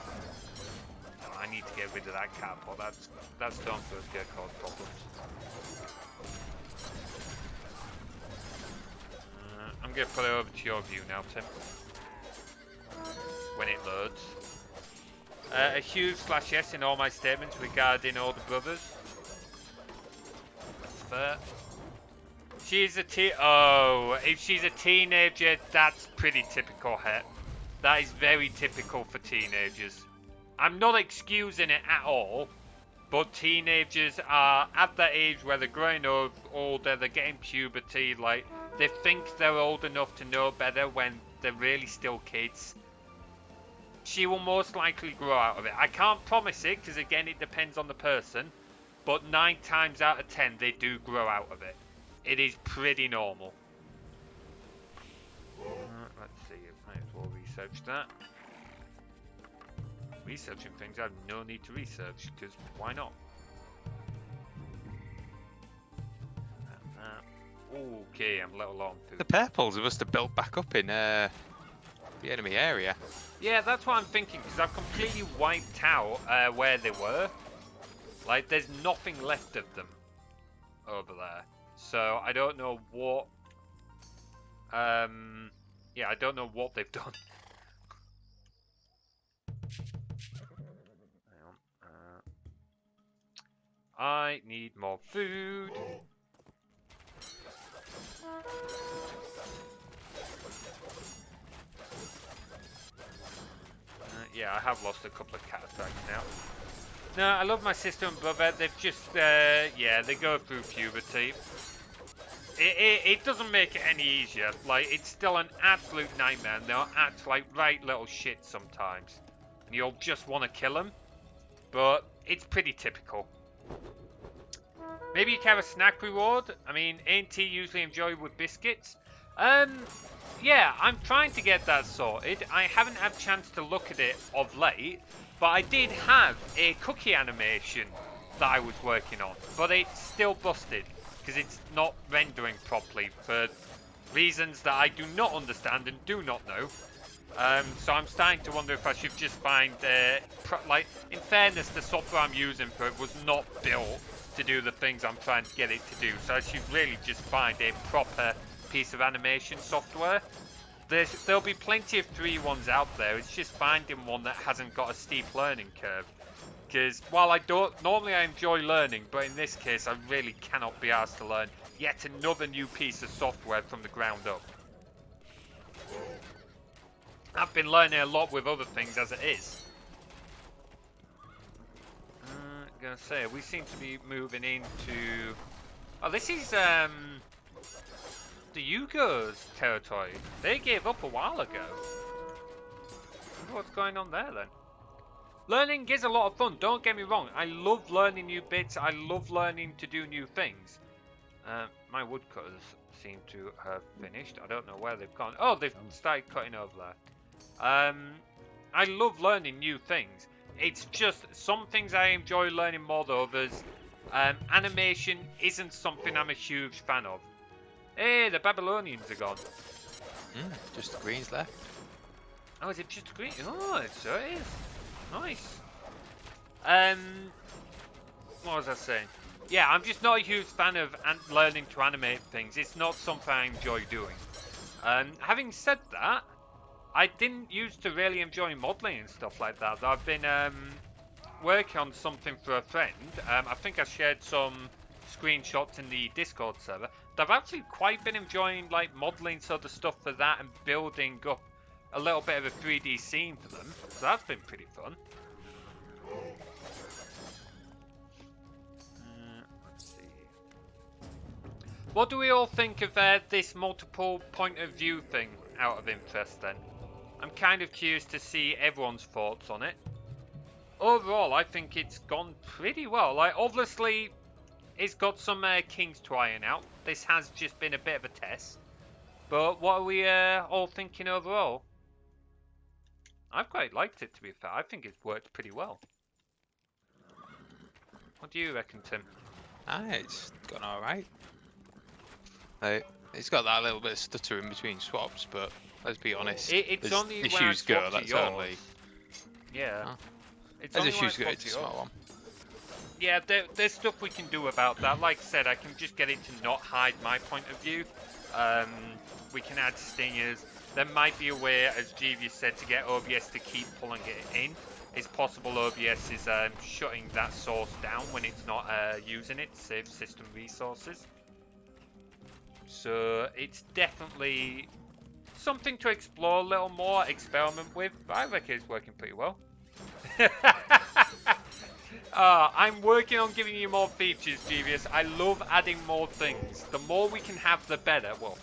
Oh, I need to get rid of that catapult. That's done for us get cause problems. I'm gonna put it over to your view now, Tim. When it loads. A huge /yes in all my statements regarding older brothers. That's fair. She's if she's a teenager, that's pretty typical, Het. That is very typical for teenagers. I'm not excusing it at all, but teenagers are at that age where they're growing up, older, they're getting puberty, like, they think they're old enough to know better when they're really still kids. She will most likely grow out of it. I can't promise it, because again, it depends on the person, but 9 times out of 10, they do grow out of it. It is pretty normal. Let's see, I might as well research that. Researching things I have no need to research, because why not? Okay, I'm a little long through. The purples must have built back up in the enemy area. Yeah, that's what I'm thinking, because I've completely wiped out where they were. Like, there's nothing left of them over there. So, I don't know what... yeah, I don't know what they've done. I need more food. Yeah, I have lost a couple of cat attacks now. No, I love my sister and brother. They've just, yeah, they go through puberty. It doesn't make it any easier. Like, it's still an absolute nightmare. And they'll act like right little shit sometimes. And you'll just want to kill them. But it's pretty typical. Maybe you can have a snack reward. I mean, ain't he usually enjoyed with biscuits? Yeah, I'm trying to get that sorted. I haven't had a chance to look at it of late, but I did have a cookie animation that I was working on, but it's still busted because it's not rendering properly for reasons that I do not understand and do not know. So I'm starting to wonder if I should just find, like, in fairness, the software I'm using for it was not built to do the things I'm trying to get it to do. So I should really just find a proper piece of animation software. There'll be plenty of free ones out there. It's just finding one that hasn't got a steep learning curve. Because while I enjoy learning, but in this case I really cannot be asked to learn yet another new piece of software from the ground up. I've been learning a lot with other things as it is. Gonna say, we seem to be moving into... Oh, this is the Yugos territory. They gave up a while ago. I wonder what's going on there then. Learning is a lot of fun, don't get me wrong. I love learning new bits. I love learning to do new things. My woodcutters seem to have finished. I don't know where they've gone. Oh, they've started cutting over there. I love learning new things. It's just some things I enjoy learning more than others. Animation isn't something I'm a huge fan of. Hey, the Babylonians are gone. Just the greens left. Oh, is it just green? Oh, it sure is. Nice. What was I saying? Yeah, I'm just not a huge fan of learning to animate things. It's not something I enjoy doing. Having said that, I didn't used to really enjoy modelling and stuff like that. I've been working on something for a friend. I think I shared some screenshots in the Discord server. I've actually quite been enjoying like modelling sort of stuff for that and building up a little bit of a 3D scene for them. So that's been pretty fun. Let's see. What do we all think of this multiple point of view thing out of interest then? I'm kind of curious to see everyone's thoughts on it. Overall, I think it's gone pretty well. Like, obviously, it's got some kinks to iron out. This has just been a bit of a test. But what are we all thinking overall? I've quite liked it, to be fair. I think it's worked pretty well. What do you reckon, Tim? It's gone alright. It's got that little bit of stutter in between swaps, but let's be honest. It's only issues when I go, that's yours. only... Yeah. Oh. It's There's only issues when go, I it's a small one. Yeah, there's stuff we can do about that. Like I said, I can just get it to not hide my point of view. We can add stingers. There might be a way, as Jeeves said, to get OBS to keep pulling it in. It's possible OBS is shutting that source down when it's not using it to save system resources. So it's definitely something to explore a little more, experiment with, but I reckon it's working pretty well. I'm working on giving you more features, Jeeves. I love adding more things. The more we can have, the better. Well,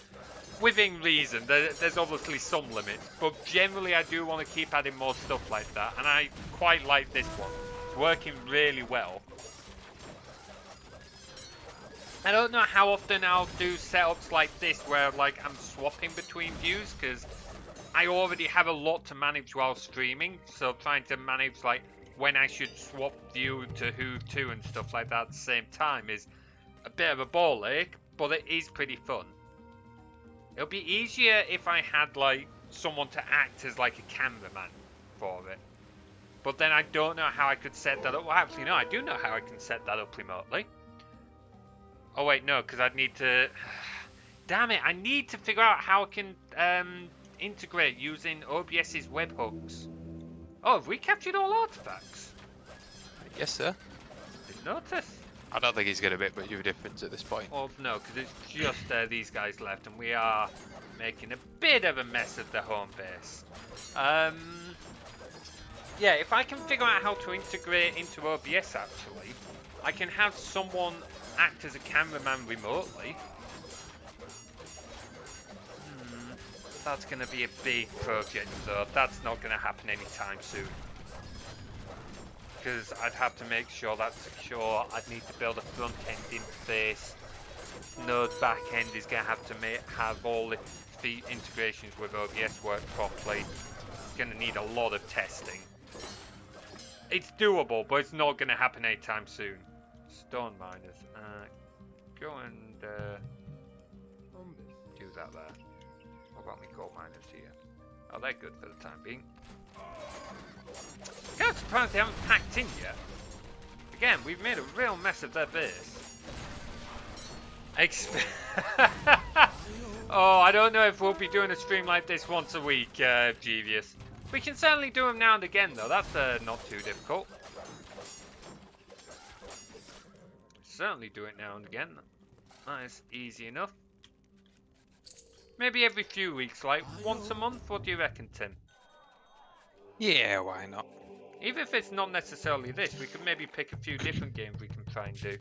within reason. There's obviously some limits, but generally I do want to keep adding more stuff like that, and I quite like this one. It's working really well. I don't know how often I'll do setups like this where like I'm swapping between views, because I already have a lot to manage while streaming, so trying to manage like when I should swap view to who to and stuff like that at the same time is a bit of a ball ache, but it is pretty fun. It'll be easier if I had like someone to act as like a cameraman for it. But then I don't know how I could set that up. Well, actually, no, I do know how I can set that up remotely. Oh, wait, no, because I'd need to... Damn it, I need to figure out how I can integrate using OBS's webhooks. Oh, have we captured all artifacts? Yes, sir. Didn't notice. I don't think he's going to make much of a difference at this point. Well, no, because it's just these guys left, and we are making a bit of a mess of the home base. Yeah, if I can figure out how to integrate into OBS, actually, I can have someone act as a cameraman remotely. That's going to be a big project, though. That's not going to happen anytime soon. Because I'd have to make sure that's secure. I'd need to build a front-end interface. Node back-end is going to have to have all the integrations with OBS work properly. It's going to need a lot of testing. It's doable, but it's not going to happen anytime soon. Stone miners. Go and do that there. What about me gold miners here? Oh, they're good for the time being. I'm kind of surprised they haven't packed in yet. Again, we've made a real mess of their base. Oh, I don't know if we'll be doing a stream like this once a week, Jeevious. We can certainly do them now and again, though. That's not too difficult. Certainly do it now and again. That is easy enough. Maybe every few weeks, like once a month. What do you reckon, Tim? Yeah, why not? Even if it's not necessarily this, we could maybe pick a few different games we can try and do.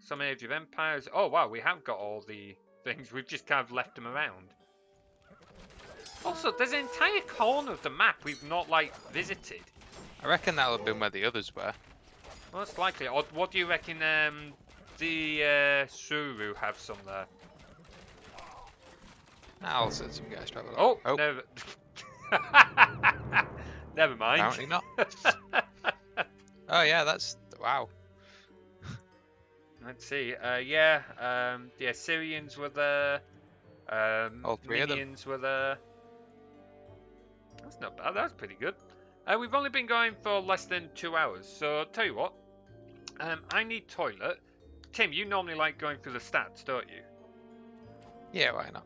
Some Age of Empires. Oh wow, we have got all the things. We've just kind of left them around. Also, there's an entire corner of the map we've not, like, visited. I reckon that'll have been where the others were. Most likely. Or what do you reckon the Suru have some there? I'll send some guys to have a look. Oh. Never. Never mind. Apparently not. Oh yeah, that's... Wow. Let's see. Yeah, the Assyrians were there. All three of them. Minions were there. That's not bad. That's pretty good. We've only been going for less than 2 hours. So, I'll tell you what. I need toilet. Tim, you normally like going through the stats, don't you? Yeah, why not?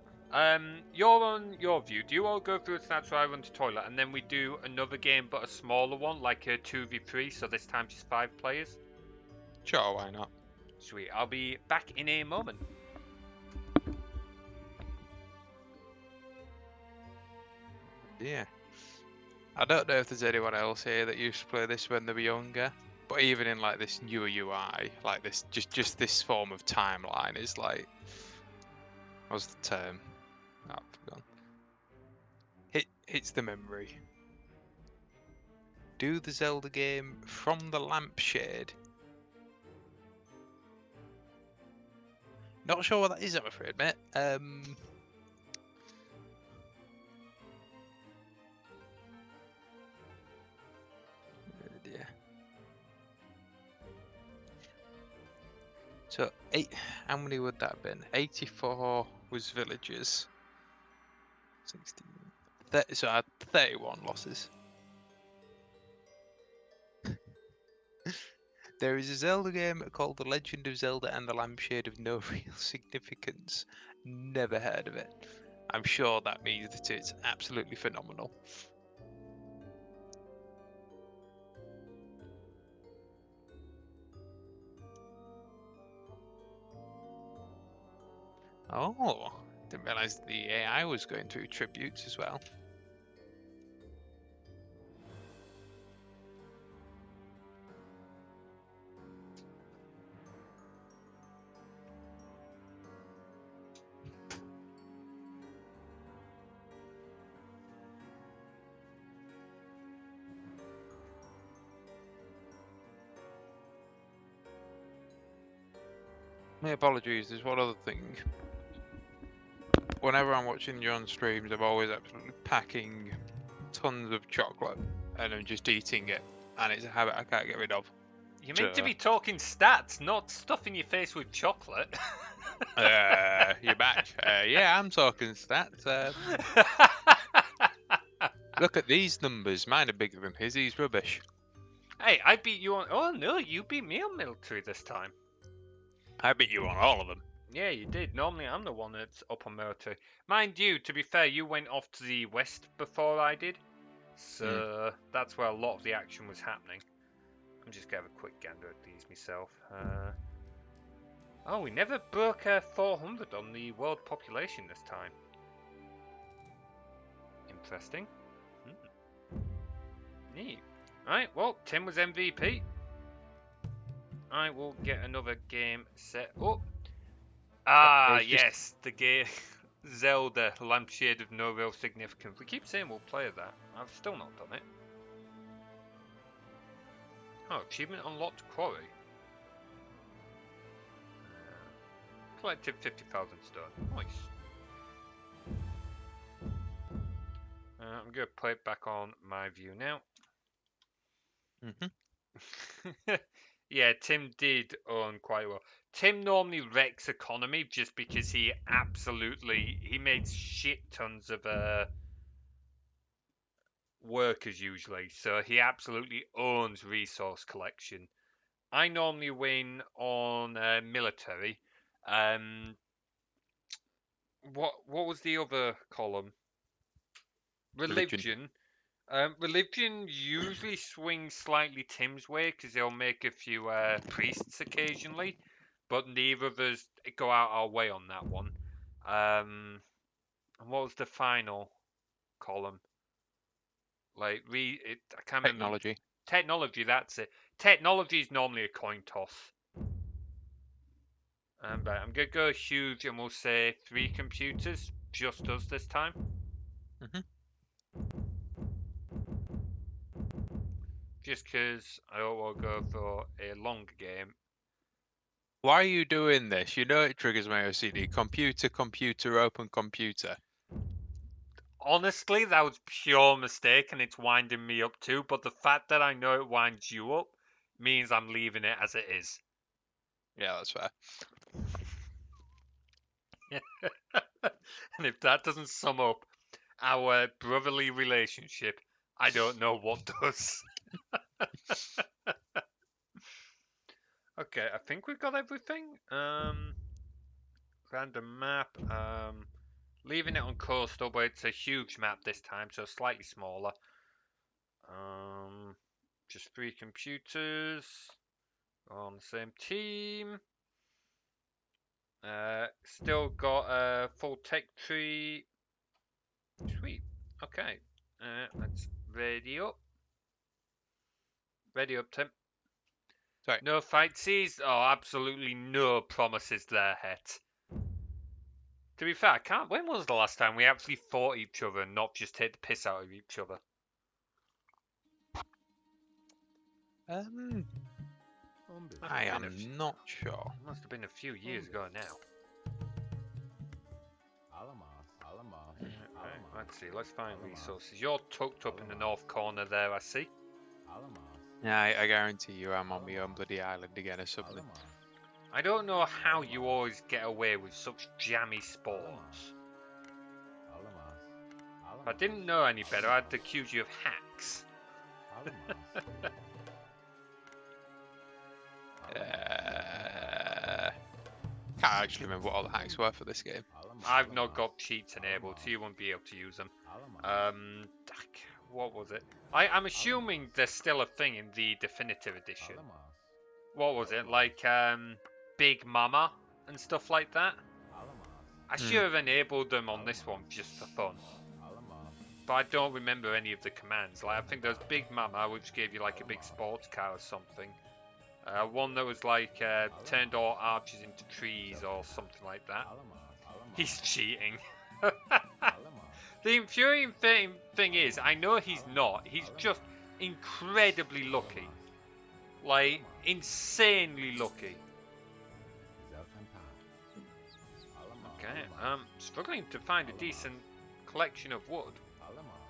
You're on your view. Do you all go through the stats while I run to toilet, and then we do another game, but a smaller one, like a 2v3, so this time just 5 players? Sure, why not? Sweet. I'll be back in a moment. Yeah. I don't know if there's anyone else here that used to play this when they were younger, but even in like this newer UI, like this, just this form of timeline is like, what's the term? Oh, I've forgotten. Hits the memory. Do the Zelda game from the lampshade. Not sure what that is, I'm afraid, mate. Dear. So, how many would that have been? 84 was villagers. 16. So I had 31 losses. There is a Zelda game called The Legend of Zelda and the Lampshade of no real significance. Never heard of it. I'm sure that means that it's absolutely phenomenal. Oh, didn't realise the AI was going through tributes as well. My apologies, there's one other thing. Whenever I'm watching John streams, I'm always absolutely packing tons of chocolate and I'm just eating it, and it's a habit I can't get rid of. You're meant to be talking stats, not stuffing your face with chocolate. You're back. Yeah, I'm talking stats. Look at these numbers. Mine are bigger than his. He's rubbish. Hey, I beat you on... Oh, no, you beat me on military this time. I beat you on all of them. Yeah, you did. Normally, I'm the one that's up on military. Mind you, to be fair, you went off to the west before I did. So, that's where a lot of the action was happening. I'm just gonna have a quick gander at these myself. Oh, we never broke 400 on the world population this time. Interesting. Neat. Right, well, Tim was MVP. I will get another game set up. Ah, yes, the game Zelda Lampshade of No Real Significance. We keep saying we'll play that. I've still not done it. Oh, achievement unlocked quarry. Collected 50,000 stone. Nice. I'm going to play it back on my view now. Yeah, Tim did own quite well. Tim normally wrecks economy just because he makes shit tons of workers usually, so he absolutely owns resource collection. I normally win on military. What was the other column? Religion. Religion usually swings slightly Tim's way because he'll make a few priests occasionally, but neither of us go out our way on that one. And what was the final column? Like I can't remember. Technology. Technology, that's it. Technology is normally a coin toss. Right, I'm gonna go huge and we'll say 3 computers, just us this time. Just because I don't want to go for a longer game. Why are you doing this? You know it triggers my OCD. Computer, open computer. Honestly, that was pure mistake and it's winding me up too, but the fact that I know it winds you up means I'm leaving it as it is. Yeah, that's fair. And if that doesn't sum up our brotherly relationship, I don't know what does. Okay, I think we've got everything. Random map. Leaving it on coastal, but it's a huge map this time, so slightly smaller. Just 3 computers on the same team. Still got a full tech tree. Sweet. Okay. Let's ready up. Ready up, Tim. Sorry. No fight seas? Oh, absolutely no promises there, Het. To be fair, I can't. When was the last time we actually fought each other and not just hit the piss out of each other? I am not sure. Must have been a few years ago now. Right, let's see. Let's find resources. You're tucked up in the north corner there, I see. Yeah, I guarantee you I'm on my own bloody island again or something. I don't know how you always get away with such jammy spawns. If I didn't know any better, I'd accuse you of hacks. Can't actually remember what all the hacks were for this game. I've not got cheats enabled, so you won't be able to use them. What was it? I'm assuming there's still a thing in the definitive edition. What was it? Like Big Mama and stuff like that? I should have enabled them on this one just for fun. But I don't remember any of the commands. Like I think there's Big Mama, which gave you like a big sports car or something. One that was like turned all archers into trees or something like that. He's cheating. The infuriating thing is, I know he's not. He's just incredibly lucky. Like, insanely lucky. Okay, struggling to find a decent collection of wood.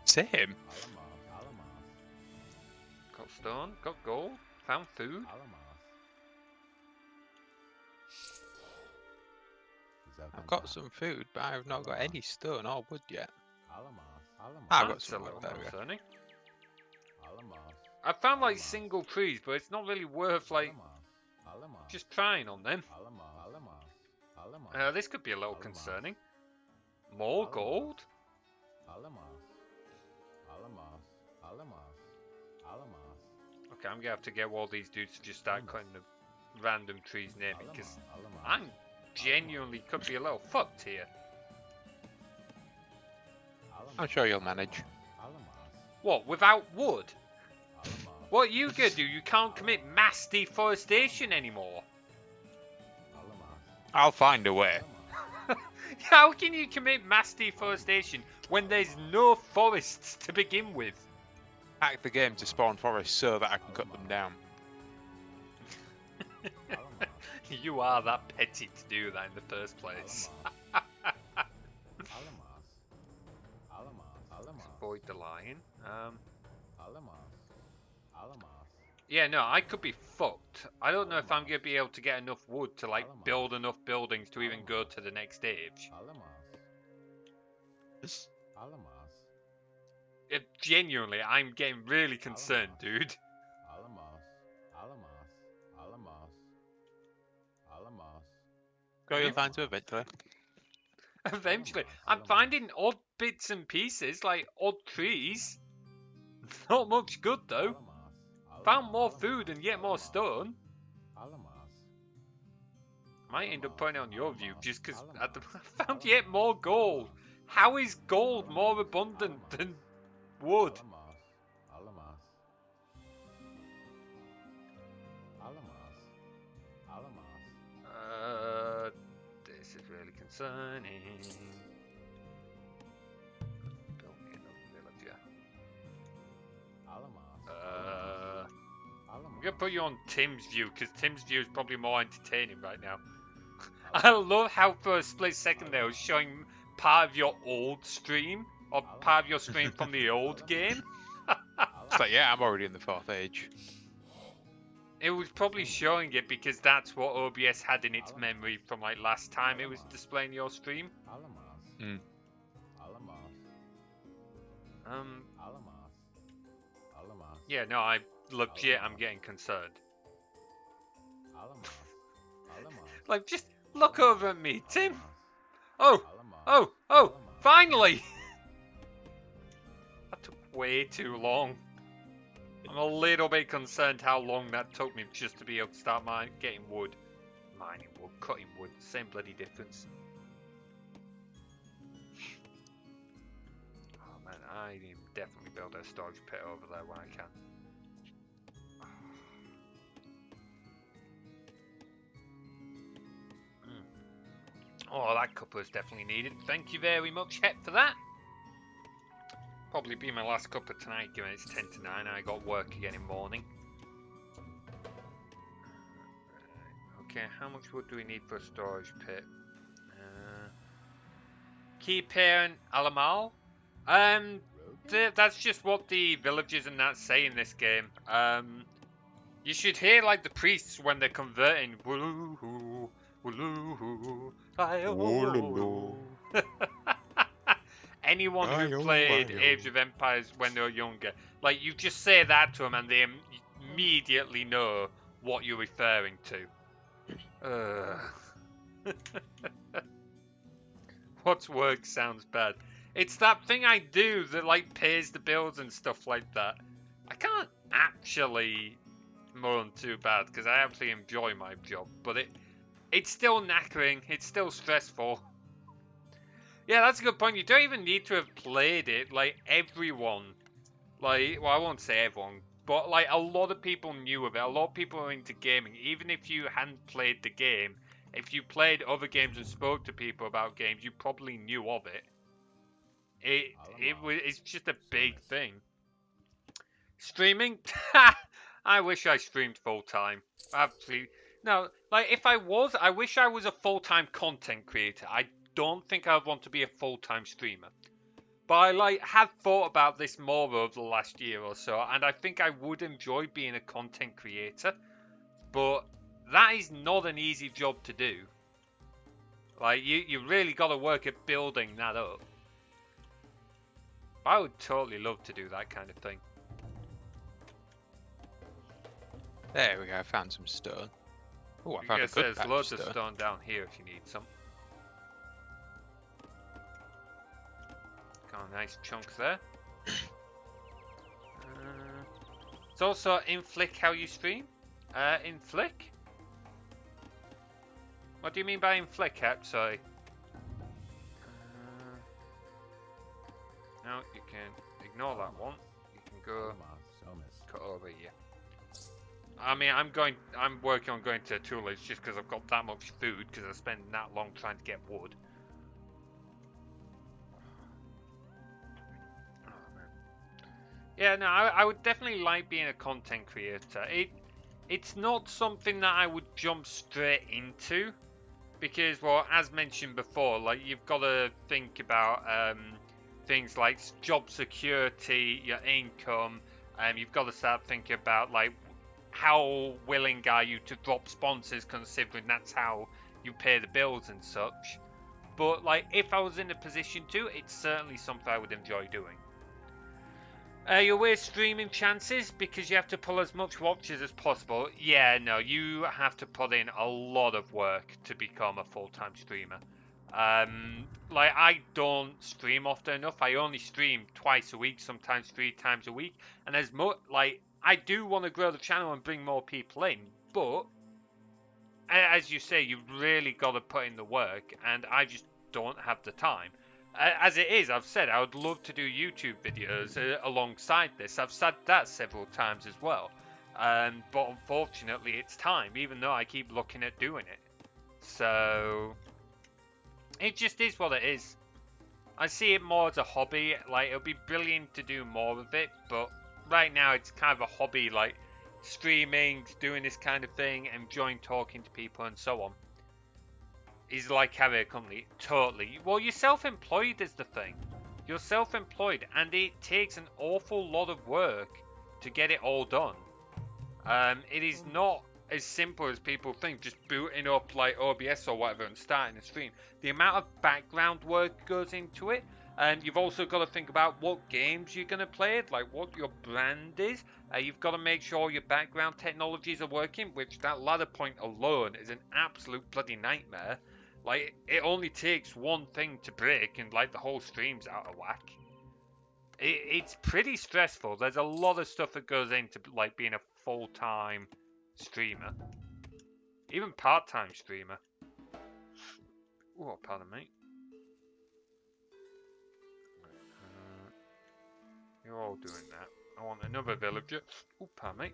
Same. Got stone, got gold, found food. I've got some food, but I've not got any stone or wood yet. I've got some wood, there we go. Concerning. I found like single trees, but it's not really worth like just trying on them. This could be a little concerning. More gold? Okay, I'm gonna have to get all these dudes to just start cutting the random trees near me, because I'm genuinely could be a little fucked here. I'm sure you'll manage. What, without wood? What are you gonna do? You can't commit mass deforestation anymore. I'll find a way. How can you commit mass deforestation when there's no forests to begin with? Hack the game to spawn forests so that I can cut them down. You are that petty to do that in the first place. Avoid the lion. Yeah, no, I could be fucked. I don't know if I'm gonna be able to get enough wood to like build enough buildings to even go to the next stage. Genuinely, I'm getting really concerned, dude. Go, you'll find to eventually. Eventually, I'm finding odd bits and pieces, like odd trees. Not much good though. Found more food and yet more stone. Might end up putting it on your view just because I found yet more gold. How is gold more abundant than wood? This is really concerning. Build me another villager. I'm gonna put you on Tim's view because Tim's view is probably more entertaining right now. I love how for a split second there was showing part of your old stream or part of your stream from the old game. It's like, yeah, I'm already in the 4th age. It was probably showing it because that's what OBS had in its memory from like last time it was displaying your stream. Mm. Yeah, no, I'm getting concerned. Like, just look over at me, Tim. Oh, finally! That took way too long. I'm a little bit concerned how long that took me just to be able to start getting wood. Mining wood, cutting wood, same bloody difference. Oh man, I need to definitely build a storage pit over there when I can. Oh, that cuppa is definitely needed. Thank you very much, Het, for that. Probably be my last cuppa tonight, given it's 10 to 9 and I got work again in morning. Okay, how much wood do we need for a storage pit? Keep here Alamal. That's just what the villagers and that say in this game. You should hear like the priests when they're converting. Woo-hoo, woo-hoo, anyone who played Age of Empires when they were younger, like you just say that to them and they immediately know what you're referring to. What's work sounds bad. It's that thing I do that like pays the bills and stuff like that. I can't actually moan too bad because I actually enjoy my job, but it's still knackering. It's still stressful. Yeah, that's a good point. You don't even need to have played it. Like everyone, like well, I won't say everyone, but like a lot of people knew of it. A lot of people are into gaming. Even if you hadn't played the game, if you played other games and spoke to people about games, you probably knew of it. It's just a big thing. Streaming? I wish I streamed full time. Absolutely. No, like if I wish I was a full-time content creator. I don't think I'd want to be a full-time streamer. But I like have thought about this more over the last year or so, and I think I would enjoy being a content creator. But that is not an easy job to do. Like you really got to work at building that up. I would totally love to do that kind of thing. There we go, I found some stone. Oh, I found a good there's patch loads of of stone. stone down here if you need some. Got a nice chunks there. It's also in Flick how you stream. In Flick? What do you mean by in Flick, sorry? No, you can ignore that one. You can go cut over here. I mean, I'm working on going to a tool age just because I've got that much food because I spent that long trying to get wood. Oh, man. Yeah, no, I would definitely like being a content creator. It's not something that I would jump straight into because, well, as mentioned before, like you've got to think about things like job security, your income. You've got to start thinking about like how willing are you to drop sponsors, considering that's how you pay the bills and such. But like, if I was in a position to, it's certainly something I would enjoy doing. Your worst streaming chances because you have to pull as much watches as possible. Yeah, no, you have to put in a lot of work to become a full-time streamer. Like I don't stream often enough. I only stream twice a week, sometimes 3 times a week. And as much like I do want to grow the channel and bring more people in, but as you say, you've really got to put in the work, and I just don't have the time. As it is, I've said I would love to do YouTube videos alongside this. I've said that several times as well. But unfortunately, it's time, even though I keep looking at doing it. So, it just is what it is. I see it more as a hobby. Like, it would be brilliant to do more of it, but right now it's kind of a hobby, like streaming, doing this kind of thing, enjoying talking to people and so on. Is like having a company, totally. Well, you're self-employed is the thing. You're self-employed, and it takes an awful lot of work to get it all done. It is not as simple as people think, just booting up like OBS or whatever and starting a stream. The amount of background work goes into it, and you've also got to think about what games you're going to play, like what your brand is. You've got to make sure your background technologies are working, which that ladder point alone is an absolute bloody nightmare. Like, it only takes one thing to break and like the whole stream's out of whack. It's pretty stressful. There's a lot of stuff that goes into like being a full-time streamer, even part-time streamer. Oh, pardon me. You're all doing that. I want another villager. Oh, pardon me.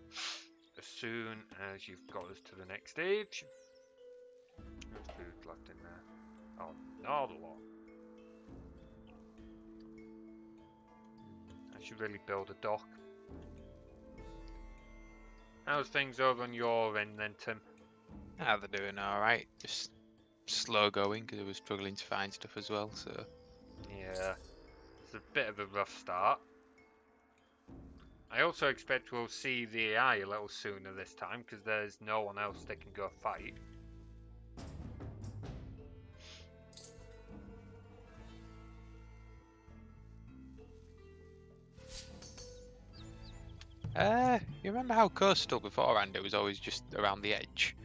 As soon as you've got us to the next stage. There's food left in there. Oh, not a lot. I should really build a dock. How's things over on your end then, Tim? Ah, they're doing alright. Just slow going because I was struggling to find stuff as well, so. Yeah, it's a bit of a rough start. I also expect we'll see the AI a little sooner this time because there's no one else that can go fight. You remember how coastal beforehand it was always just around the edge?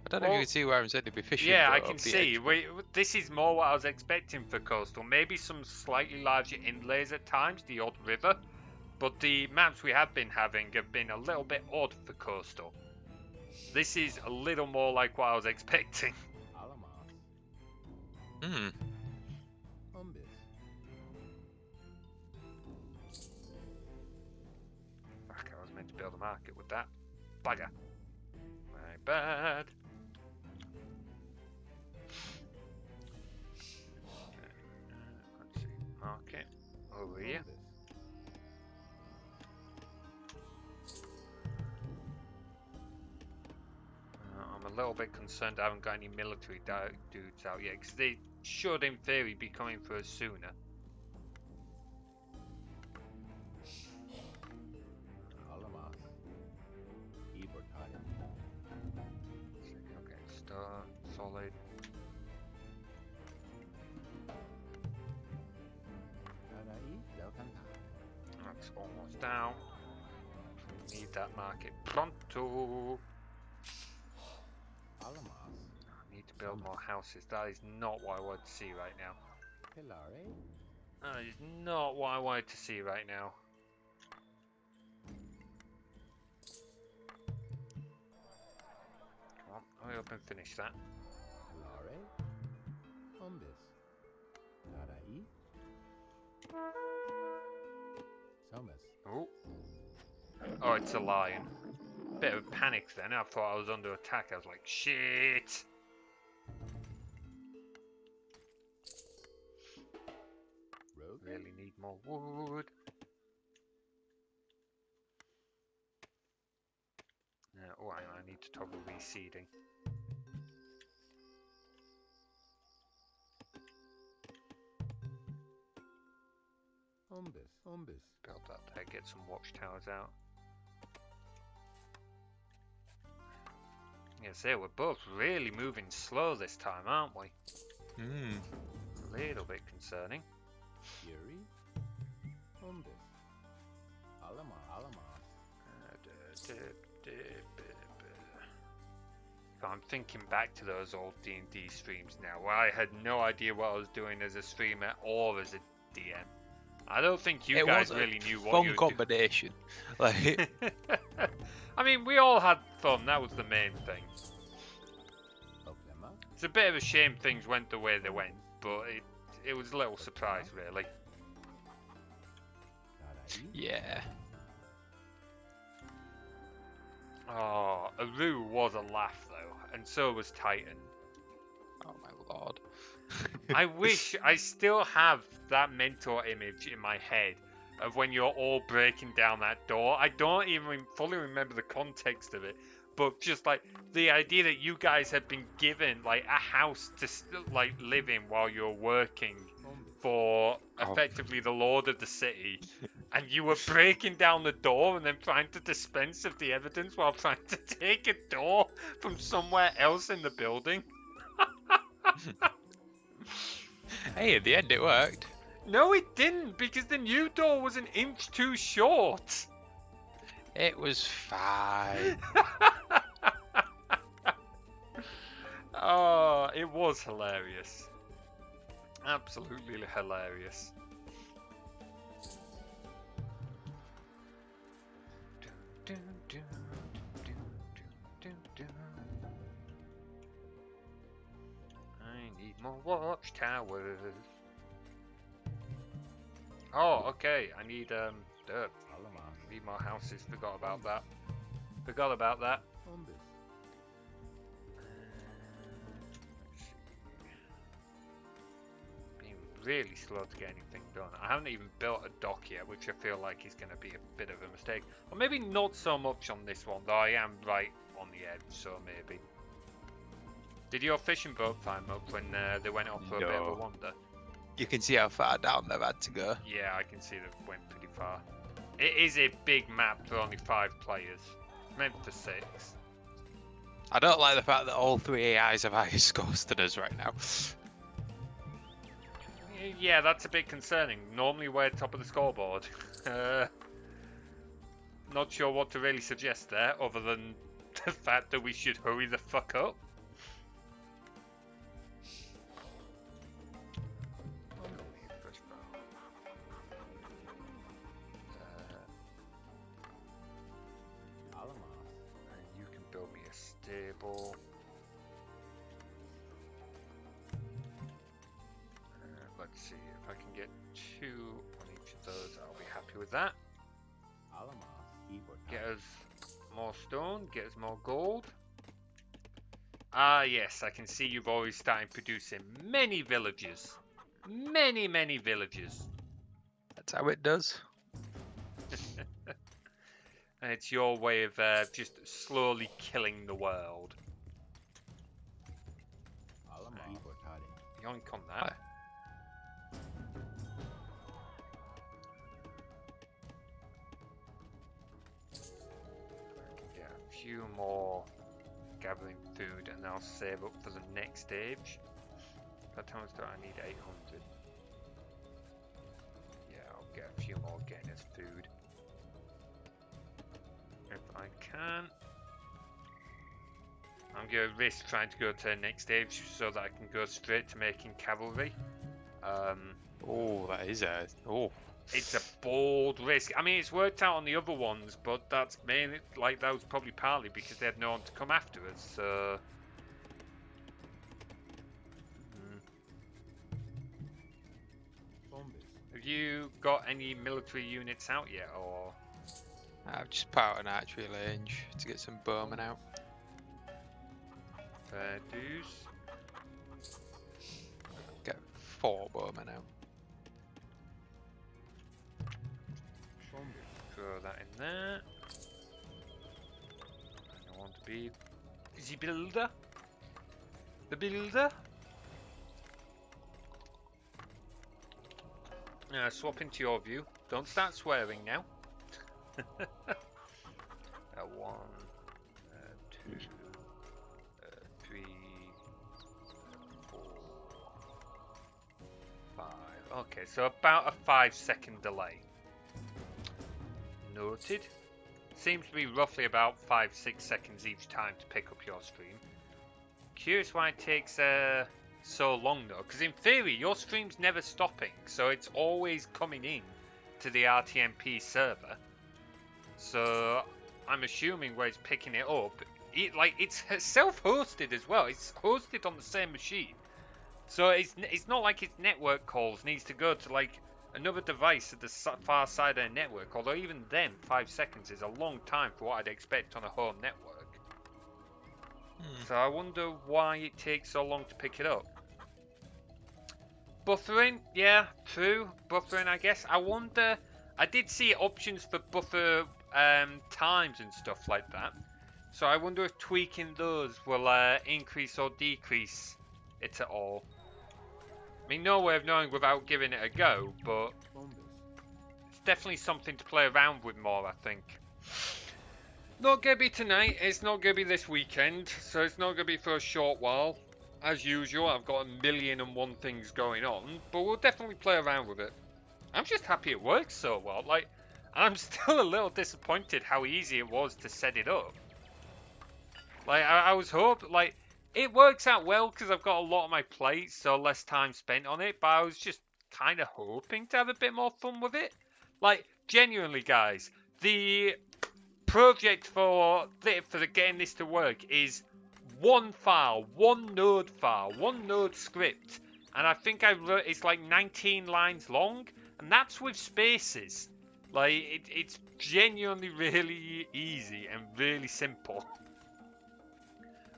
I don't know if you can see where I'm said to be fishing. Yeah, I but can up the see. edge. This is more what I was expecting for coastal. Maybe some slightly larger inlays at times, the odd river. But the maps we have been having have been a little bit odd for coastal. This is a little more like what I was expecting. Hmm. Fuck, I was meant to build a market with that. Bugger. My bad. Let's see. Market. Over here. I'm a little bit concerned I haven't got any military dudes out yet, because they should, in theory, be coming for us sooner. Okay, start, solid. That's almost down. We need that market pronto. I need to build more houses. That is not what I want to see right now. That is not what I wanted to see right now. hurry up and finish that. Lare. Umbis. Tarai. Somas. Oh. Oh, it's a lion. Bit of panic then. I thought I was under attack. I was like, shit. Rogue. Really need more wood. Oh, I need to toggle reseeding. Umbis. Umbis. Build that there, get some watchtowers out. Yes, we're both really moving slow this time, aren't we? Hmm. A little bit concerning. Fury. Umbis. Alama. Alama. So I'm thinking back to those old D&D streams now, where I had no idea what I was doing as a streamer or as a DM. I don't think you guys really knew what you were doing. Combination. Like, I mean, we all had fun. That was the main thing. Oklema. It's a bit of a shame things went the way they went, but it was a little surprise, really. Tarai. yeah. Oh, Aru was a laugh though, and so was Titan. Oh my lord. I wish I still have that mentor image in my head of when you're all breaking down that door. I don't even fully remember the context of it, but just like the idea that you guys had been given like a house to like live in while you're working Umbis. for effectively the lord of the city, and you were breaking down the door and then trying to dispense of the evidence while trying to take a door from somewhere else in the building. Hey, at the end it worked. No, it didn't, because the new door was an inch too short. It was fine. Oh, it was hilarious. Absolutely hilarious. I need more watchtowers. Oh, okay. I need dirt. Alama. Need more houses. Forgot about that. Forgot about that. Umbis. Being really slow to get anything done. I haven't even built a dock yet, which I feel like is going to be a bit of a mistake. Or maybe not so much on this one, though I am right on the edge, so maybe. Did your fishing boat climb up when they went off for a bit of a No. wander? You can see how far down they've had to go. Yeah, I can see they went pretty far. It is a big map for only 5 players. It's meant for 6. I don't like the fact that all 3 AIs have higher scores than us right now. Yeah, that's a bit concerning. Normally we're top of the scoreboard. Not sure what to really suggest there, other than the fact that we should hurry the fuck up. Alama. And you can build me a stable. Let's see if I can get 2 on each of those. I'll be happy with that. Alama. Igor. Get us more stone, get us more gold. Ah, yes, I can see you've already started producing many villages. Many, many villages. That's how it does. And it's your way of just slowly killing the world. Alama. Igor. Tari. Yoink on that. Get a few more gathering food and I'll save up for the next stage. That times do I need 800? Yeah, I'll get a few more getting us food. If I can. I'm going to risk trying to go to the next stage so that I can go straight to making cavalry. Oh, that is a... Oh. It's a bold risk. I mean, it's worked out on the other ones, but that's mainly, like, that was probably partly because they had no one to come after us, so... you got any military units out yet, or? I've just put out an archery range to get some bowmen out. Fair dues. Get 4 bowmen out. Throw that in there. I want to be the builder. The builder. Swap into your view. Don't start swearing now. 1, 2, 3, 4, 5. Okay, so about a 5-second delay. Noted. Seems to be roughly about 5-6 seconds each time to pick up your stream. Curious why it takes so long though, because in theory your stream's never stopping, so it's always coming in to the RTMP server. So I'm assuming where it's picking it up, it's self-hosted as well. It's hosted on the same machine, so it's not like its network calls needs to go to like another device at the far side of the network. Although even then, 5 seconds is a long time for what I'd expect on a home network. So I wonder why it takes so long to pick it up. Buffering, yeah, true. Buffering, I guess. I wonder. I did see options for buffer times and stuff like that. So I wonder if tweaking those will increase or decrease it at all. I mean, no way of knowing without giving it a go, but it's definitely something to play around with more, I think. Not going to be tonight, it's not going to be this weekend, so it's not going to be for a short while. As usual, I've got 1,000,001 things going on, but we'll definitely play around with it. I'm just happy it works so well. Like, I'm still a little disappointed how easy it was to set it up. Like, I was hoping, like, it works out well because I've got a lot on my plate, so less time spent on it, but I was just kind of hoping to have a bit more fun with it. Like, genuinely, guys, the project for getting this to work is one file, one node script, and I think it's like 19 lines long, and that's with spaces. Like, it's genuinely really easy and really simple.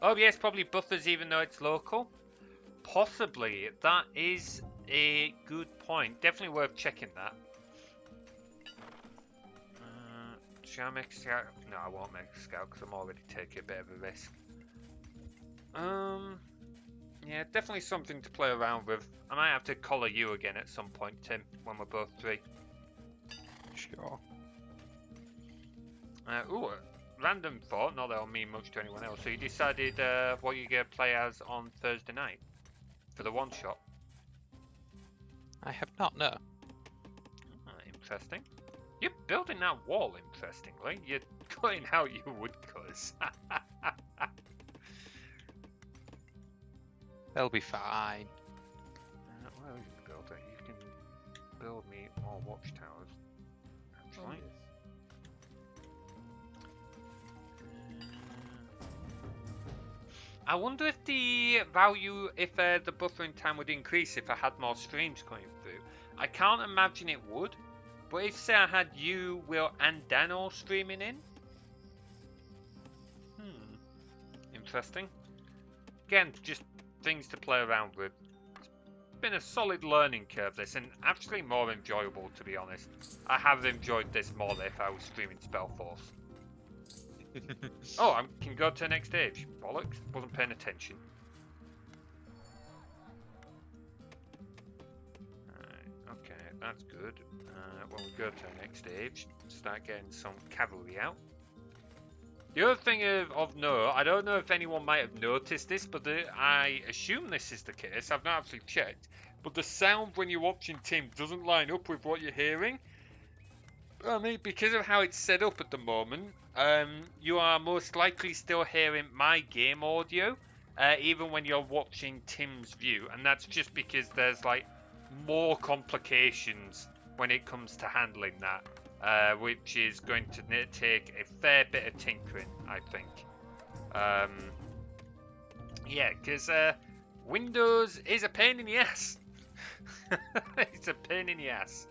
Oh yes, probably buffers even though it's local. Possibly, that is a good point. Definitely worth checking that. Shall I make a scout? No, I won't make a scout because I'm already taking a bit of a risk. Yeah, definitely something to play around with. I might have to collar you again at some point, Tim, when we're both 3. Sure. Ooh, random thought, not that it'll mean much to anyone else. So you decided what you're going to play as on Thursday night for the one-shot? I have not, no. Interesting. You're building that wall, interestingly. You're cutting out your woodcutters. They'll be fine. Where is the builder? You can build me more watchtowers, actually. I wonder if the value, if the buffering time would increase if I had more streams coming through. I can't imagine it would. But if, say, I had you, Will, and Dan all streaming in? Interesting. Again, just things to play around with. It's been a solid learning curve, this, and actually more enjoyable, to be honest. I have enjoyed this more than if I was streaming Spellforce. Oh, I can go to the next stage. Bollocks. Wasn't paying attention. Okay, that's good. When we go to the next stage, start getting some cavalry out. The other thing of note, I don't know if anyone might have noticed this, but I assume this is the case. I've not actually checked. But the sound when you're watching Tim doesn't line up with what you're hearing. I mean, because of how it's set up at the moment, you are most likely still hearing my game audio, even when you're watching Tim's view. And that's just because there's, like, more complications when it comes to handling that, which is going to take a fair bit of tinkering, I think. Yeah, because Windows is a pain in the ass. It's a pain in the ass.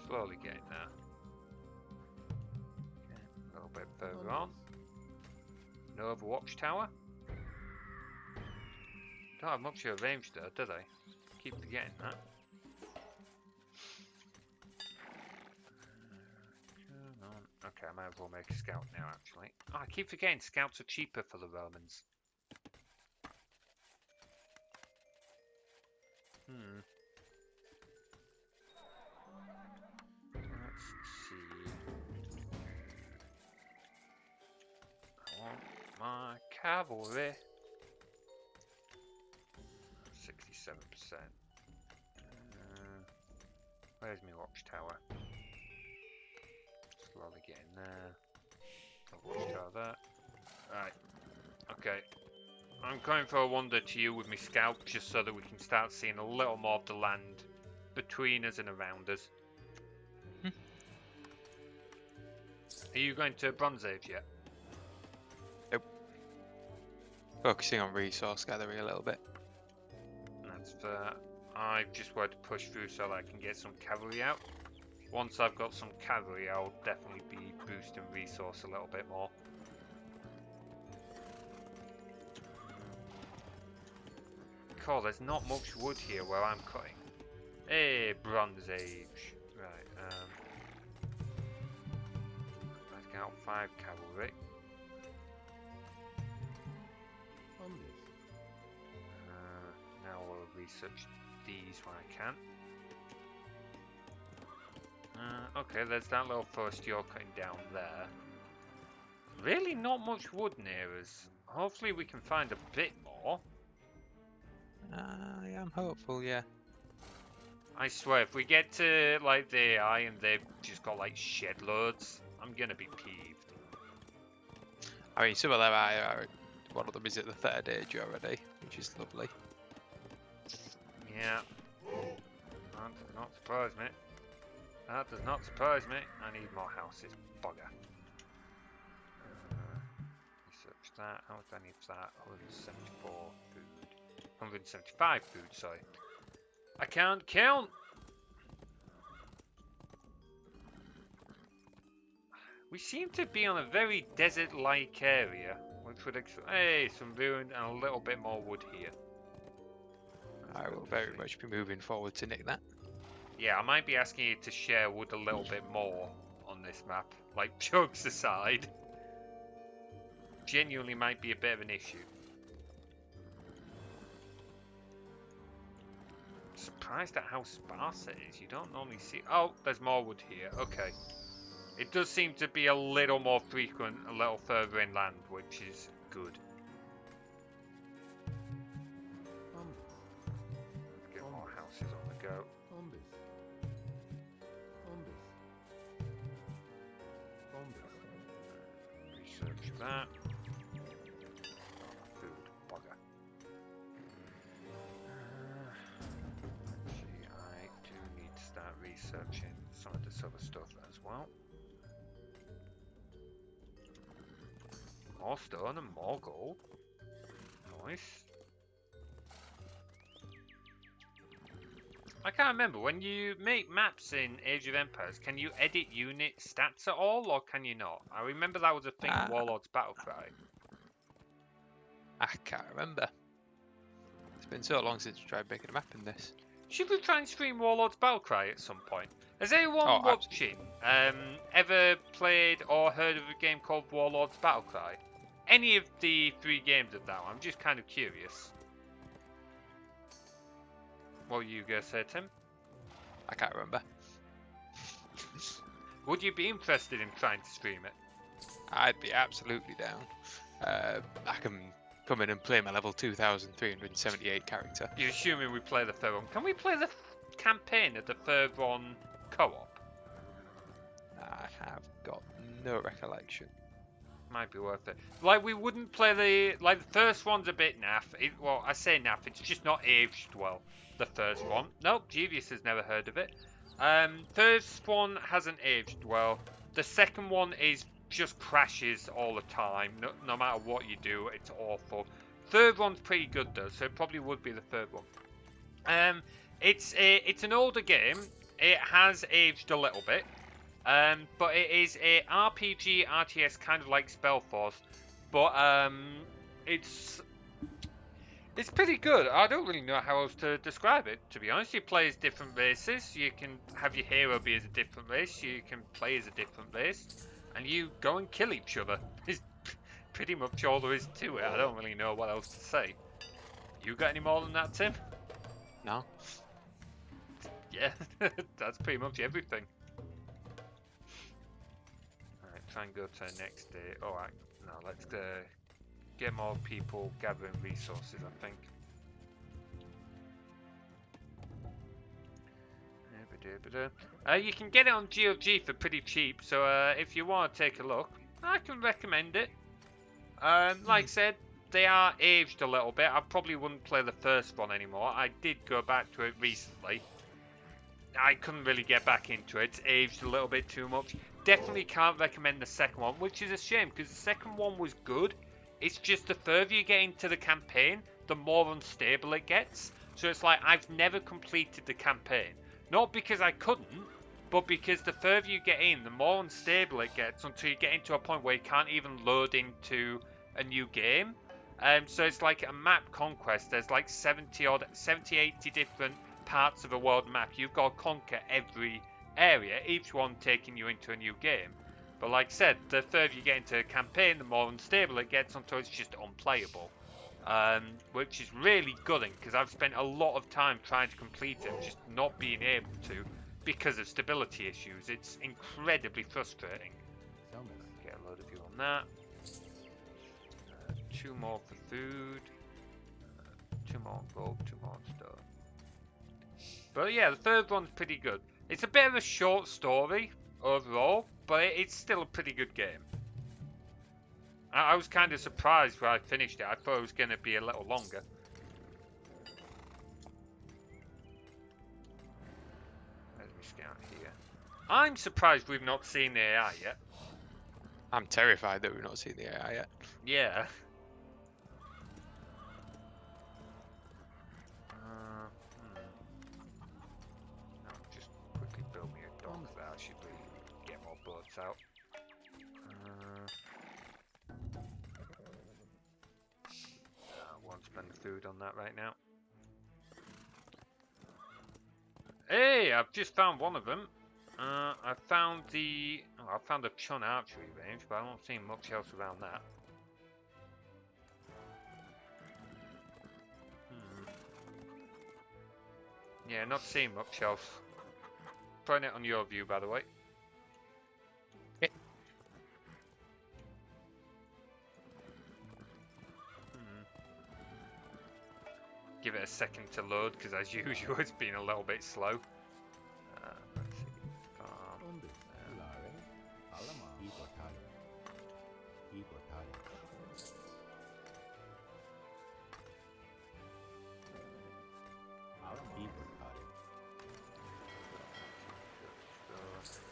Slowly getting there. Okay, a little bit further on. No Overwatch Tower. Don't have much of a range there, do they? Keep forgetting that. Come on. Okay, I might as well make a scout now, actually. Oh, I keep forgetting scouts are cheaper for the Romans. Let's see. I want my cavalry. 67%. Where's my watchtower? Slowly getting there. Watchtower there. Right. Okay. I'm going for a wander to you with my scout just so that we can start seeing a little more of the land between us and around us. Are you going to Bronze Age yet? Nope. Focusing on resource gathering a little bit. That's fair. I've just wanted to push through so that I can get some cavalry out. Once I've got some cavalry, I'll definitely be boosting resource a little bit more. Cool, there's not much wood here where I'm cutting. Hey, Bronze Age. Right, let's get out 5 cavalry. Now we'll research these when I can. Okay, there's that little forest you're cutting down there. Really not much wood near us. Hopefully we can find a bit more. I am hopeful, yeah. I swear, if we get to like the AI and they've just got like shed loads, I'm gonna be peeved. I mean, some of them are. One of them is at the 3rd age already, which is lovely. Yeah. That does not surprise me. That does not surprise me. I need more houses. Bugger. Research that. How much do I need for that? 174 food. 175 food, sorry. I can't count! We seem to be on a very desert-like area, which would hey, some ruin and a little bit more wood here. I will very much be moving forward to nick that. Yeah, I might be asking you to share wood a little bit more on this map. Like, jokes aside. Genuinely might be a bit of an issue. Surprised at how sparse it is. You don't normally see... Oh, there's more wood here. Okay. It does seem to be a little more frequent, a little further inland, which is good. Let's get more houses on the go. Research that. Food, bugger. Let's see, I do need to start researching some of this other stuff as well. More stone and more gold. Nice. I can't remember, when you make maps in Age of Empires, can you edit unit stats at all, or can you not? I remember that was a thing in Warlord's Battlecry. I can't remember. It's been so long since we tried making a map in this. Should we try and stream Warlord's Battlecry at some point? Has anyone watching ever played or heard of a game called Warlord's Battlecry? Any of the 3 games of that one? I'm just kind of curious. What were you going to say, Tim? I can't remember. Would you be interested in trying to stream it? I'd be absolutely down. I can come in and play my level 2378 character. You're assuming we play the third one. Can we play the campaign of the third one co-op? I have got no recollection. Might be worth it. Like, we wouldn't play the first one's a bit naff. Well, I say naff, it's just not aged well. The first one. Nope, Jeevius has never heard of it. First one hasn't aged well. The second one is just crashes all the time. No matter what you do, it's awful. Third one's pretty good though, so it probably would be the third one. It's an older game. it has aged a little bit, but it is a RPG RTS kind of like Spellforce, but it's pretty good. I don't really know how else to describe it, to be honest. You play as different races. You can have your hero be as a different race. You can play as a different race, and you go and kill each other. It's pretty much all there is to it. I don't really know what else to say. You got any more than that, Tim? No. Yeah, that's pretty much everything. Alright, try and go to the next day. Alright, no, let's get more people gathering resources, I think. You can get it on GOG for pretty cheap, so if you want to take a look, I can recommend it. Like I said, they are aged a little bit. I probably wouldn't play the first one anymore. I did go back to it recently. I couldn't really get back into it. It's aged a little bit too much. Definitely can't recommend the second one, which is a shame because the second one was good. It's just the further you get into the campaign, the more unstable it gets. So it's like I've never completed the campaign. Not because I couldn't, but because the further you get in, the more unstable it gets until you get into a point where you can't even load into a new game. So it's like a map conquest. There's like 70, 80 different parts of a world map. You've got to conquer every area, each one taking you into a new game. But like I said, the further you get into a campaign, the more unstable it gets until it's just unplayable. Which is really gutting because I've spent a lot of time trying to complete it, just not being able to because of stability issues. It's incredibly frustrating. Get a load of you on that. 2 more for food. 2 more gold, 2 more stone. But yeah, the third one's pretty good. It's a bit of a short story overall, but it's still a pretty good game. I was kind of surprised when I finished it. I thought it was going to be a little longer. Let me scout here. I'm surprised we've not seen the AI yet. I'm terrified that we've not seen the AI yet. Yeah. Just quickly build me a dock there. I should really get more boats out. I won't spend food on that right now. Hey, I've just found one of them. I found the... Oh, I found a Chun archery range, but I don't see much else around that. Yeah, not seeing much else. Putting it on your view, by the way. Okay. Give it a second to load, because as usual, it's been a little bit slow. Let's see.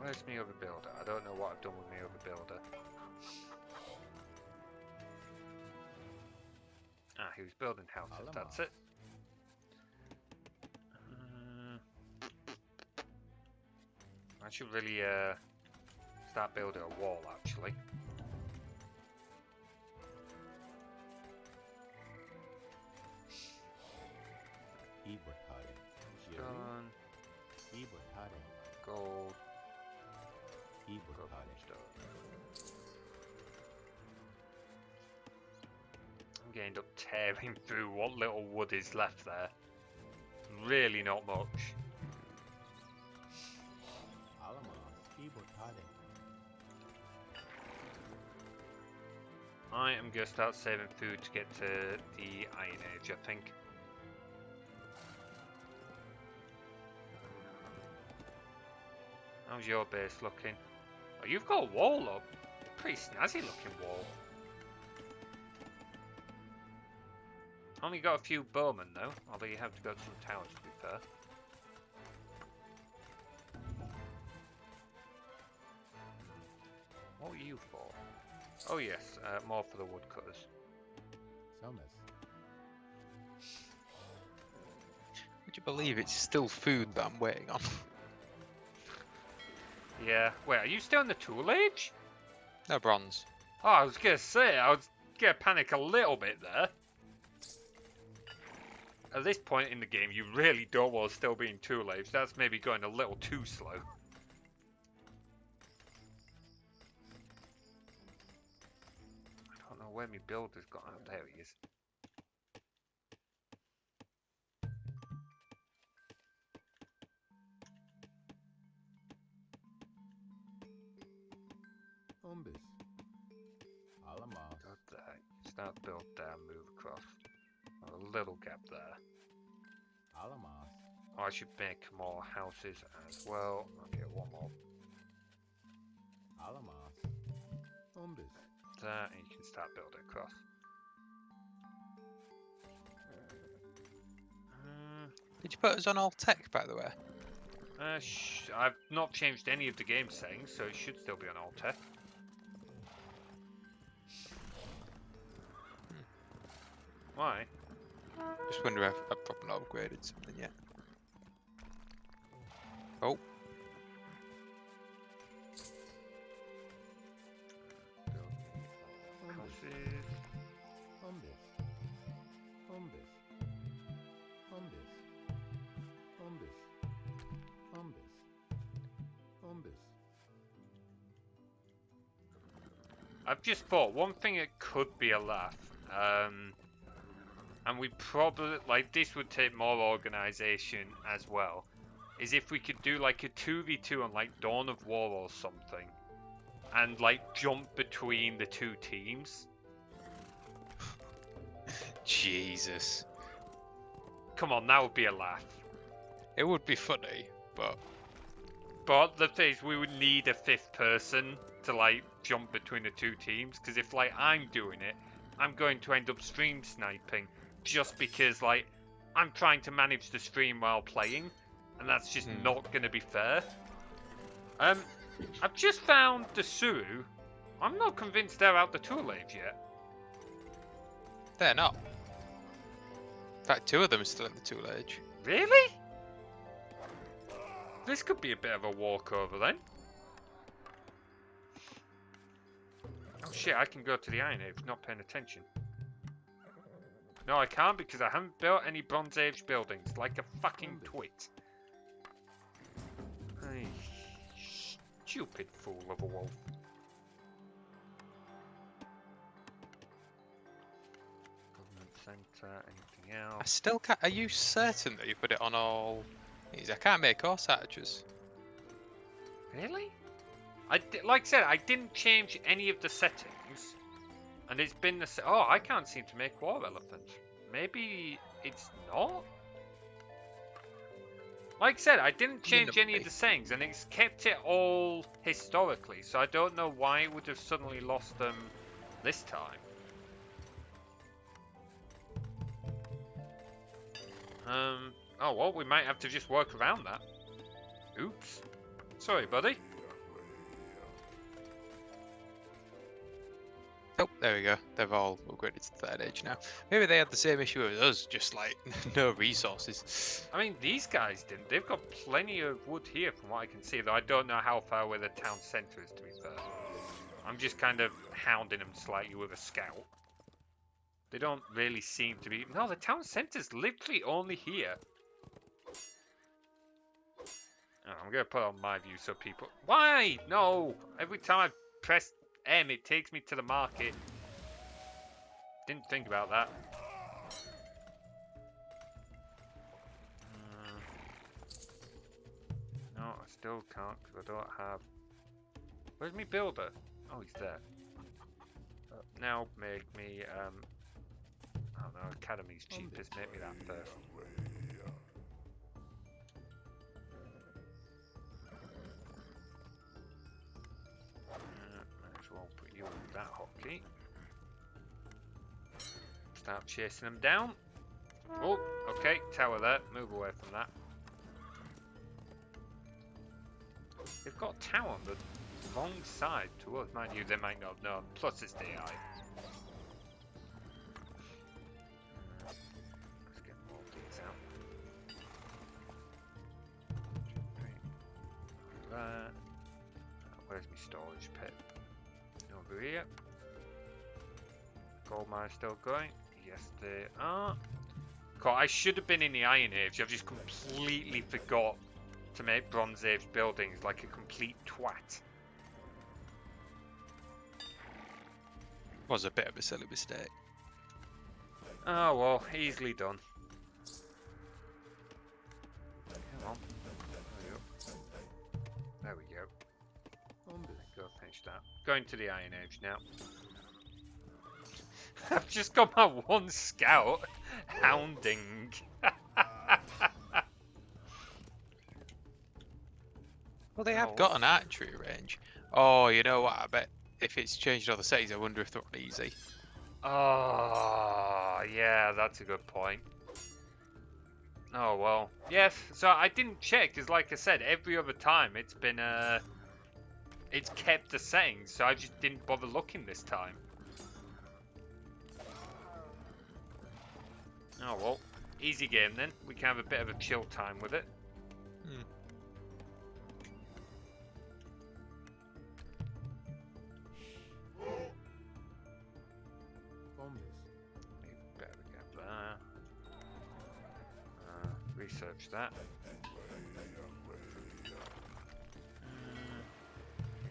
Where's my overbuilder? I don't know what I've done with my overbuilder. Ah, he was building houses, that's it. I should really start building a wall, actually. Stone. Gold. I'm going to end up tearing through what little wood is left there. Really not much. I am going to start saving food to get to the Iron Age, I think. How's your base looking? Oh, you've got a wall up. Pretty snazzy looking wall. Only got a few bowmen though, although you have to go to some towers to be fair. What were you for? Oh yes, more for the woodcutters. Would you believe it's still food that I'm waiting on? Yeah. Wait, are you still in the tool age? No bronze. Oh, I was gonna say, I was gonna panic a little bit there. At this point in the game, you really don't want to still be in tool age. That's maybe going a little too slow. I don't know where my builder's gone. Oh, there he is. Umbus. Alamos. Build there. Start build there, move across. Oh, a little gap there. Alamos. Oh, I should make more houses as well. I'll get one more Alamos. Umbus. there, and you can start building across. Did you put us on all tech, by the way? I've not changed any of the game settings, so it should still be on alt tech. Why? Just wonder if I've probably not upgraded something yet. Oh, Houses. Umbus. Umbus. Umbus. Umbus. Umbus. Umbus. I've just thought one thing that could be a laugh, and we probably like this would take more organization as well, is if we could do like a 2v2 on like Dawn of War or something, and like jump between the two teams. Jesus. Come on, that would be a laugh. It would be funny, but But the thing is, we would need a fifth person to like jump between the two teams, because if like I'm doing it, I'm going to end up stream sniping just because like I'm trying to manage the stream while playing, and that's just not going to be fair. I've just found the Suru. I'm not convinced they're out the tool age yet. they're not. In fact, 2 of them are still in the tool age. Really? This could be a bit of a walkover then. Oh shit, I can go to the Iron Age, not paying attention. No, I can't because I haven't built any Bronze Age buildings, like a fucking twit. Ay, stupid fool of a wolf. Government centre, anything I else? still can't. Are you certain that you put it on all these? I can't make horse archers. Really? Like I said, I didn't change any of the settings, and it's been the oh, I can't seem to make war elephant. Maybe it's not. Like I said, I didn't change any of the settings, and it's kept it all historically. So I don't know why it would have suddenly lost them this time. Oh well, we might have to just work around that. Oops. Sorry, buddy. Oh, there we go. They've all upgraded to 3rd age now. Maybe they had the same issue as us, just like no resources. I mean, these guys didn't. They've got plenty of wood here from what I can see, though I don't know how far away the town centre is, to be fair. I'm just kind of hounding them slightly with a scout. They don't really seem to be... No, the town centre's literally only here. Oh, I'm going to put on my view so people... Why? No! Every time I press M, it takes me to the market. Didn't think about that. No, I still can't because I don't have... Where's my builder? Oh, he's there. Now make me, I don't know, Academy's cheapest. Make me that first. Might as well put you in that hotkey. Start chasing them down. Oh, okay, tower there. Move away from that. They've got a tower on the wrong side to us. Mind you, they might not have known. Plus it's AI. Let's get more of these out. that. Where's my storage pit? Over here. Gold mine still going? Yes, they are. God, I should have been in the Iron Age. I've just completely forgot to make Bronze Age buildings like a complete twat. Was a bit of a silly mistake. Oh well, easily done. Come on. There we go. On this. Go finish that. Going to the Iron Age now. I've just got my one scout hounding. Well, they have Oh. got an archery range. Oh, you know what? I bet if it's changed all the settings, I wonder if they're on easy. Oh, yeah, that's a good point. Oh well, yes. So I didn't check because, like I said, every other time it's been it's kept the settings, so I just didn't bother looking this time. Oh well, easy game then. We can have a bit of a chill time with it. Hmm. On this. Better get there. Research that.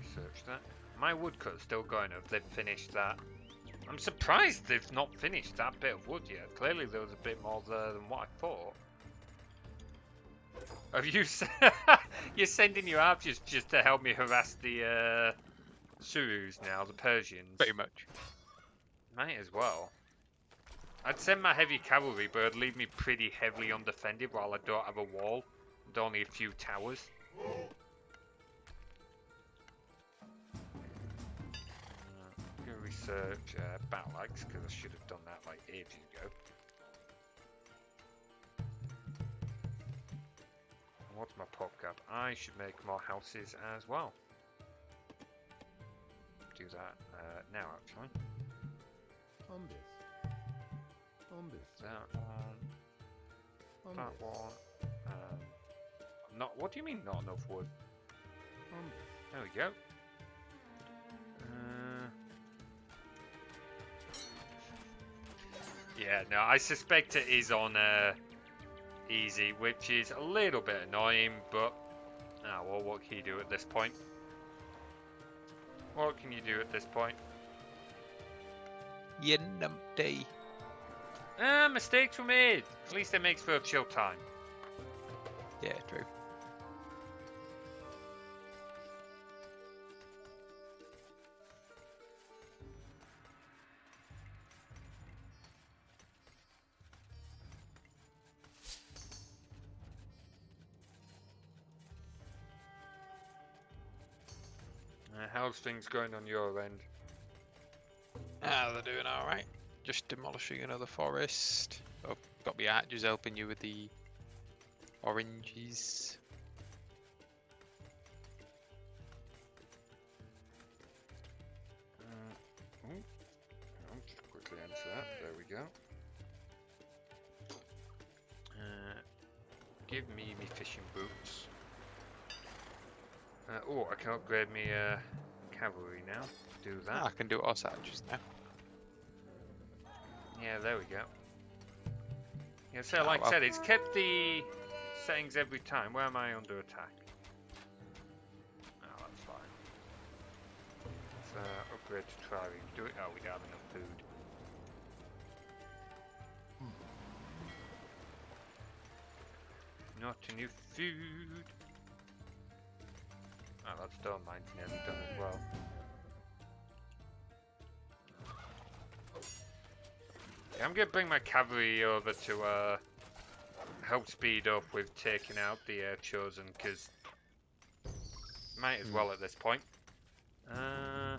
Research that. My woodcut's still going. Have they finished that? I'm surprised they've not finished that bit of wood yet. Clearly there was a bit more there than what I thought. Have you? You're sending your archers just to help me harass the Surus now, the Persians. Pretty much. Might as well. I'd send my heavy cavalry, but it'd leave me pretty heavily undefended while I don't have a wall and only a few towers. I'm gonna research battle axe because I should have done that like ages ago. And what's my pop gap? I should make more houses as well. Do that now, actually. On this. On this. That one. On That this. one. Not. What do you mean not enough wood? On this. There we go. Yeah, no, I suspect it is on easy, which is a little bit annoying, but well, what can you do at this point? What can you do at this point? You numpty. Mistakes were made. At least it makes for a chill time. Yeah, true. How's things going on your end? Ah, they're doing alright. Just demolishing another forest. I've got my archers helping you with the oranges. I'll just quickly answer that. There we go. Give me me fishing boots. Oh, I can upgrade me cavalry now. Do that. Ah, I can do horse archers now. Yeah, there we go. Yeah, so Oh, like I well. said, it's kept the settings every time. Where am I under attack? Oh, that's fine. Let's upgrade to trireme. Do it. Oh, we don't have enough food. Not enough food. Oh, that stone mine's nearly done as well. Yeah, I'm gonna bring my cavalry over to help speed up with taking out the chosen, because might as well at this point. Oh,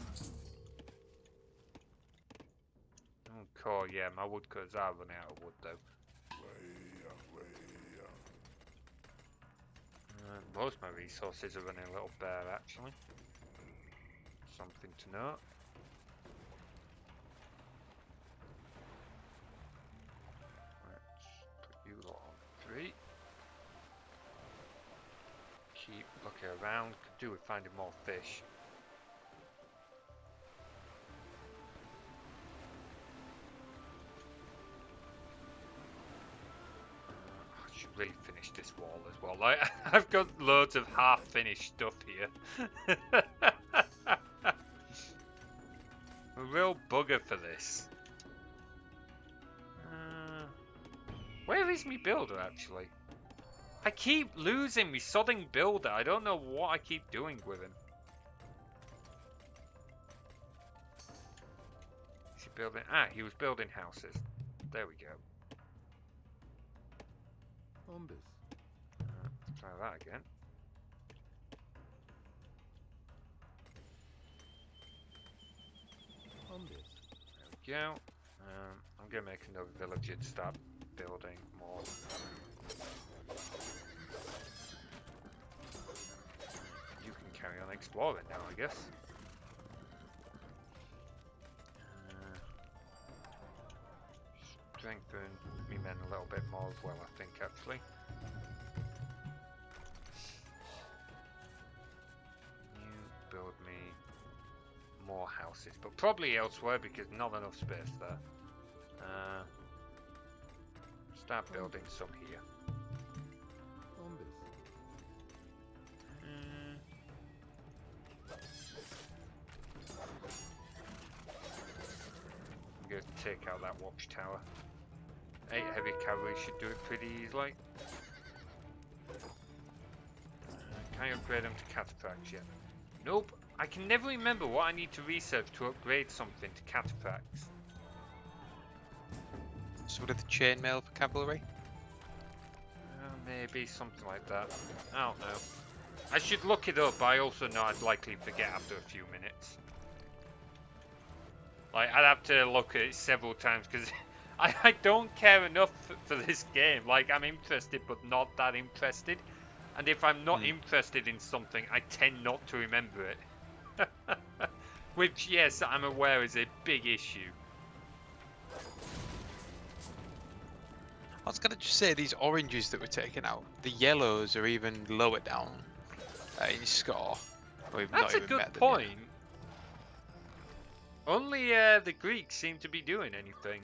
cool. Yeah, my woodcutters are running out of wood though. Most of my resources are running a little bare actually. Something to note. Let's put you lot on 3. Keep looking Go around. Could do with finding more fish. I should really finish this wall as well. Like, I've got loads of half-finished stuff here. A real bugger for this. Where is me builder actually? I keep losing me sodding builder. I don't know what I keep doing with him. Is he building? Ah, he was building houses. There we go. Umbus. Let's try that again. Umbus. There we go. I'm gonna make another villager to start building more. You can carry on exploring now, I guess. Strengthen me men a little bit more as well, I think, actually. You build me more houses, but probably elsewhere because not enough space there. Start building some here. Umbus. I'm going to take out that watchtower. 8 heavy cavalry should do it pretty easily. Can I upgrade them to cataphracts yet? Nope. I can never remember what I need to research to upgrade something to cataphracts. Sort of the chainmail for cavalry. Maybe something like that. I don't know. I should look it up, but I also know I'd likely forget after a few minutes. Like, I'd have to look at it several times because I don't care enough for this game. Like, I'm interested, but not that interested. And if I'm not interested in something, I tend not to remember it. Which, yes, I'm aware is a big issue. I was gonna just say these oranges that were taken out, the yellows are even lower down in score. We've That's not a even good met them point. yet. Only the Greeks seem to be doing anything.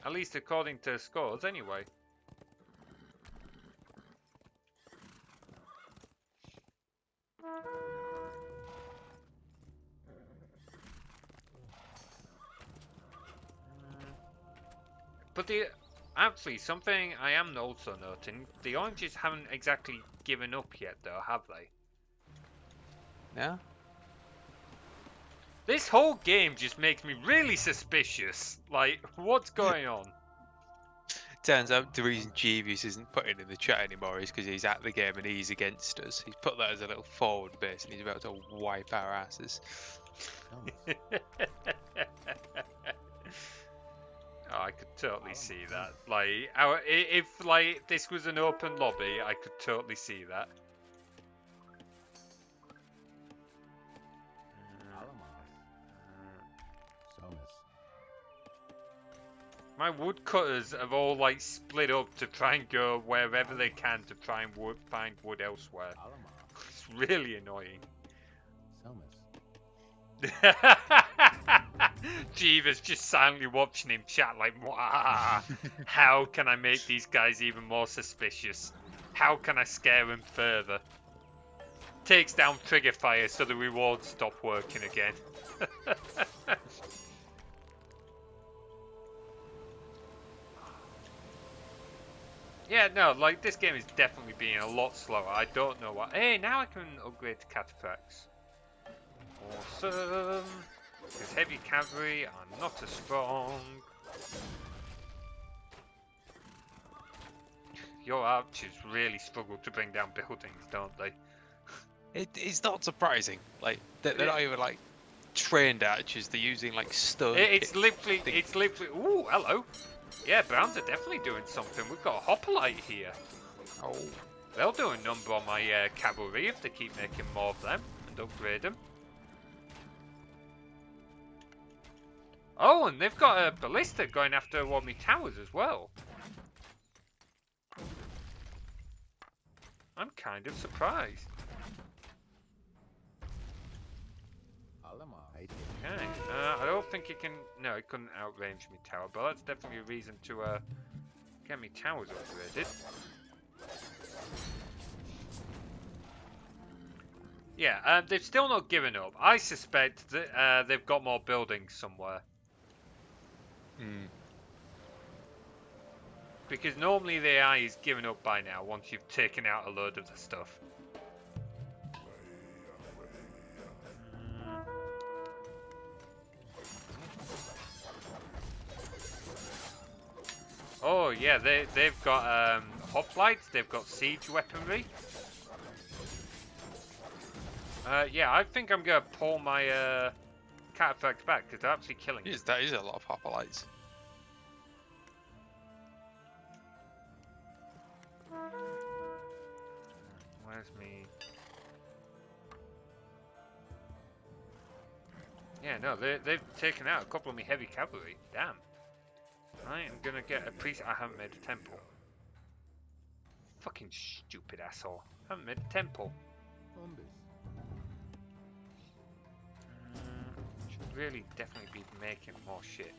At least according to scores, anyway. But actually, something I am also noting, the oranges haven't exactly given up yet, though, have they? Yeah. This whole game just makes me really suspicious. Like, what's going on? Turns out the reason Jeeves isn't putting in the chat anymore is because he's at the game and he's against us. He's put that as a little forward base and he's about to wipe our asses. Umbus. Oh, I could totally see that. Like, if like this was an open lobby, I could totally see that. Somus. My woodcutters have all like split up to try and go wherever they can to try and find wood elsewhere. It's really annoying. Somus. Jeeves just silently watching him chat like, "Wah, how can I make these guys even more suspicious? How can I scare them further?" Takes down trigger fire so the rewards stop working again. Yeah, no, like this game is definitely being a lot slower. I don't know what. Hey, now I can upgrade to cataphracts. Awesome. Because heavy cavalry are not as strong. Your archers really struggle to bring down buildings, don't they? It's not surprising. Like they're not even like trained archers. They're using like stone. It's literally. Ooh, hello. Yeah, Browns are definitely doing something. We've got a hoplite here. Oh, They'll do a number on my cavalry if they keep making more of them and upgrade them. Oh, and they've got a ballista going after one of my towers as well. I'm kind of surprised. right Okay. I don't think it can. No, it couldn't outrange me tower, but that's definitely a reason to get me towers upgraded. Yeah, they've still not given up. I suspect that they've got more buildings somewhere. Hmm. Because normally the AI is given up by now once you've taken out a load of the stuff. Oh yeah, they've got hoplites, they've got siege weaponry. Yeah, I think I'm gonna pull my cataphracts back because they're actually killing me. That is a lot of hoplites. Where's me? Yeah, no, they've taken out a couple of my heavy cavalry. Damn. I am gonna get a priest. I haven't made a temple. Fucking stupid asshole. Haven't made a temple. Umbus. Should really definitely be making more shit.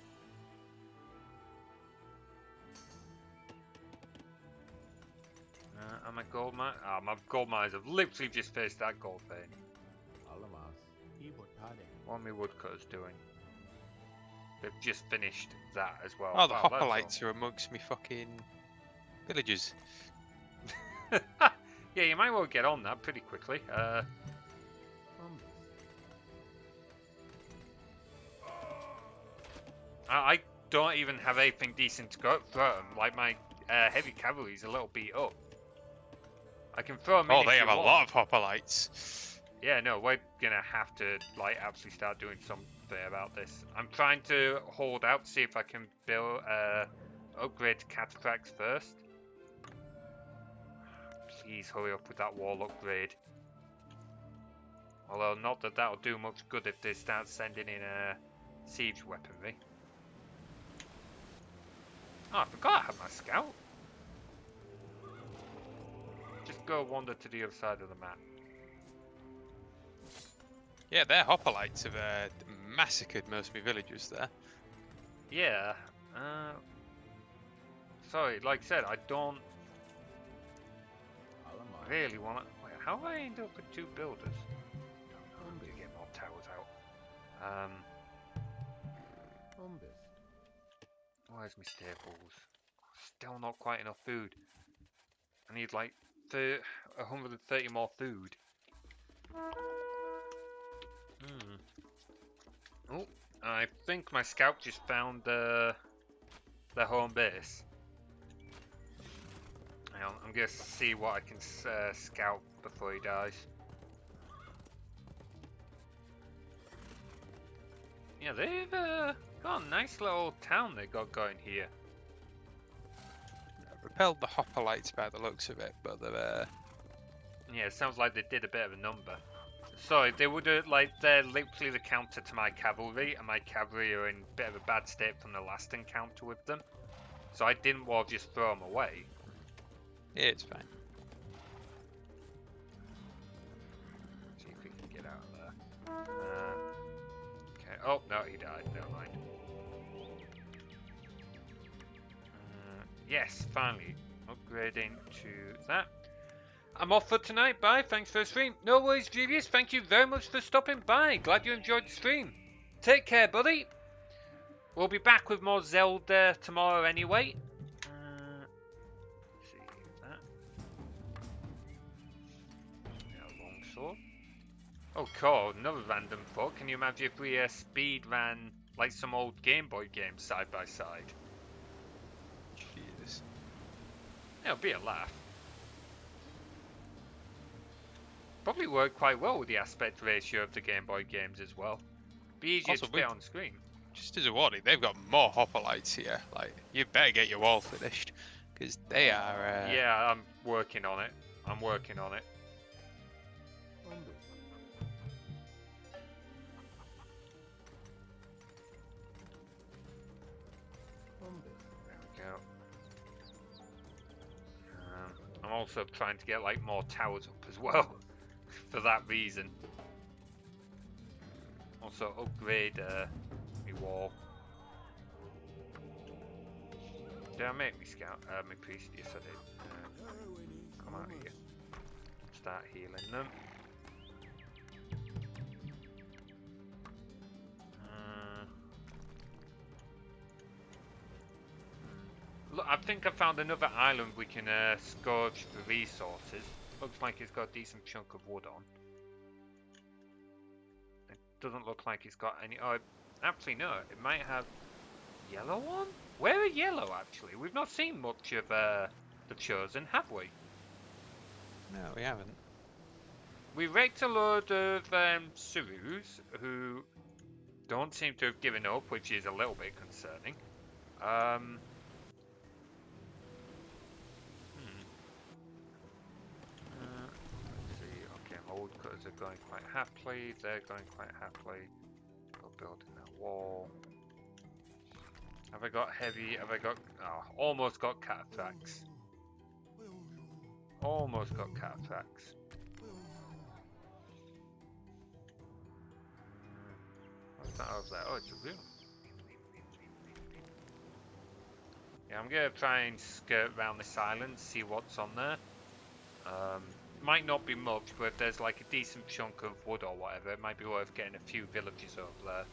And my gold mine? Ah, my gold mines have literally just faced that gold vein. Alamas. Ibotade. What are my woodcutters doing? They've just finished that as well. Oh, the Wow, that's hoplites are amongst me fucking villagers. all. Yeah, you might well get on that pretty quickly. Umbus. I don't even have anything decent to go throw them. Like my heavy cavalry's a little beat up. I can throw them in. Oh, if they you have a want. lot of hoplites. Yeah, no, we're gonna have to like actually start doing something about this. I'm trying to hold out to see if I can build upgrade to cataphracts first. Please hurry up with that wall upgrade. Although not that that'll do much good if they start sending in siege weaponry. Oh, I forgot I had my scout. Just go wander to the other side of the map. Yeah, their hoplites have massacred most of my villagers there. Yeah. Sorry, like I said, I don't Alamas. really want to. Wait, how do I end up with 2 builders? I'm gonna get more towers out. Umbus. Where's my staples? Still not quite enough food. I need like 130 more food. Oh, I think my scout just found their home base. Hang on, I'm gonna see what I can scout before he dies. Yeah, they've got a nice little town they got going here. Repelled the hoplites by the looks of it, but they're Yeah, it sounds like they did a bit of a number. Sorry, they would have, like, they're literally the counter to my cavalry, and my cavalry are in a bit of a bad state from the last encounter with them. So I didn't want to just throw them away. yeah, it's fine. See if we can get out of there. Okay, oh, no, he died, never mind. Yes, finally, upgrading to that. I'm off for tonight, bye, thanks for the stream. No worries, Julius, thank you very much for stopping by. Glad you enjoyed the stream. Take care, buddy. We'll be back with more Zelda tomorrow anyway. See that. Yeah, longsword. Oh, cool, another random thought. Can you imagine if we speed ran like some old Game Boy games side by side? Jesus. It'll be a laugh. Probably work quite well with the aspect ratio of the Game Boy games as well. Be easier Also, to fit on screen. Just as a warning, they've got more hoplites here. Like, you better get your wall finished, because they are. Yeah, I'm working on it. I'm working on it. Umbus. Umbus. There we go. I'm also trying to get like more towers up as well, for that reason. Also upgrade my wall. Did I make me scout? My priest? Yes, I did. Come out here. Start healing them. Look, I think I found another island we can scourge the resources. Looks like it's got a decent chunk of wood on. It doesn't look like it's got any. Oh, actually no. It might have yellow one. Where are yellow actually? We've not seen much of the Chosen, have we? No, we haven't. We wrecked a load of Surus who don't seem to have given up, which is a little bit concerning. Let's see. Okay, my woodcutters are going quite happily. They're going quite happily. We're building that wall. Have I got heavy? Have I got? Oh, almost got cataphracts. Almost got cataphracts. What's that over there? Oh, it's a room. Yeah, I'm gonna try and skirt around this island, see what's on there. Might not be much, but if there's like a decent chunk of wood or whatever, it might be worth getting a few villages over there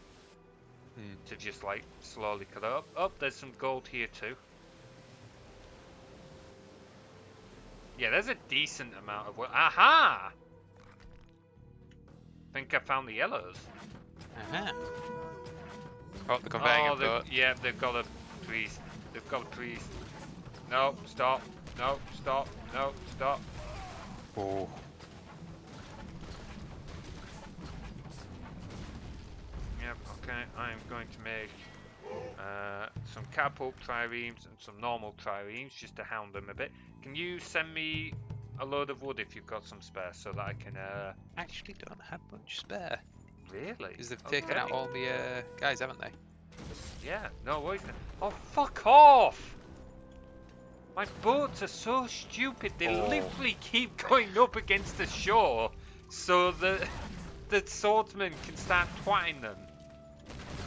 to just like slowly cut up. Oh, there's some gold here too. Yeah, there's a decent amount of wood. Aha! Think I found the yellows. Uh-huh. Oh, the conveyor belt. Yeah, they've got a priest. They've got a priest. No, stop. No, stop. No, stop. Oh. Yep, okay. I am going to make some catapult triremes and some normal triremes just to hound them a bit. Can you send me a load of wood if you've got some spare so that I can... Actually don't have much spare. Really? Because they've taken out all the guys, haven't they? Yeah, no worries. Oh, fuck off! My boats are so stupid, they literally keep going up against the shore so that the swordsman can start twatting them.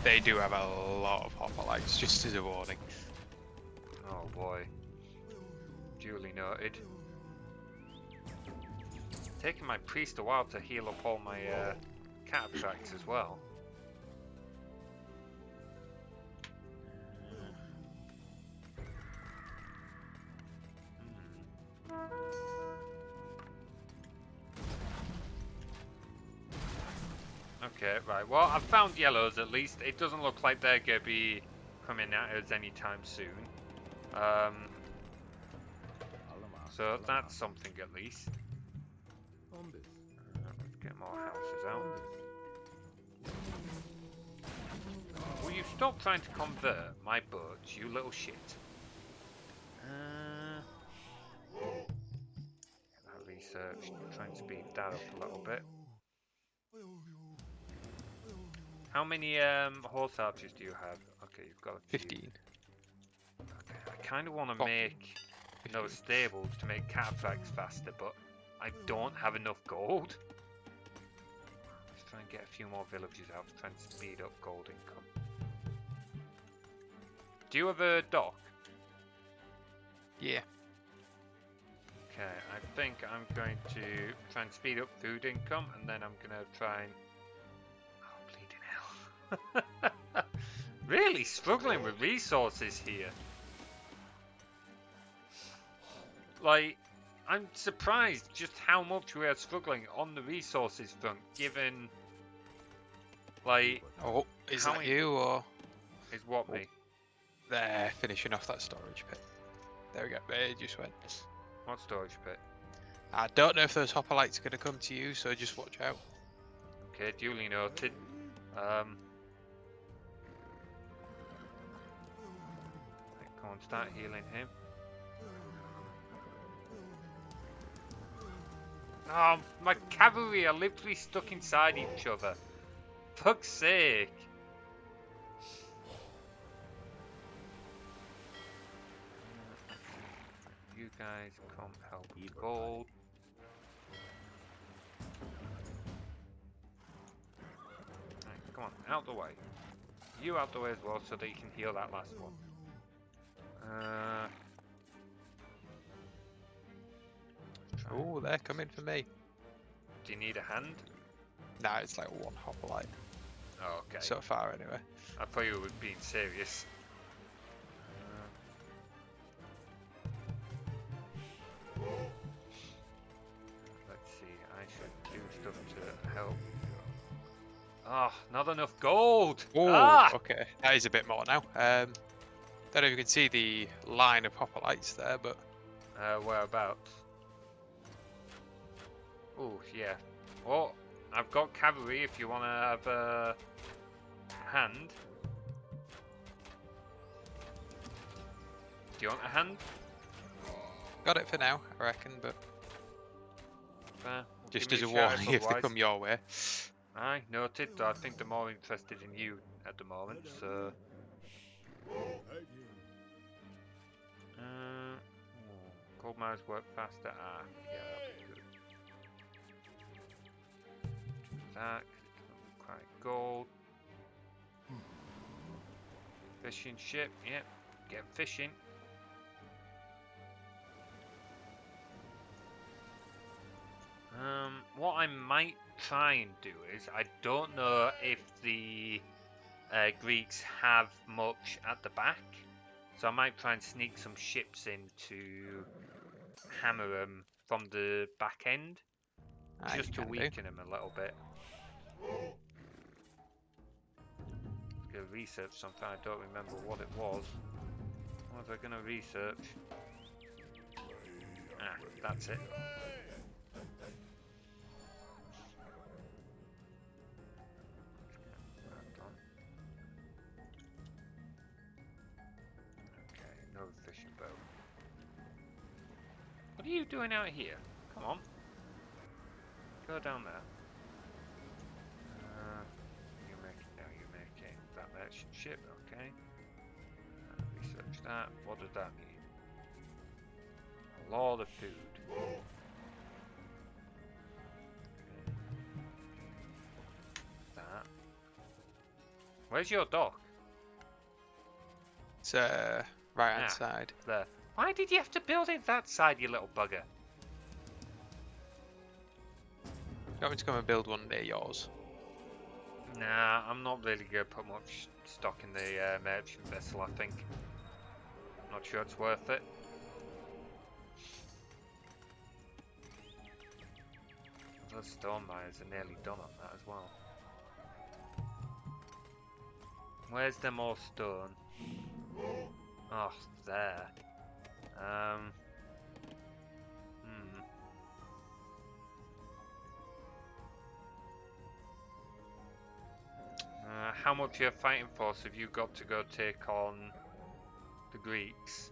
They do have a lot of hoplites, just as a warning. Oh boy. Duly noted. Taking my priest a while to heal up all my cataphracts as well. Okay, right. Well, I've found yellows at least. It doesn't look like they're going to be coming at us anytime soon. So that's something at least. Let's get more houses out. Will you stop trying to convert my boats, you little shit? Get that research. Try and speed that up a little bit. How many horse archers do you have? Okay, you've got a few. 15. Okay, I kind of want to make those stables to make cataphracts faster, but I don't have enough gold. Let's try and get a few more villages out to try and speed up gold income. Do you have a dock? Yeah. Okay, I think I'm going to try and speed up food income, and then I'm going to try and... Oh, bleeding hell. Really struggling with resources here. Like, I'm surprised just how much we are struggling on the resources front, given, like... Oh, is that you, or...? Is what, me? They're finishing off that storage pit. There we go, it just went. What storage pit? I don't know if those hoplites are going to come to you, so just watch out. Okay, duly noted. Come on, start healing him. Oh, my cavalry are literally stuck inside each other. Fuck's sake. You guys come help with gold. Right, Come on, out the way. You out the way as well so that you can heal that last one. Try. Oh, they're coming for me. Do you need a hand? Nah, it's like one hoplite Oh, okay. so far anyway. I thought you were being serious. Let's see, I should do stuff to help. Ah, not enough gold! Oh, Ah! okay. That is a bit more now. Don't know if you can see the line of hoplites there, but Whereabouts? Oh, yeah. Well, I've got cavalry if you want to have a hand. Do you want a hand? got it for now, I reckon. But Well, just give as me a shout warning, if they otherwise. come your way. Aye, noted. I think they're more interested in you at the moment, so... Gold mines work faster. Ah, yeah, that'll be good. That, quite gold. Fishing ship, yep. Get fishing. What I might try and do is, I don't know if the Greeks have much at the back, so I might try and sneak some ships in to hammer them from the back end, Ah, just you to can do. weaken them a little bit. Let's go research something, I don't remember what it was. What was I going to research? Ah, that's it. Okay, no fishing boat. What are you doing out here? Come on. Go down there. You're making that merchant ship, okay. Research that. What does that mean? A lot of food. That. Where's your dock? It's right hand Ah. side. There. Why did you have to build it that side, you little bugger? You want me to come and build one near yours? Nah, I'm not really going to put much stock in the merchant vessel, I think. Not sure it's worth it. Those stone mines are nearly done on that as well. Where's the more stone? Oh, there. How much of your fighting force have you got to go take on the Greeks?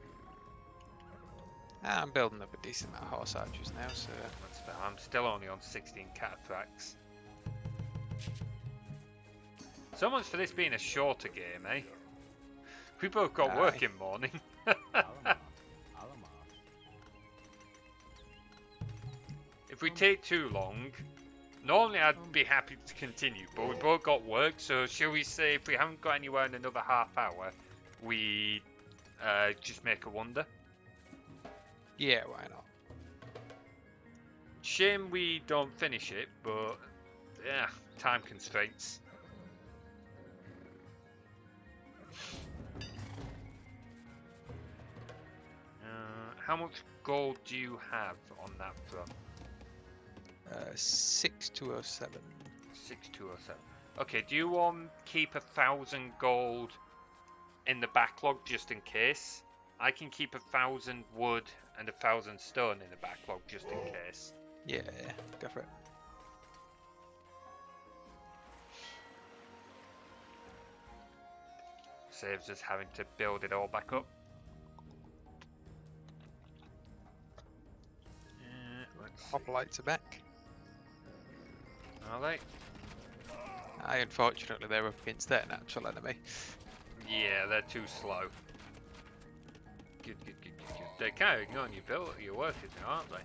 I'm building up a decent amount of horse archers now, so That's fair. I'm still only on 16 cataphracts. So much for this being a shorter game, eh? We both got Aye. work in morning. Alamos. Alamos. If we take too long, normally I'd be happy to continue, but we both got work, so shall we say if we haven't got anywhere in another half hour, we just make a wonder? yeah, why not? Shame we don't finish it, but yeah, time constraints. How much gold do you have on that front? 6207. 6207. Okay, do you want keep 1,000 gold in the backlog just in case? I can keep 1,000 wood and 1,000 stone in the backlog just in case. Yeah, go for it. Saves us having to build it all back up. Let's see. Hoplites are back. Are they? Unfortunately, they're up against their natural enemy. Yeah, they're too slow. Good. They're kind of ignoring your workers now, aren't they?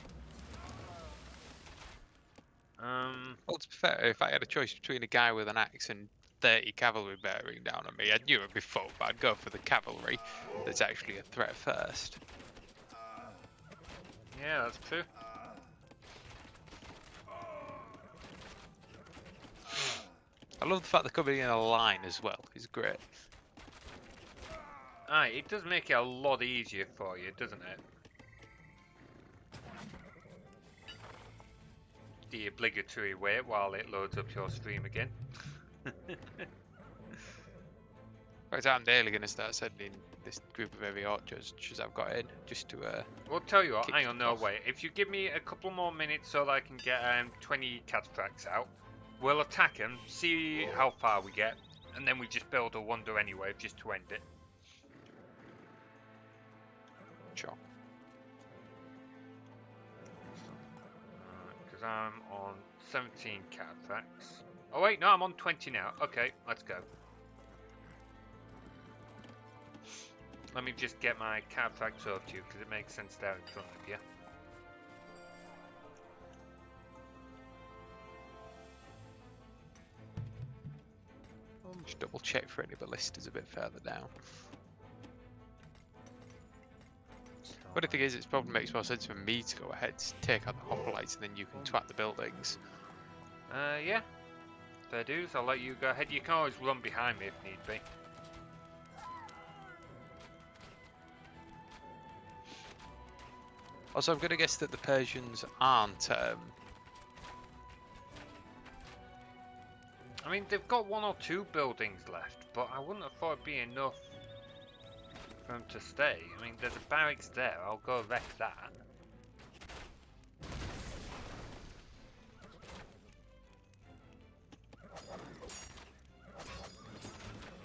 Well, to be fair, if I had a choice between a guy with an axe and 30 cavalry bearing down on me, I knew it'd be full, but I'd go for the cavalry that's actually a threat first. Yeah, that's true. I love the fact they're coming in a line as well. It's great. Aye, it does make it a lot easier for you, doesn't it? The obligatory wait while it loads up your stream again. In fact, I'm daily going to start sending this group of heavy archers as I've got in, just to We'll tell you what, kick hang on, stuff no, off. wait. If you give me a couple more minutes so that I can get 20 cataphracts out, we'll attack them, see how far we get, and then we just build a wonder anyway, just to end it. Sure. Because I'm on 17 cataphracts. Oh wait, no, I'm on 20 now. Okay, let's go. Let me just get my cataphracts over to you, because it makes sense there in front of you. Just double check for any ballistas a bit further down. But the thing is, it probably makes more sense for me to go ahead, take out the hoplites, and then you can twat the buildings. Yeah. Fair dues, I'll let you go ahead. You can always run behind me if need be. Also, I'm going to guess that the Persians aren't. I mean, they've got 1 or 2 buildings left, but I wouldn't have thought it'd be enough for them to stay. I mean, there's a barracks there, I'll go wreck that.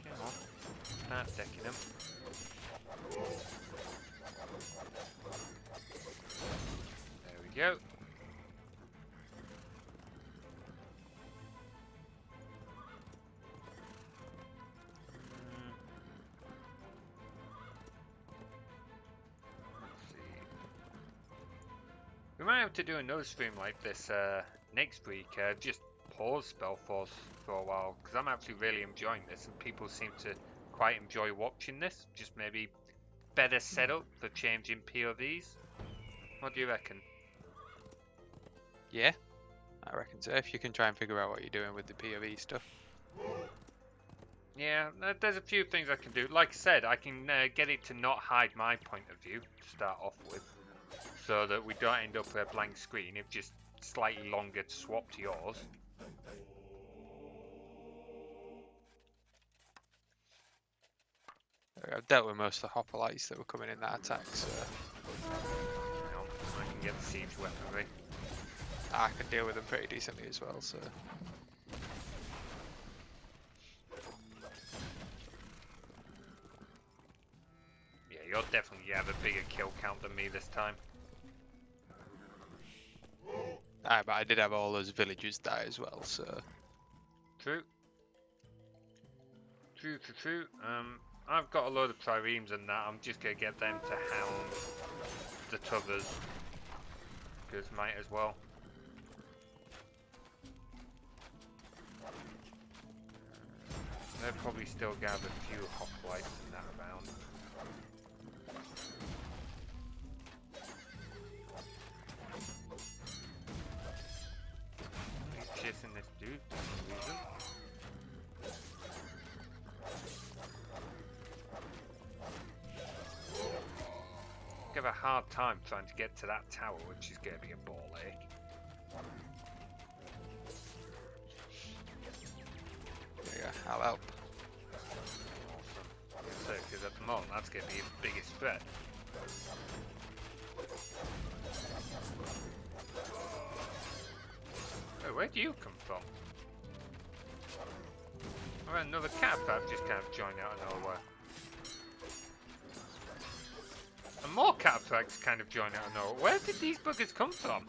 Come on, start decking them. There we go. We might have to do another stream like this next week. Just pause Spellforce for a while, because I'm actually really enjoying this, and people seem to quite enjoy watching this. Just maybe better setup for changing POVs. What do you reckon? Yeah, I reckon so. If you can try and figure out what you're doing with the PoE stuff. Yeah, there's a few things I can do. Like I said, I can get it to not hide my point of view to start off with, so that we don't end up with a blank screen, if just slightly longer to swap to yours. I've dealt with most of the hoplites that were coming in that attack, so Hang on, I can get the siege weaponry. I can deal with them pretty decently as well. So Yeah, you'll definitely have a bigger kill count than me this time. but I did have all those villagers die as well. So True. True. I've got a load of triremes and that. I'm just gonna get them to hound the Tubbers, because might as well. They'll probably still gather a few hoplites and that around. He's chasing this dude for some reason. Have a hard time trying to get to that tower, which is going to be a ball ache. there you go, I'll help. Awesome. Because at the moment, that's going to be his biggest threat. Oh, where do you come from? Oh, another catapult just kind of joined out of nowhere. And more cataphracts kind of join out of nowhere. Where did these buggers come from?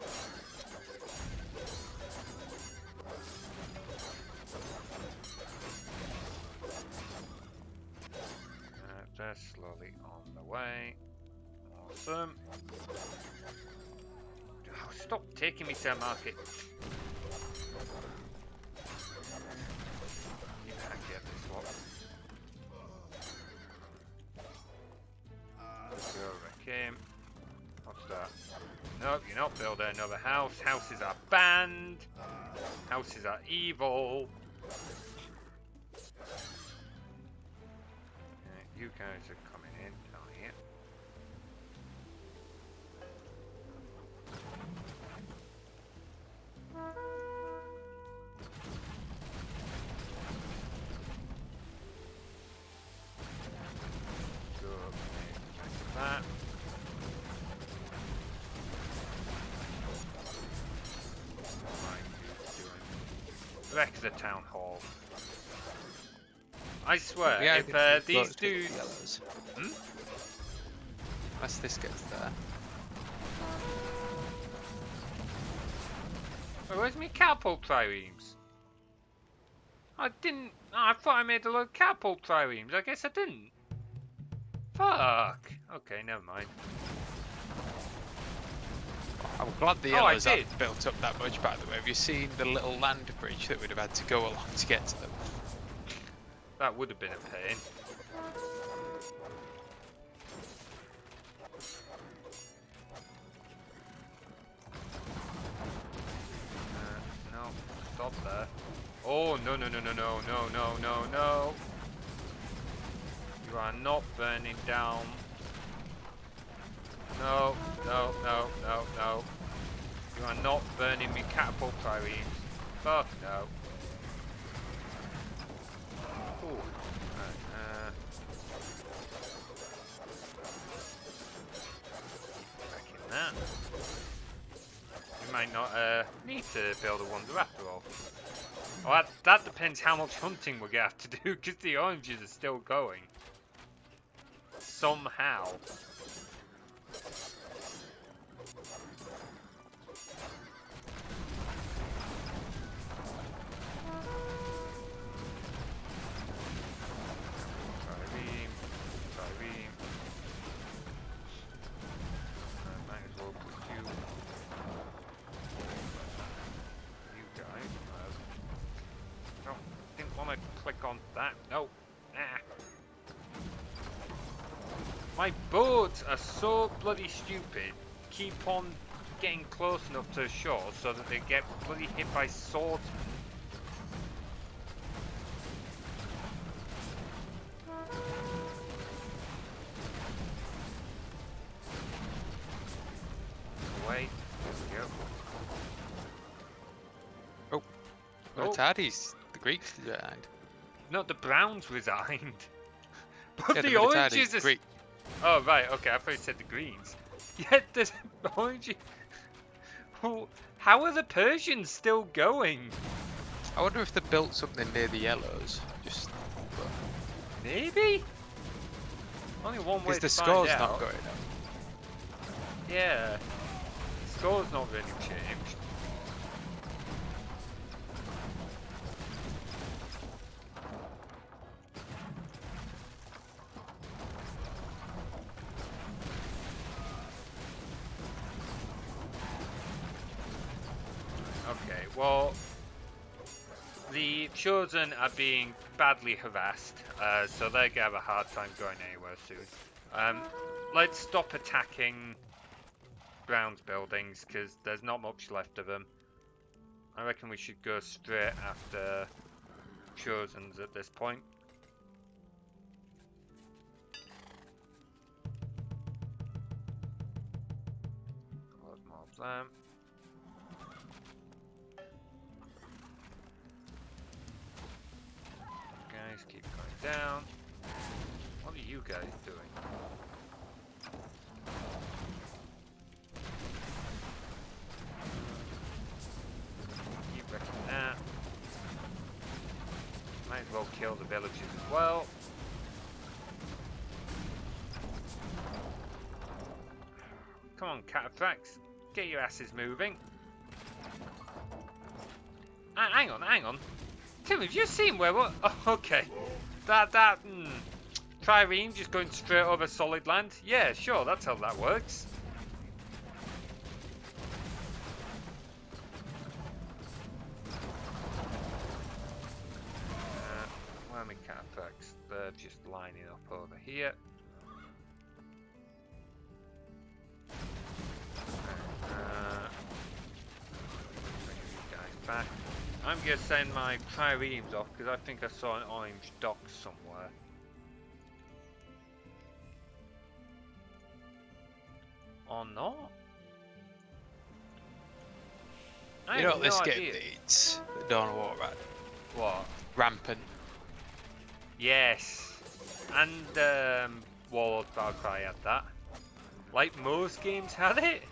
They're slowly on the way. Awesome. Oh, stop taking me to a market. You hang no, you're not building another house. Houses are banned. Houses are evil. You guys are coming in down here. Good. Like that. What are you doing? Wreck the town hall. I swear, Yeah, if these dudes... Yellows. Hmm? Unless this gets there. Oh, where's my catapult triremes? I didn't... I thought I made a load of catapult triremes. I guess I didn't. Fuck. Okay, never mind. I'm glad the Oh, I yellows did. haven't built up that much, by the way. Have you seen the little land bridge that we'd have had to go along to get to them? That would have been a pain. No, stop there. Oh, no, no, no, no, no, no, no, no, no. You are not burning down. No, no, no, no, no. You are not burning me catapult triremes. Fuck no. Ooh. Right, back in that. We might not need to build a wonder after all. Well, that depends how much hunting we're gonna have to do, because the oranges are still going. Somehow. Trireme. Might as well put you guys. No, didn't want to click on that. No. Ah. My boats are so bloody stupid. Keep on getting close enough to the shore so that they get bloody hit by swordsmen. Away. There we go. But Oh. Atades, the Greeks designed. No, the Browns resigned. But Yeah, the Militaris, oranges are... Greek. Oh, right, okay, I thought you said the greens. Yeah, the oranges... Oh, how are the Persians still going? I wonder if they built something near the yellows. Just Maybe? Only one way because to the find score's out. not going up. Yeah. The score's not really changed. Okay, well, the Chosen are being badly harassed, so they're gonna have a hard time going anywhere soon. Let's stop attacking Brown's buildings, because there's not much left of them. I reckon we should go straight after Chosen's at this point. Close more of them. Guys, keep going down. What are you guys doing? Keep wrecking that. Might as well kill the villages as well. Come on, Cataphracts. Get your asses moving. Hang on. Tim, have you seen where what? Oh, okay. That Trireme just going straight over solid land? Yeah, sure, that's how that works. Where are my Cataphracts? They're just lining up over here. I'm gonna send my triremes off because I think I saw an orange dock somewhere. Or not? I You know have what this no game idea. needs? The Dawn of War rat. What? Rampant. Yes. And Warlord Far Cry had that. Like most games had it.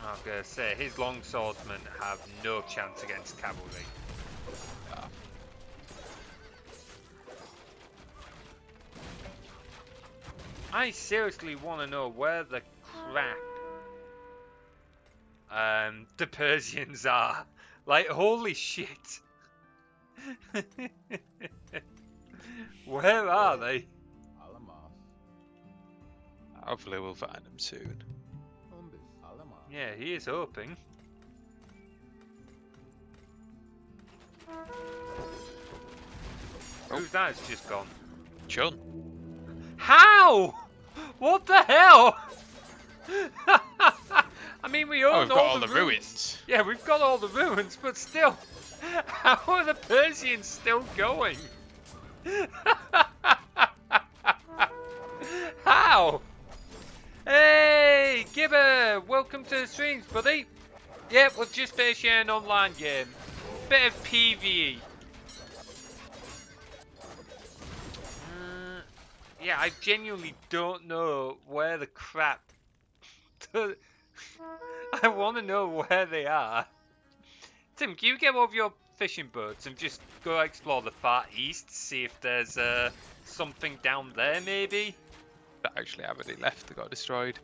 I was gonna say, his longswordmen have no chance against cavalry. Ah. I seriously want to know where the crap the Persians are. Like, holy shit. Where are they? Alamas. Hopefully we'll find them soon. Umbis. Alamas. Yeah, he is hoping. Who's that? It's just gone. Chun. How? What the hell? I mean, we Oh, own we've got all the ruins. ruins. Yeah, we've got all the ruins, but still, how are the Persians still going? How? Hey, Gibber, welcome to the streams, buddy. Yep, we've just finished an online game. Bit of PvE. Yeah, I genuinely don't know where the crap. I want to know where they are. Tim, can you get all of your fishing boats and just go explore the far east, see if there's something down there, maybe? That actually haven't any left. They got destroyed.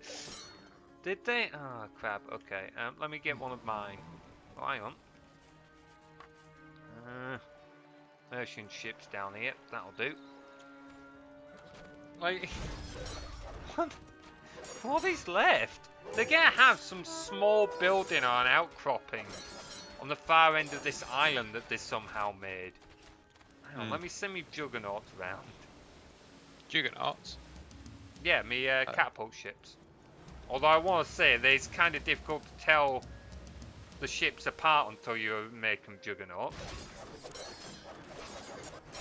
Did they? Oh, crap. Okay, let me get one of mine. Oh, hang on. Merchant ships down here. That'll do. Like, what is left? They're gonna have some small building or an outcropping on the far end of this island that they somehow made. Hang on, let me send me juggernauts round. Juggernauts. Yeah, me catapult ships. Although I want to say that it's kind of difficult to tell the ships apart until you make them juggernauts.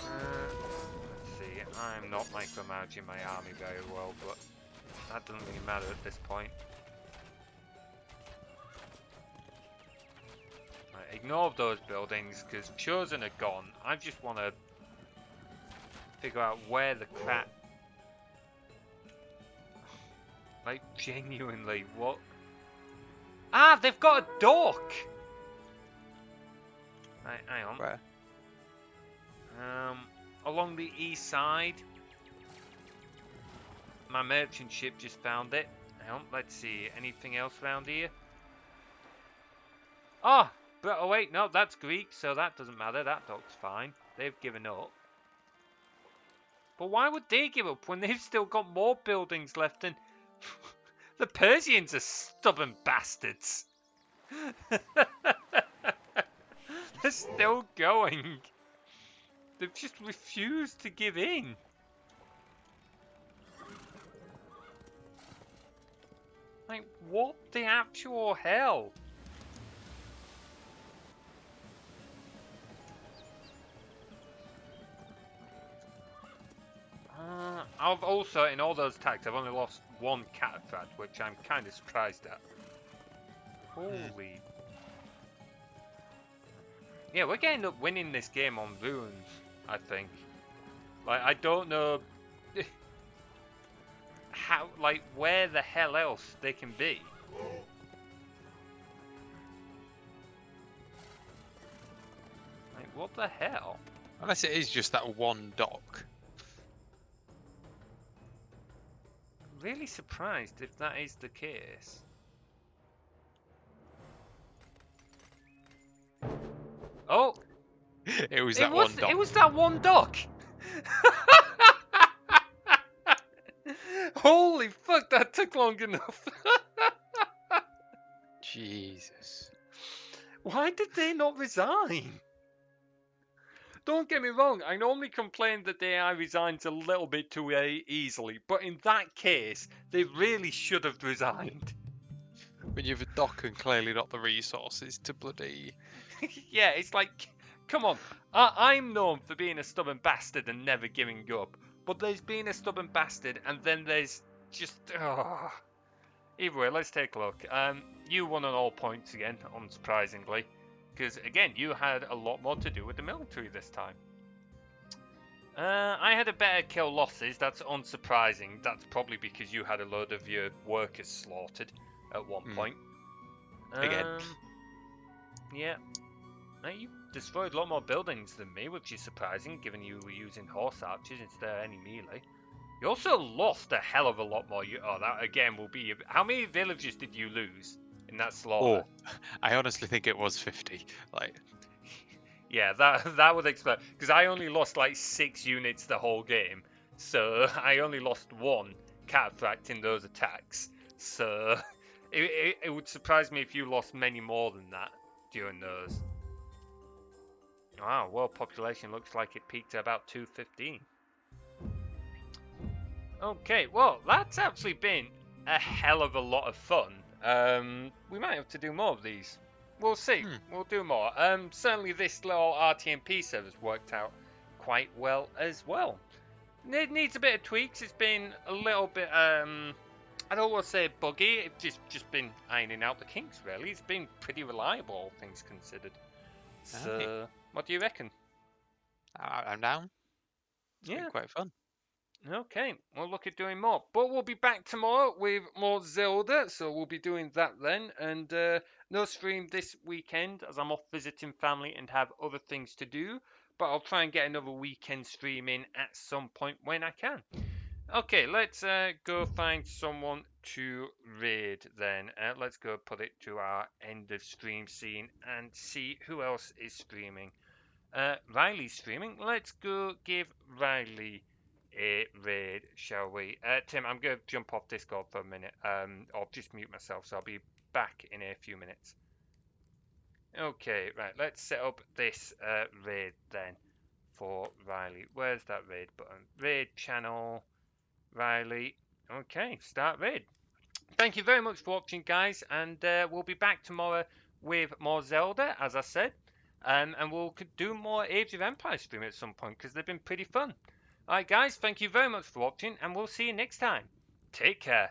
Let's see, I'm not micromanaging my army very well, but that doesn't really matter at this point. Right, ignore those buildings because Chosen are gone. I just want to figure out where the crap. Like, genuinely, what? Ah, they've got a dock! Right, hang on. Where? Along the east side. My merchant ship just found it. Hang on, let's see. Anything else around here? Oh, but oh wait, no, that's Greek, so that doesn't matter. That dock's fine. They've given up. But why would they give up when they've still got more buildings left and the Persians are stubborn bastards. They're still going. They've just refused to give in. Like, what the actual hell? I've also, in all those attacks, I've only lost one cataphract, which I'm kind of surprised at. Holy. Yeah, we're going to end up winning this game on runes, I think. Like, I don't know how, like, where the hell else they can be. Like, what the hell? Unless it is just that one dock. Really surprised if that is the case. Oh, It was that one dock. It was that one dock. Holy fuck! That took long enough. Jesus. Why did they not resign? Don't get me wrong, I normally complain that the AI resigns a little bit too easily, but in that case, they really should have resigned. when you've a dock and clearly not the resources to bloody. Yeah, it's like, come on. I'm known for being a stubborn bastard and never giving up. But there's being a stubborn bastard, and then there's just. Oh. Either way, let's take a look. You won on all points again, unsurprisingly. Because, again, you had a lot more to do with the military this time. I had a better kill losses. That's unsurprising. That's probably because you had a load of your workers slaughtered at one point. Again. Yeah. You destroyed a lot more buildings than me, which is surprising, given you were using horse archers instead of any melee. You also lost a hell of a lot more. That again will be. How many villages did you lose in that slaughter? Oh, I honestly think it was 50. Like, yeah, that would explain. Because I only lost like 6 units the whole game, so I only lost 1 cataphract in those attacks. So it would surprise me if you lost many more than that during those. Wow, world population looks like it peaked at about 215. Okay, well, that's actually been a hell of a lot of fun. We might have to do more of these. We'll see. We'll do more. Certainly this little RTMP server's worked out quite well as well. It needs a bit of tweaks. It's been a little bit, I don't want to say buggy. It's just been ironing out the kinks, really. It's been pretty reliable, all things considered. So, what do you reckon? I'm down. It's Yeah. been quite fun. Okay, we'll look at doing more. But we'll be back tomorrow with more Zelda, so we'll be doing that then. And no stream this weekend, as I'm off visiting family and have other things to do. But I'll try and get another weekend stream in at some point when I can. Okay, let's go find someone to raid then. Let's go put it to our end of stream scene and see who else is streaming. Riley's streaming. Let's go give Riley a raid, shall we? Tim, I'm going to jump off Discord for a minute. I'll just mute myself, so I'll be back in a few minutes. Okay, right, let's set up this raid then for Riley. Where's that raid button? Raid channel, Riley. Okay, start raid. Thank you very much for watching, guys, and we'll be back tomorrow with more Zelda, as I said. And we'll do more Age of Empires stream at some point, because they've been pretty fun. Alright guys, thank you very much for watching, and we'll see you next time. Take care.